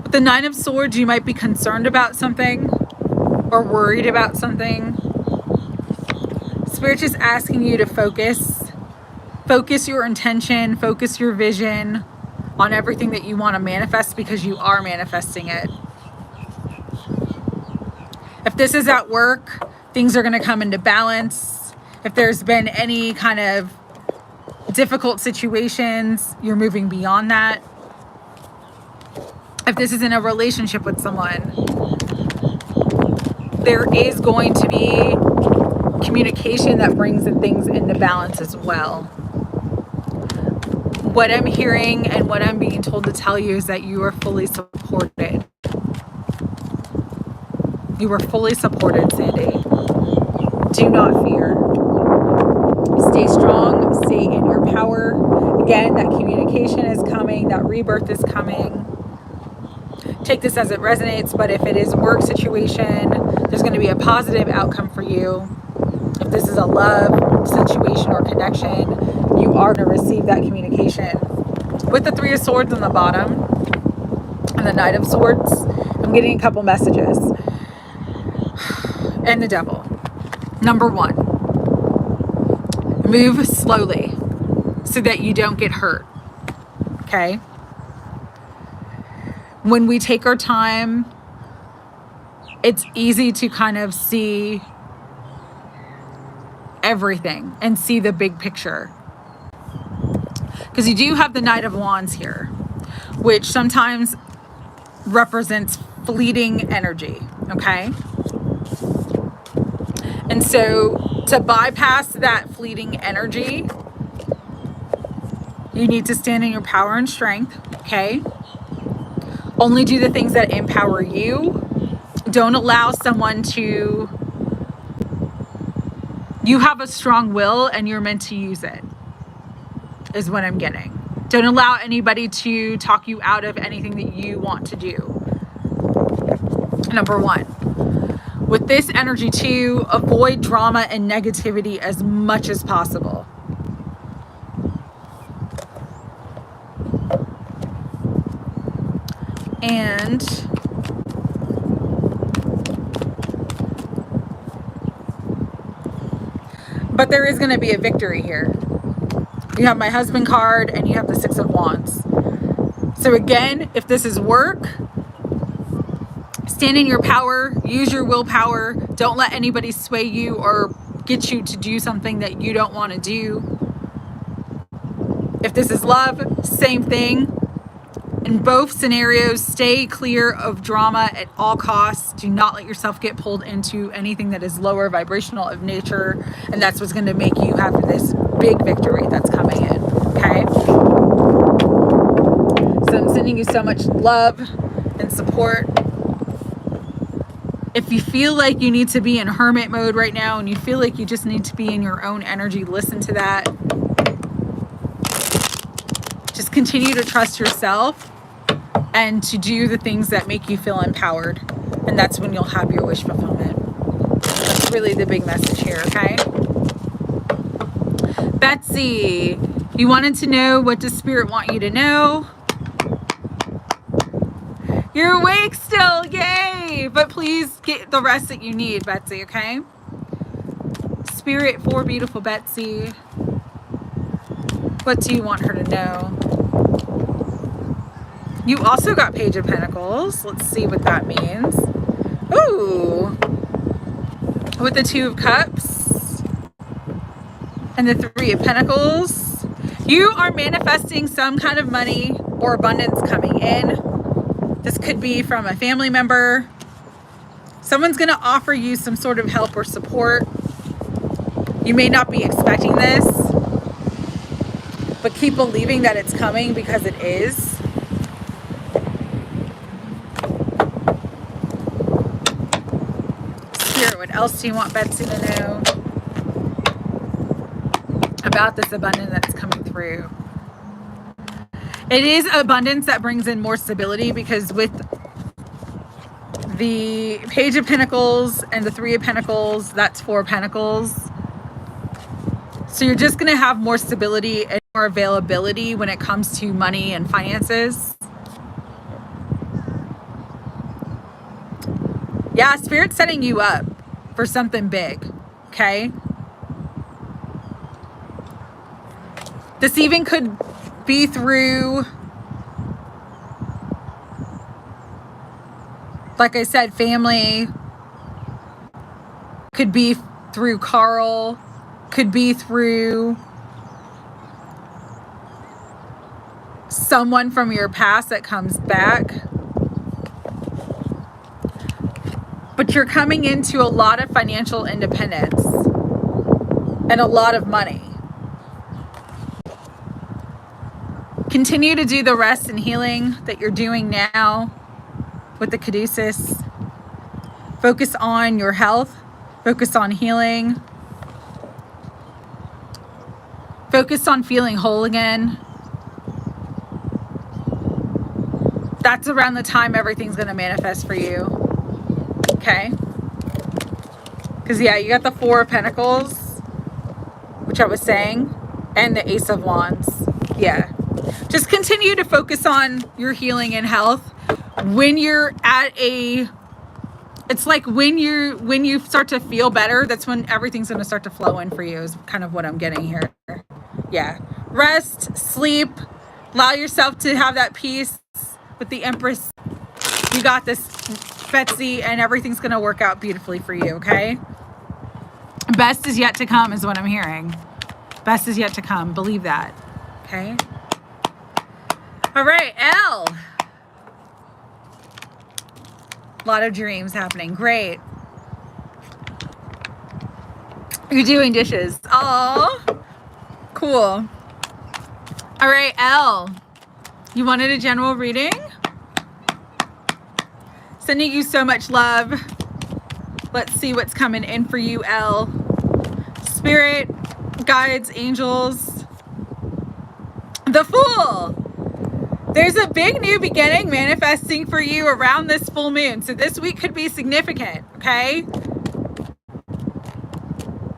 With the Nine of Swords, you might be concerned about something or worried about something. Spirit is asking you to focus. Focus your intention, focus your vision on everything that you want to manifest, because you are manifesting it. If this is at work, things are going to come into balance. If there's been any kind of difficult situations, you're moving beyond that. If this is in a relationship with someone, there is going to be communication that brings the things into balance as well. What I'm hearing and what I'm being told to tell you is that you are fully supported. You are fully supported, Sandy. Do not fear. Stay strong, stay in your power. Again, that communication is coming, that rebirth is coming. Take this as it resonates, but if it is a work situation, there's going to be a positive outcome for you. If this is a love situation or connection, you are to receive that communication. With the Three of Swords on the bottom and the Knight of Swords, I'm getting a couple messages. And the Devil. Number 1, move slowly so that you don't get hurt. Okay? When we take our time, it's easy to kind of see everything and see the big picture. Because you do have the Knight of Wands here, which sometimes represents fleeting energy, okay? And so to bypass that fleeting energy, you need to stand in your power and strength, okay? Only do the things that empower you. Don't allow someone to... You have a strong will and you're meant to use it, is what I'm getting. Don't allow anybody to talk you out of anything that you want to do. Number 1. With this energy too, avoid drama and negativity as much as possible. And but there is going to be a victory here. You have my husband card and you have the Six of Wands. So again, if this is work, stand in your power, use your willpower. Don't let anybody sway you or get you to do something that you don't want to do. If this is love, same thing. In both scenarios, stay clear of drama at all costs. Do not let yourself get pulled into anything that is lower vibrational of nature. And that's what's going to make you have this big victory that's coming in. Okay? So I'm sending you so much love and support. If you feel like you need to be in hermit mode right now and you feel like you just need to be in your own energy, listen to that. Just continue to trust yourself and to do the things that make you feel empowered. And that's when you'll have your wish fulfillment. That's really the big message here, okay? Betsy, you wanted to know, what does Spirit want you to know? You're awake still, yay! But please get the rest that you need, Betsy, okay? Spirit for beautiful Betsy. What do you want her to know? You also got Page of Pentacles. Let's see what that means. Ooh. With the Two of Cups. And the Three of Pentacles. You are manifesting some kind of money or abundance coming in. This could be from a family member. Someone's going to offer you some sort of help or support. You may not be expecting this, but keep believing that it's coming because it is. Spirit, what else do you want Betsy to know about this abundance that's coming through? It is abundance that brings in more stability, because with the Page of Pentacles and the Three of Pentacles, that's Four of Pentacles. So you're just going to have more stability and more availability when it comes to money and finances. Yeah, Spirit's setting you up for something big, okay? This even could be through, like I said, family. Could be through Carl. Could be through someone from your past that comes back. But you're coming into a lot of financial independence and a lot of money. Continue to do the rest and healing that you're doing now with the Caduceus. Focus on your health. Focus on healing. Focus on feeling whole again. That's around the time everything's going to manifest for you. Okay? Because, yeah, you got the Four of Pentacles, which I was saying, and the Ace of Wands. Yeah. Just continue to focus on your healing and health. When you're at a... It's like when you start to feel better, that's when everything's going to start to flow in for you, is kind of what I'm getting here. Yeah. Rest, sleep, allow yourself to have that peace with the Empress. You got this, Betsy, and everything's going to work out beautifully for you, okay? Best is yet to come is what I'm hearing. Best is yet to come. Believe that, okay? All right, L. A lot of dreams happening. Great. You're doing dishes. Oh, cool. All right, L. You wanted a general reading? Sending you so much love. Let's see what's coming in for you, L. Spirit, guides, angels. The Fool. There's a big new beginning manifesting for you around this full moon. So this week could be significant, okay?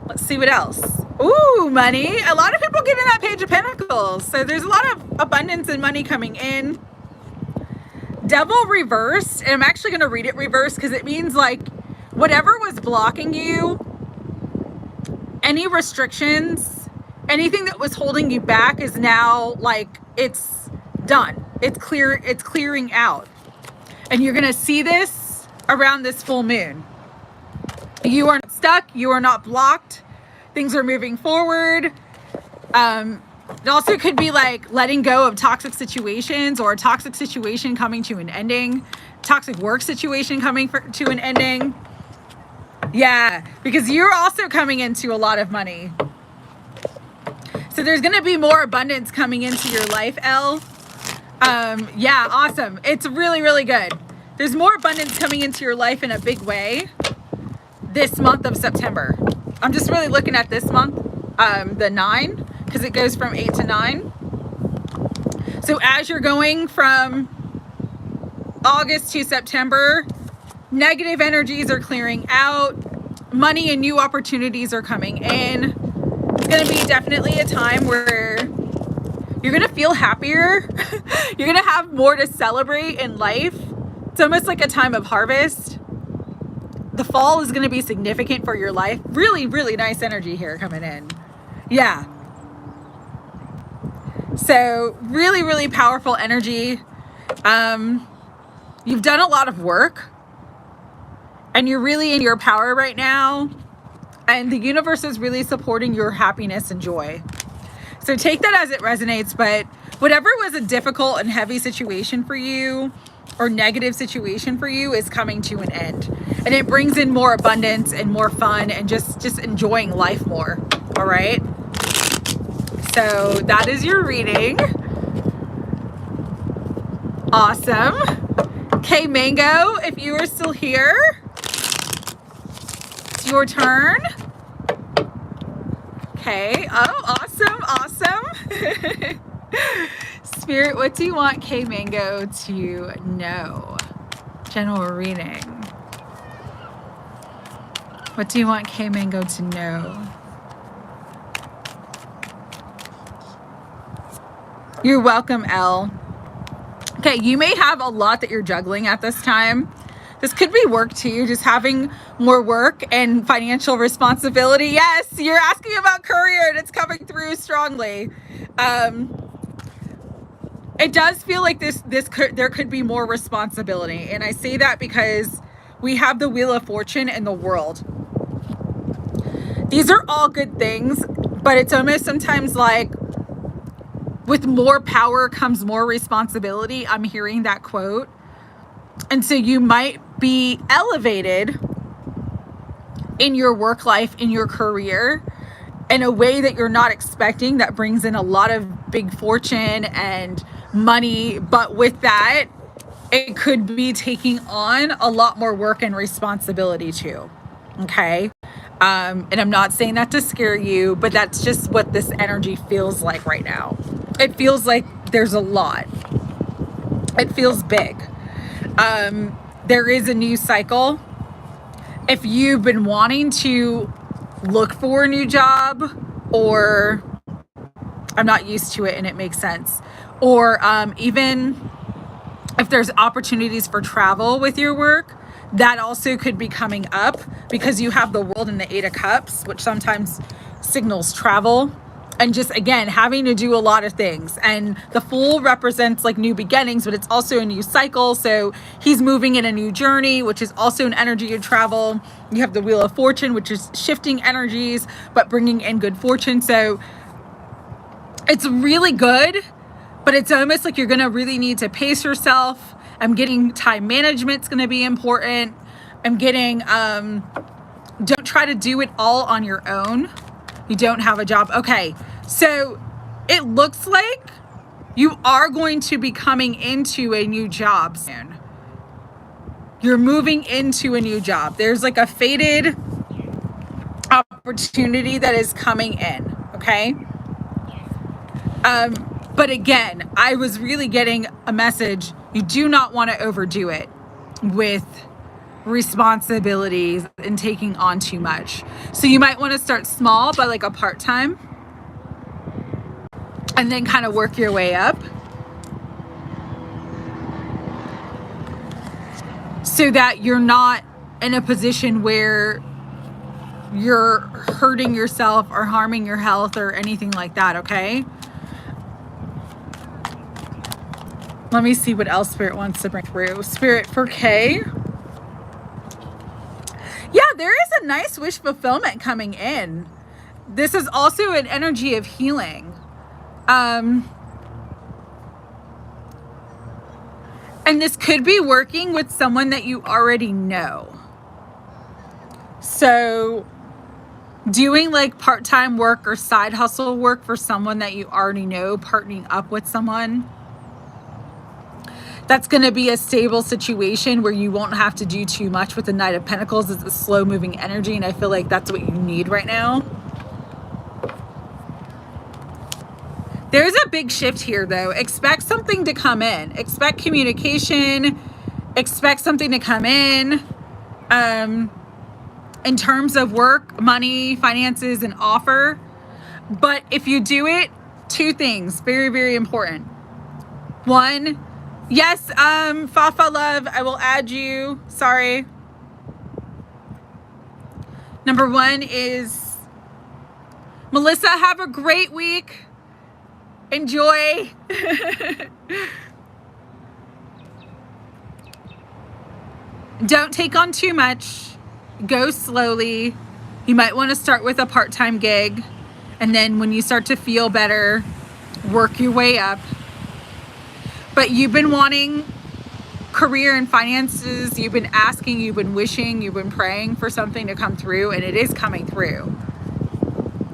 Let's see what else. Ooh, money. A lot of people getting that Page of Pentacles. So there's a lot of abundance and money coming in. Devil reversed. And I'm actually going to read it reversed because it means like whatever was blocking you, any restrictions, anything that was holding you back is now like it's done. It's clear. It's clearing out. And you're going to see this around this full moon. You are not stuck. You are not blocked. Things are moving forward. It also could be like letting go of toxic situations, or a toxic situation coming to an ending. Toxic work situation coming to an ending. Yeah, because you're also coming into a lot of money. So there's going to be more abundance coming into your life, Elle. Yeah, awesome. It's really, really good. There's more abundance coming into your life in a big way this month of September. I'm just really looking at this month, the 9, because it goes from 8 to 9. So as you're going from August to September, negative energies are clearing out. Money and new opportunities are coming in. It's going to be definitely a time where you're going to feel happier. You're going to have more to celebrate in life. It's almost like a time of harvest. The fall is going to be significant for your life. Really, really nice energy here coming in. Yeah. So really, really powerful energy. You've done a lot of work and you're really in your power right now. And the universe is really supporting your happiness and joy. So take that as it resonates, but whatever was a difficult and heavy situation for you or negative situation for you is coming to an end. And it brings in more abundance and more fun and just enjoying life more. All right. So that is your reading. Awesome. Okay, Mango, if you are still here, it's your turn. Okay. Oh, awesome. Awesome. Spirit, what do you want K Mango to know? General reading. What do you want K Mango to know? You're welcome, Elle. Okay, you may have a lot that you're juggling at this time. This could be work too, just having more work and financial responsibility. Yes, you're asking about career and it's coming through strongly. It does feel like there could be more responsibility. And I say that because we have the Wheel of Fortune in the world. These are all good things, but it's almost sometimes like with more power comes more responsibility. I'm hearing that quote. And so you might be elevated in your work life, in your career, in a way that you're not expecting, that brings in a lot of big fortune and money. But with that, it could be taking on a lot more work and responsibility too. Okay. And I'm not saying that to scare you, but that's just what this energy feels like right now. It feels like there's a lot. It feels big. There is a new cycle. If you've been wanting to look for a new job, or I'm not used to it and it makes sense, or even if there's opportunities for travel with your work, that also could be coming up because you have the World and the Eight of Cups, which sometimes signals travel and just, again, having to do a lot of things. And the Fool represents like new beginnings, but it's also a new cycle. So he's moving in a new journey, which is also an energy of travel. You have the Wheel of Fortune, which is shifting energies, but bringing in good fortune. So it's really good, but it's almost like you're going to really need to pace yourself. I'm getting time management's going to be important. I'm getting, don't try to do it all on your own. You don't have a job. Okay. So it looks like you are going to be coming into a new job soon. You're moving into a new job. There's like a fated opportunity that is coming in. Okay. But again, I was really getting a message. You do not want to overdo it with responsibilities and taking on too much. So you might want to start small by like a part-time and then kind of work your way up so that you're not in a position where you're hurting yourself or harming your health or anything like that. Okay. Let me see what else Spirit wants to bring through. Spirit for Kay. Yeah, there is a nice wish fulfillment coming in. This is also an energy of healing. And this could be working with someone that you already know. So doing like part-time work or side hustle work for someone that you already know, partnering up with someone. That's going to be a stable situation where you won't have to do too much with the Knight of Pentacles. It's a slow moving energy, and I feel like that's what you need right now. There's a big shift here though. Expect something to come in. Expect communication. Expect something to come in terms of work, money, finances, and offer. But if you do it, two things, very, very important. One, yes, Fafa Love, I will add you. Sorry. Number one is, Melissa, have a great week. Enjoy. Don't take on too much. Go slowly. You might want to start with a part-time gig. And then when you start to feel better, work your way up. But you've been wanting career and finances. You've been asking, you've been wishing, you've been praying for something to come through, and it is coming through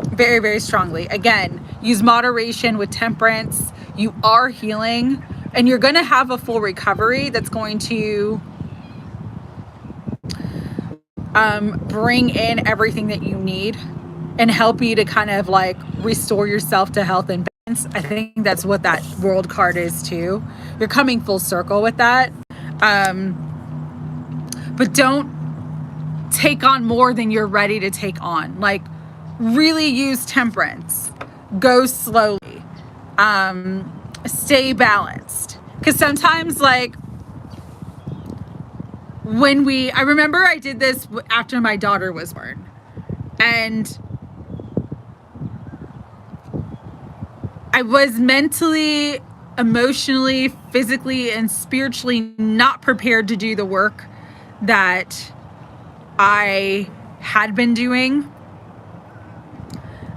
very, very strongly. Again, use moderation with temperance. You are healing, and you're going to have a full recovery that's going to bring in everything that you need and help you to kind of like restore yourself to health and balance. I think that's what that World card is too. You're coming full circle with that. But don't take on more than you're ready to take on. Like, really use temperance. Go slowly. Stay balanced. Because sometimes, like, I remember I did this after my daughter was born. And I was mentally, emotionally, physically, and spiritually not prepared to do the work that I had been doing.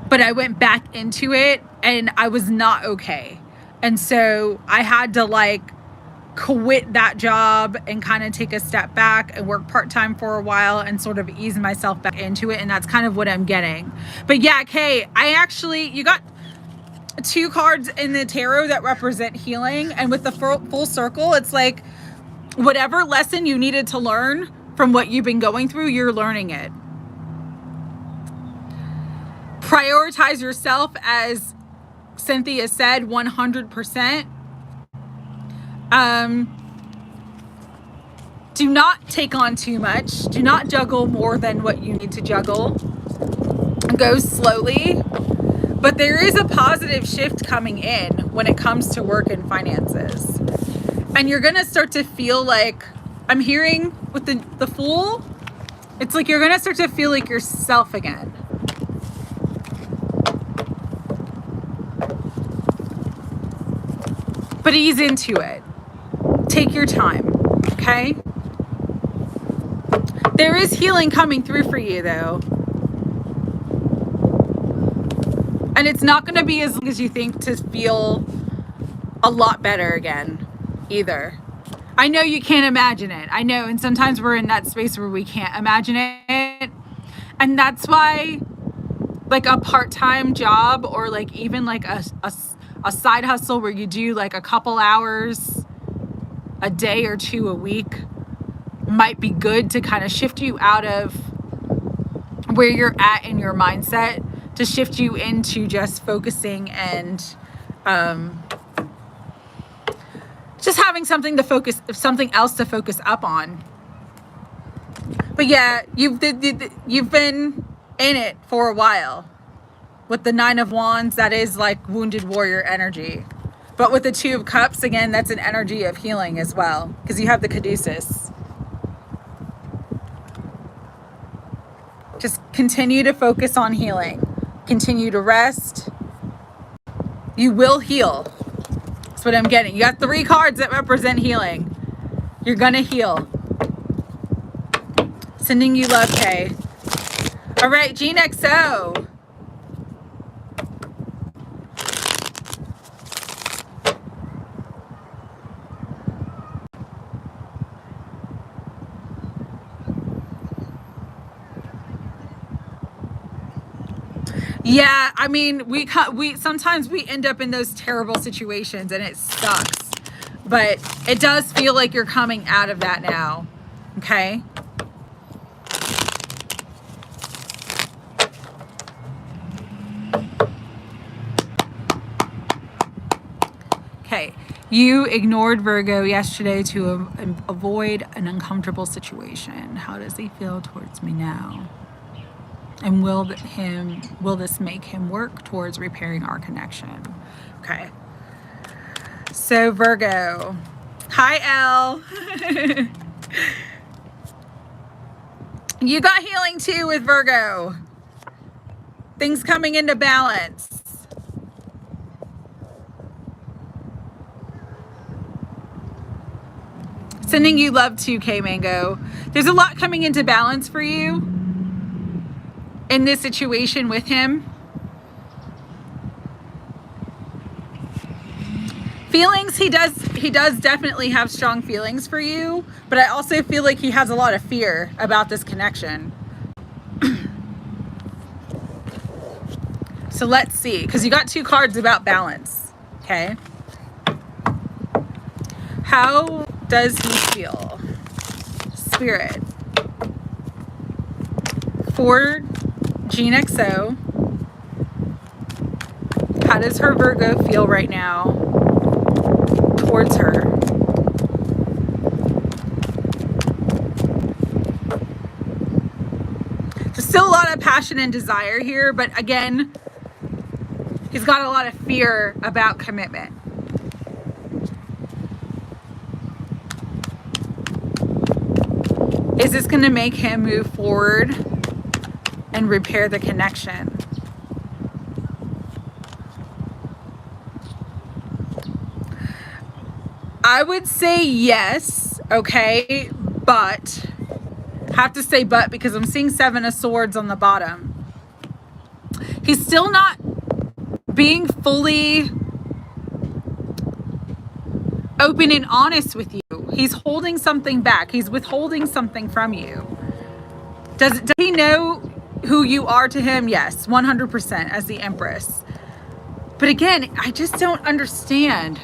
But I went back into it and I was not okay. And so I had to like quit that job and kind of take a step back and work part-time for a while and sort of ease myself back into it. And that's kind of what I'm getting. But yeah, Kay, you got 2 cards in the tarot that represent healing. And with the full circle, it's like Whatever lesson you needed to learn from what you've been going through, you're learning it. Prioritize yourself, as Cynthia said, 100%. Do not take on too much. Do not juggle more than what you need to juggle. Go slowly. But there is a positive shift coming in when it comes to work and finances. And you're going to start to feel like, I'm hearing with the Fool, it's like you're going to start to feel like yourself again. But ease into it. Take your time, okay? There is healing coming through for you, though. And it's not going to be as long as you think to feel a lot better again, either. I know you can't imagine it. I know, and sometimes we're in that space where we can't imagine it. And that's why, like, a part-time job, or like even like a side hustle where you do like a couple hours a day or two a week, might be good to kind of shift you out of where you're at in your mindset, to shift you into just focusing and just having something to focus, something else to focus up on. But yeah, you've been in it for a while. With the Nine of Wands, that is like wounded warrior energy. But with the Two of Cups, again, that's an energy of healing as well, because you have the Caduceus. Just continue to focus on healing. Continue to rest. You will heal. That's what I'm getting. You got 3 cards that represent healing. You're gonna heal. Sending you love, Kay. All right, Gene XO. Yeah, I mean, we sometimes we end up in those terrible situations and it sucks. But it does feel like you're coming out of that now. Okay? Okay. You ignored Virgo yesterday to avoid an uncomfortable situation. How does he feel towards me now? And will this make him work towards repairing our connection? Okay. So Virgo. Hi, Elle. You got healing too with Virgo. Things coming into balance. Sending you love too, K Mango. There's a lot coming into balance for you in this situation with him. Feelings, he does definitely have strong feelings for you, but I also feel like he has a lot of fear about this connection. So let's see, because you got 2 cards about balance. Okay. How does he feel? Spirit. For Gene XO, how does her Virgo feel right now towards her? There's still a lot of passion and desire here, but again, he's got a lot of fear about commitment. Is this going to make him move forward and repair the connection? I would say yes, okay, but have to say but because I'm seeing 7 of Swords on the bottom. He's still not being fully open and honest with you. He's holding something back. He's withholding something from you. Does he know who you are to him? Yes, 100% as the Empress. But again, I just don't understand.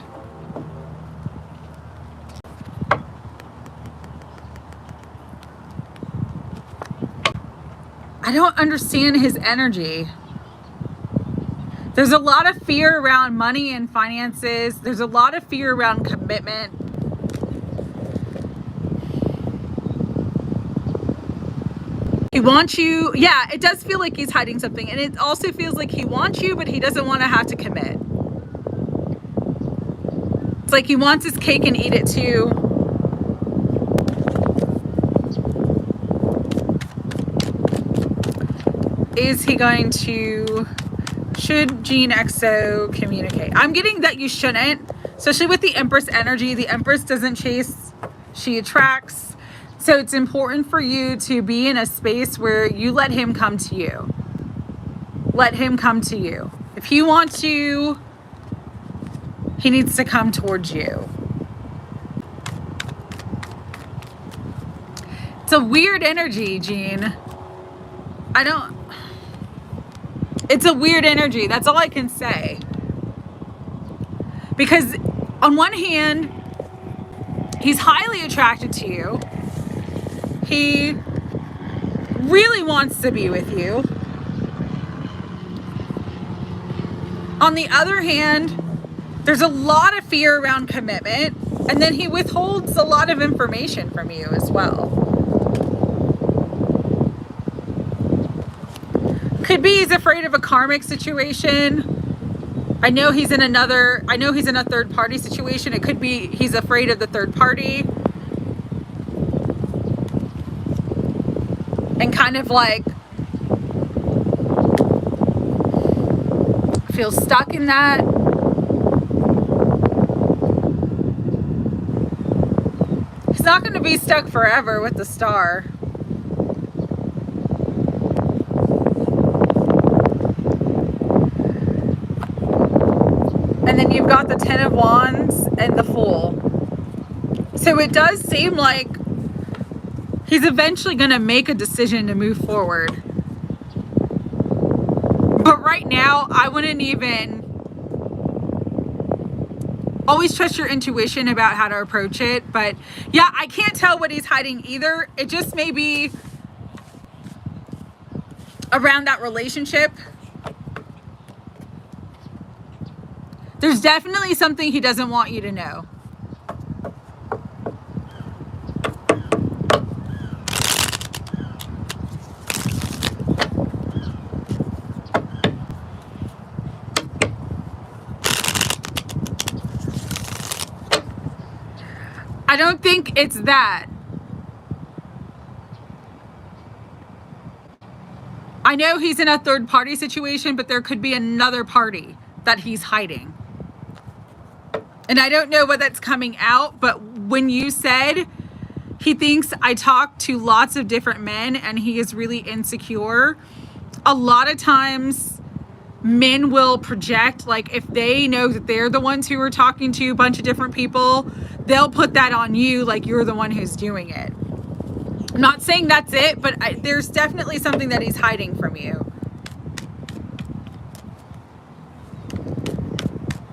I don't understand his energy. There's a lot of fear around money and finances. There's a lot of fear around commitment. He wants you. Yeah, it does feel like he's hiding something. And it also feels like he wants you, but he doesn't want to have to commit. It's like he wants his cake and eat it too. Is he going to... Should Jean XO communicate? I'm getting that you shouldn't, especially with the Empress energy. The Empress doesn't chase, she attracts. So it's important for you to be in a space where you let him come to you. Let him come to you. If he wants you, he needs to come towards you. It's a weird energy, Jean. It's a weird energy. That's all I can say. Because on one hand, he's highly attracted to you. He really wants to be with you. On the other hand, there's a lot of fear around commitment. And then he withholds a lot of information from you as well. Could be he's afraid of a karmic situation. I know he's in a third party situation. It could be he's afraid of the third party. And kind of like feels stuck in that. He's not going to be stuck forever with the Star. And then you've got the Ten of Wands and the Fool. So it does seem like he's eventually going to make a decision to move forward. But right now, I wouldn't even... Always trust your intuition about how to approach it. But yeah, I can't tell what he's hiding either. It just may be around that relationship. There's definitely something he doesn't want you to know. I don't think it's that. I know he's in a third party situation, but there could be another party that he's hiding. And I don't know what that's coming out, but when you said he thinks I talk to lots of different men and he is really insecure, a lot of times men will project, like if they know that they're the ones who are talking to a bunch of different people, they'll put that on you like you're the one who's doing it. I'm not saying that's it, but there's definitely something that he's hiding from you.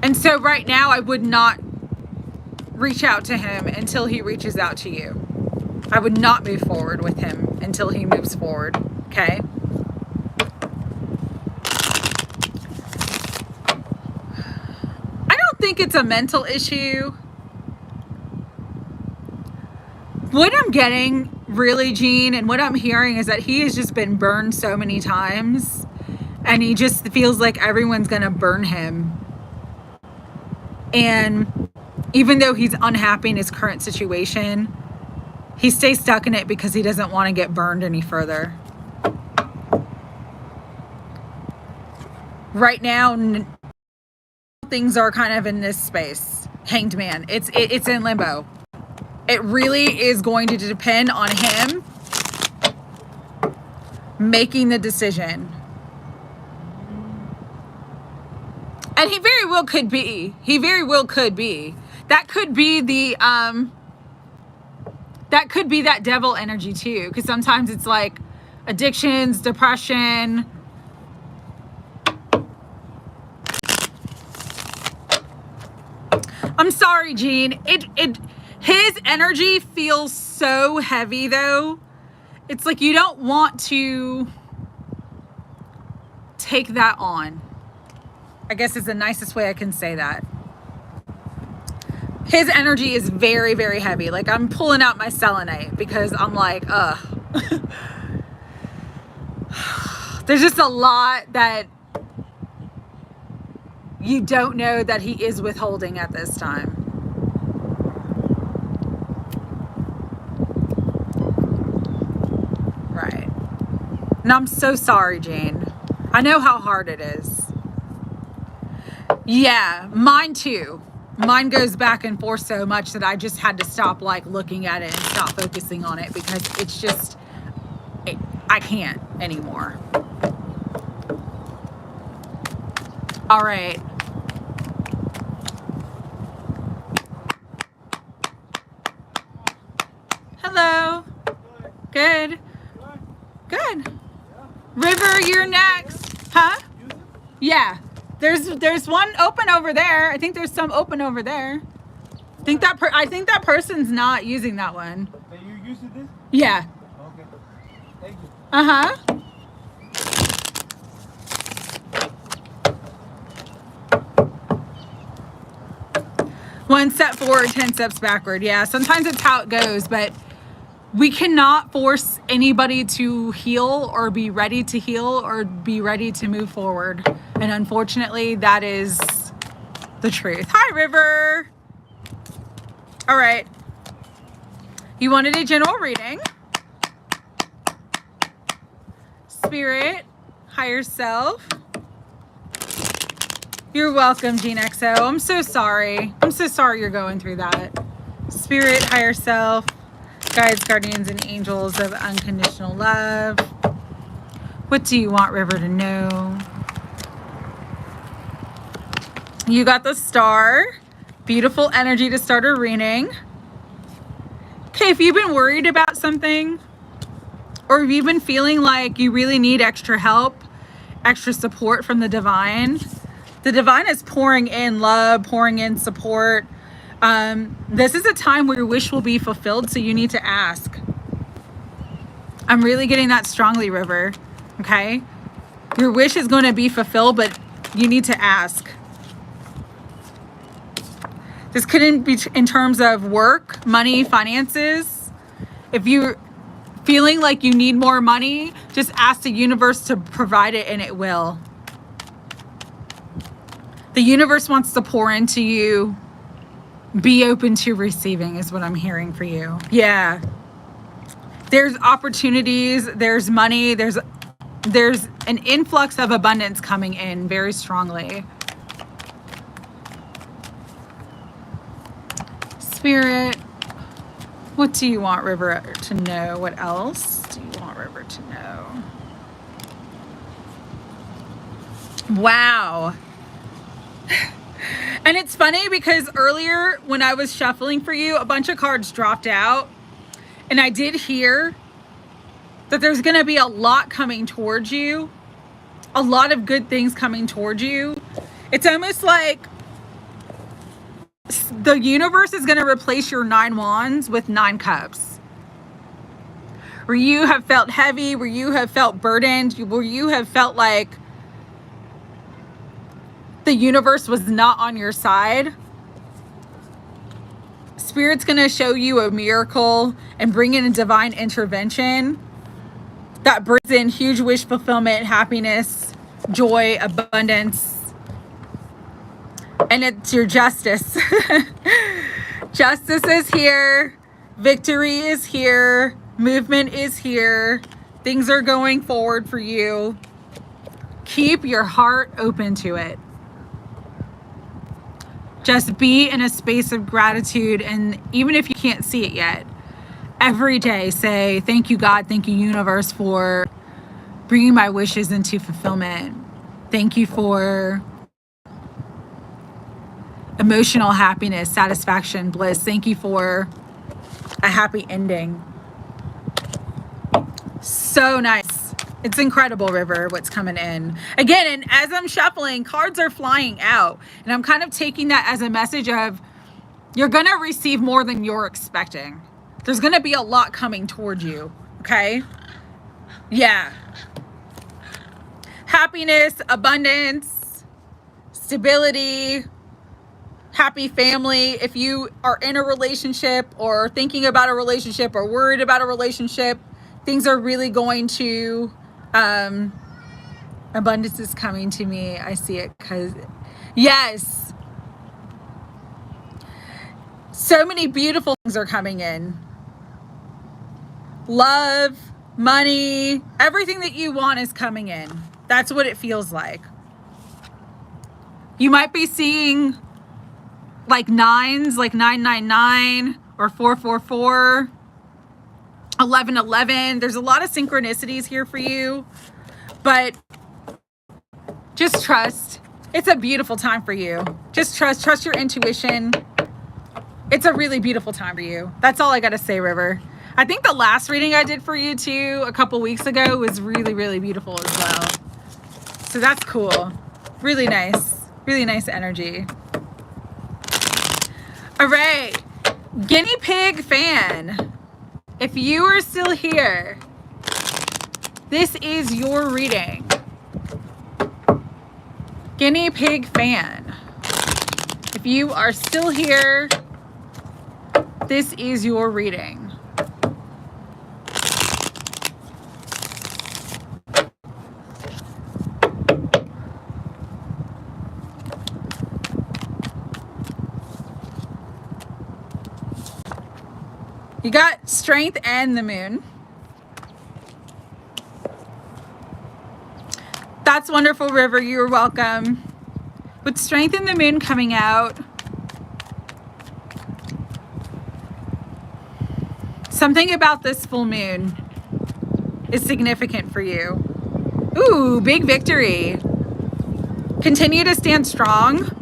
And so right now, I would not reach out to him until he reaches out to you. I would not move forward with him until he moves forward, okay? I don't think it's a mental issue. What I'm getting, really, Jean, and what I'm hearing is that he has just been burned so many times, and he just feels like everyone's gonna burn him. And even though he's unhappy in his current situation, he stays stuck in it because he doesn't want to get burned any further. Right now, things are kind of in this space. Hanged Man. It's in limbo. It really is going to depend on him making the decision. And he very well could be. He very well could be. That could be the that could be that devil energy too. Because sometimes it's like addictions, depression. I'm sorry, Jean. His energy feels so heavy though. It's like you don't want to take that on. I guess is the nicest way I can say that. His energy is very, very heavy. Like, I'm pulling out my selenite because I'm like, ugh. There's just a lot that you don't know that he is withholding at this time. Right. And I'm so sorry, Jane. I know how hard it is. Yeah, mine too. Mine goes back and forth so much that I just had to stop like looking at it and stop focusing on it because it's just, I can't anymore. All right. Hello. Good. Good. River, you're next. Huh? Yeah. There's one open over there. I think there's some open over there. I think that person's not using that one. Are you using this? Yeah. Okay. Thank you. Uh-huh. One step forward, 10 steps backward. Yeah, sometimes it's how it goes, but we cannot force anybody to heal or be ready to heal or be ready to move forward. And unfortunately, that is the truth. Hi, River. All right. You wanted a general reading. Spirit, higher self. You're welcome, Gene XO. I'm so sorry. I'm so sorry you're going through that. Spirit, higher self. Guides, guardians, and angels of unconditional love. What do you want River to know? You got the star. Beautiful energy to start a reading. Okay, if you've been worried about something, or if you've been feeling like you really need extra help, extra support from the divine is pouring in love, pouring in support. This is a time where your wish will be fulfilled, so you need to ask. I'm really getting that strongly, River. Okay? Your wish is going to be fulfilled, but you need to ask. This couldn't be in terms of work, money, finances. If you're feeling like you need more money, just ask the universe to provide it and it will. The universe wants to pour into you. Be open to receiving is what I'm hearing for you. Yeah. There's opportunities, there's money, there's an influx of abundance coming in very strongly. Spirit, what do you want River to know? What else do you want River to know? Wow. And it's funny because earlier when I was shuffling for you, a bunch of cards dropped out. And I did hear that there's going to be a lot coming towards you. A lot of good things coming towards you. It's almost like the universe is going to replace your 9 wands with 9 cups. Where you have felt heavy, where you have felt burdened, where you have felt like the universe was not on your side. Spirit's going to show you a miracle and bring in a divine intervention that brings in huge wish fulfillment, happiness, joy, abundance. And it's your justice. Justice is here. Victory is here. Movement is here. Things are going forward for you. Keep your heart open to it. Just be in a space of gratitude, and even if you can't see it yet, every day say, thank you, God, thank you, universe, for bringing my wishes into fulfillment. Thank you for emotional happiness, satisfaction, bliss. Thank you for a happy ending. So nice. It's incredible, River, what's coming in. Again, and as I'm shuffling, cards are flying out. And I'm kind of taking that as a message of you're going to receive more than you're expecting. There's going to be a lot coming towards you, okay? Yeah. happiness, abundance, stability, happy family. If you are in a relationship or thinking about a relationship or worried about a relationship, things are really going to, abundance is coming to me. I see it because, yes, so many beautiful things are coming in. Love, money, everything that you want is coming in. That's what it feels like. You might be seeing like nines, like 999 or 444, 1111. There's a lot of synchronicities here for you, but just trust. It's a beautiful time for you. Just trust your intuition. It's a really beautiful time for you. That's all I got to say, River. I think the last reading I did for you too, a couple weeks ago, was really, really beautiful as well. So that's cool. Really nice energy. All right, guinea pig fan, if you are still here, this is your reading. Guinea pig fan, if you are still here, this is your reading. You got strength and the moon. That's wonderful, River. You're welcome. With strength and the moon coming out, something about this full moon is significant for you. Ooh, big victory. Continue to stand strong,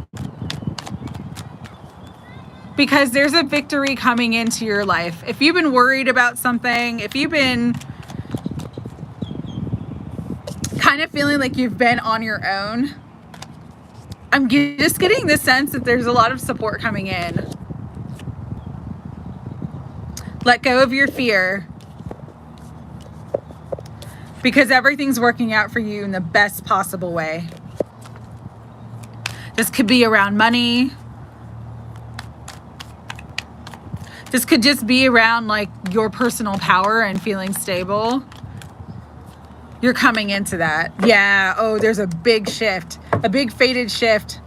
because there's a victory coming into your life. If you've been worried about something, if you've been kind of feeling like you've been on your own, I'm just getting the sense that there's a lot of support coming in. Let go of your fear, because everything's working out for you in the best possible way. This could be around money. This could just be around like your personal power and feeling stable. You're coming into that. Yeah. Oh, there's a big shift, a big fated shift.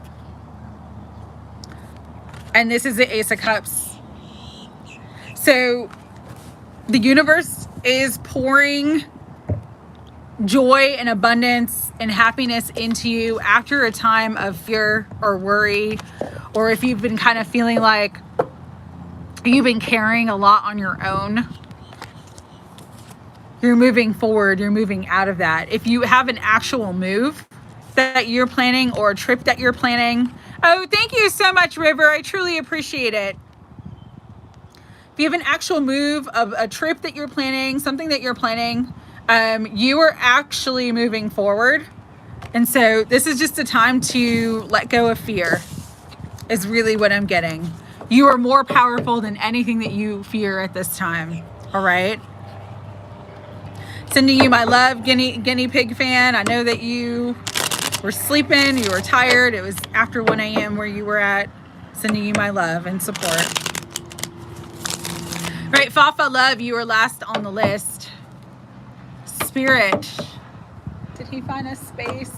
And this is the Ace of Cups. So the universe is pouring joy and abundance and happiness into you after a time of fear or worry, or if you've been kind of feeling like you've been carrying a lot on your own. You're moving forward. You're moving out of that. If you have an actual move that you're planning or a trip that you're planning. Oh, thank you so much, River. I truly appreciate it. If you have an actual move of a trip that you're planning, something that you're planning, you are actually moving forward. And so this is just a time to let go of fear, is really what I'm getting. You are more powerful than anything that you fear at this time. All right. Sending you my love, guinea pig fan. I know that you were sleeping, you were tired. It was after 1 a.m. where you were at. Sending you my love and support. All right, Fafa love, you were last on the list. Spirit. Did he find a space?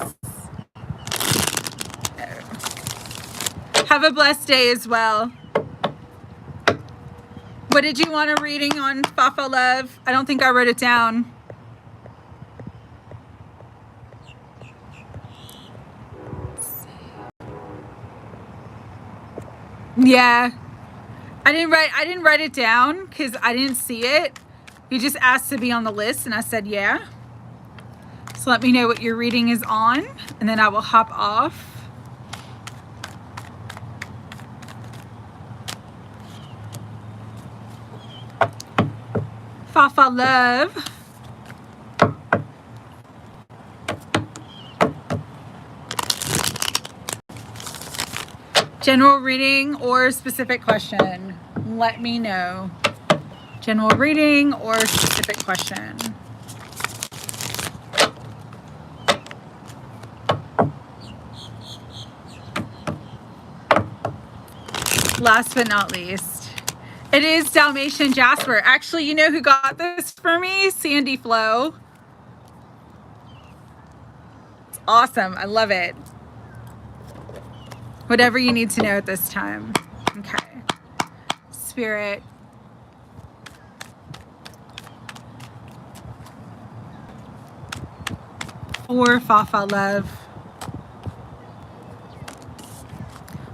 No. Have a blessed day as well. What did you want a reading on, Fafa love? I don't think I wrote it down. Yeah. I didn't write it down because I didn't see it. You just asked to be on the list and I said yeah. So let me know what your reading is on and then I will hop off. Fafa love. General reading or specific question? Let me know. General reading or specific question? Last but not least, it is Dalmatian Jasper. Actually, you know who got this for me? Sandy Flo. It's awesome. I love it. Whatever you need to know at this time. Okay. Spirit. For Fafa love.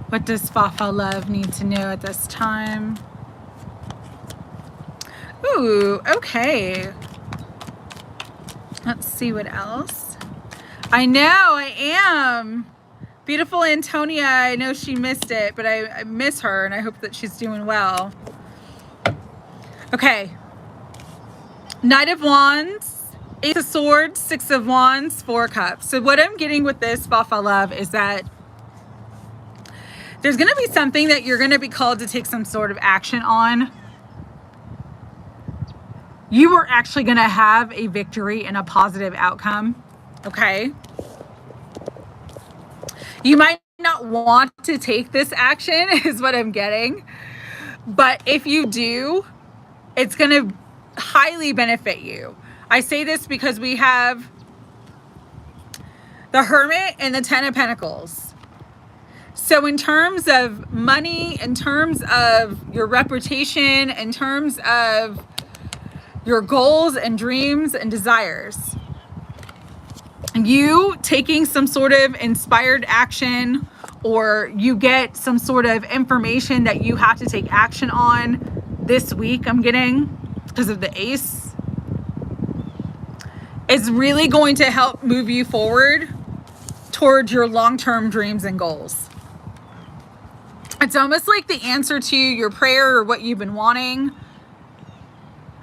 What does Fafa love need to know at this time? Ooh, okay. Let's see what else. I know, I am. Beautiful Antonia, I know she missed it, but I miss her and I hope that she's doing well. Okay. Knight of Wands, Ace of Swords, Six of Wands, Four Cups. So what I'm getting with this, Fafa love, is that there's going to be something that you're going to be called to take some sort of action on. You are actually going to have a victory and a positive outcome. Okay. You might not want to take this action is what I'm getting. But if you do, it's going to highly benefit you. I say this because we have the Hermit and the Ten of Pentacles. So in terms of money, in terms of your reputation, in terms of your goals and dreams and desires, you taking some sort of inspired action, or you get some sort of information that you have to take action on this week, I'm getting, because of the Ace, is really going to help move you forward towards your long-term dreams and goals. It's almost like the answer to your prayer or what you've been wanting,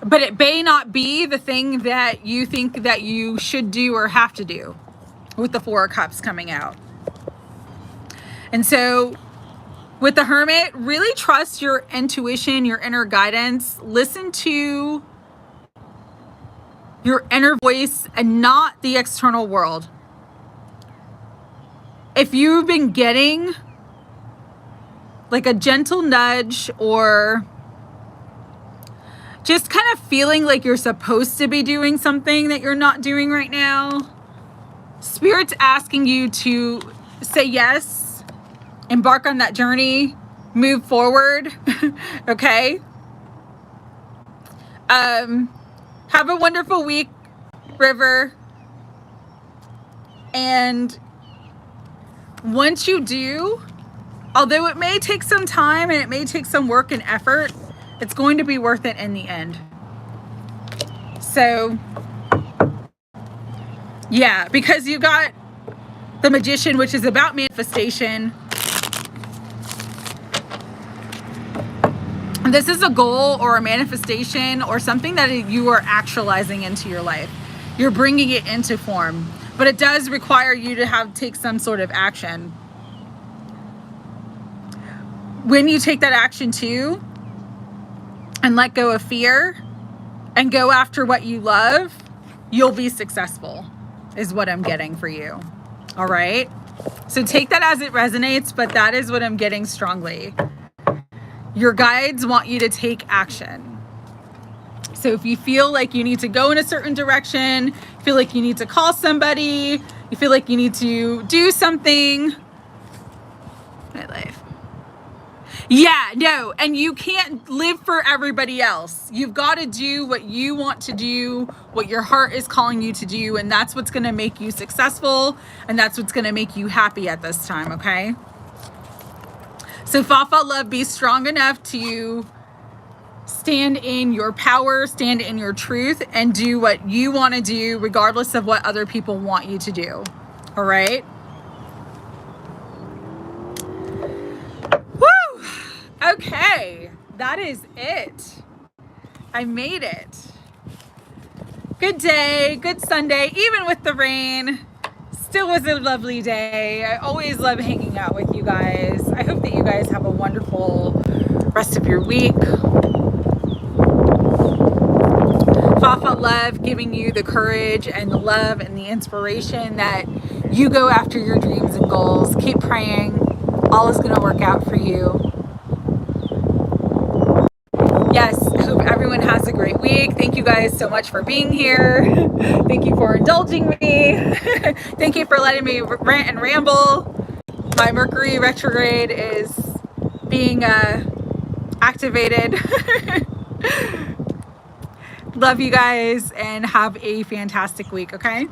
but it may not be the thing that you think that you should do or have to do with the Four of Cups coming out. And so with the Hermit, really trust your intuition, your inner guidance. Listen to your inner voice and not the external world. If you've been getting like a gentle nudge or just kind of feeling like you're supposed to be doing something that you're not doing right now, Spirit's asking you to say yes, embark on that journey, move forward. Okay. Have a wonderful week, River. And once you do, although it may take some time and it may take some work and effort, it's going to be worth it in the end. So, yeah, because you got the Magician, which is about manifestation. This is a goal or a manifestation or something that you are actualizing into your life. You're bringing it into form, but it does require you to take some sort of action. When you take that action too, and let go of fear and go after what you love, you'll be successful, is what I'm getting for you. All right. So take that as it resonates, but that is what I'm getting strongly. Your guides want you to take action. So if you feel like you need to go in a certain direction, feel like you need to call somebody, you feel like you need to do something, my life. Yeah, no, and you can't live for everybody else. You've got to do what you want to do, what your heart is calling you to do, and that's what's going to make you successful, and that's what's going to make you happy at this time, okay? So Fafa love, be strong enough to stand in your power, stand in your truth, and do what you want to do regardless of what other people want you to do, all right? Okay, that is it. I made it. Good day, good Sunday, even with the rain. Still was a lovely day. I always love hanging out with you guys. I hope that you guys have a wonderful rest of your week. Fafa love, giving you the courage and the love and the inspiration that you go after your dreams and goals. Keep praying. All is going to work out for you. yes, I hope everyone has a great week. Thank you guys so much for being here. Thank you for indulging me. Thank you for letting me rant and ramble. My Mercury retrograde is being activated. Love you guys and have a fantastic week, okay?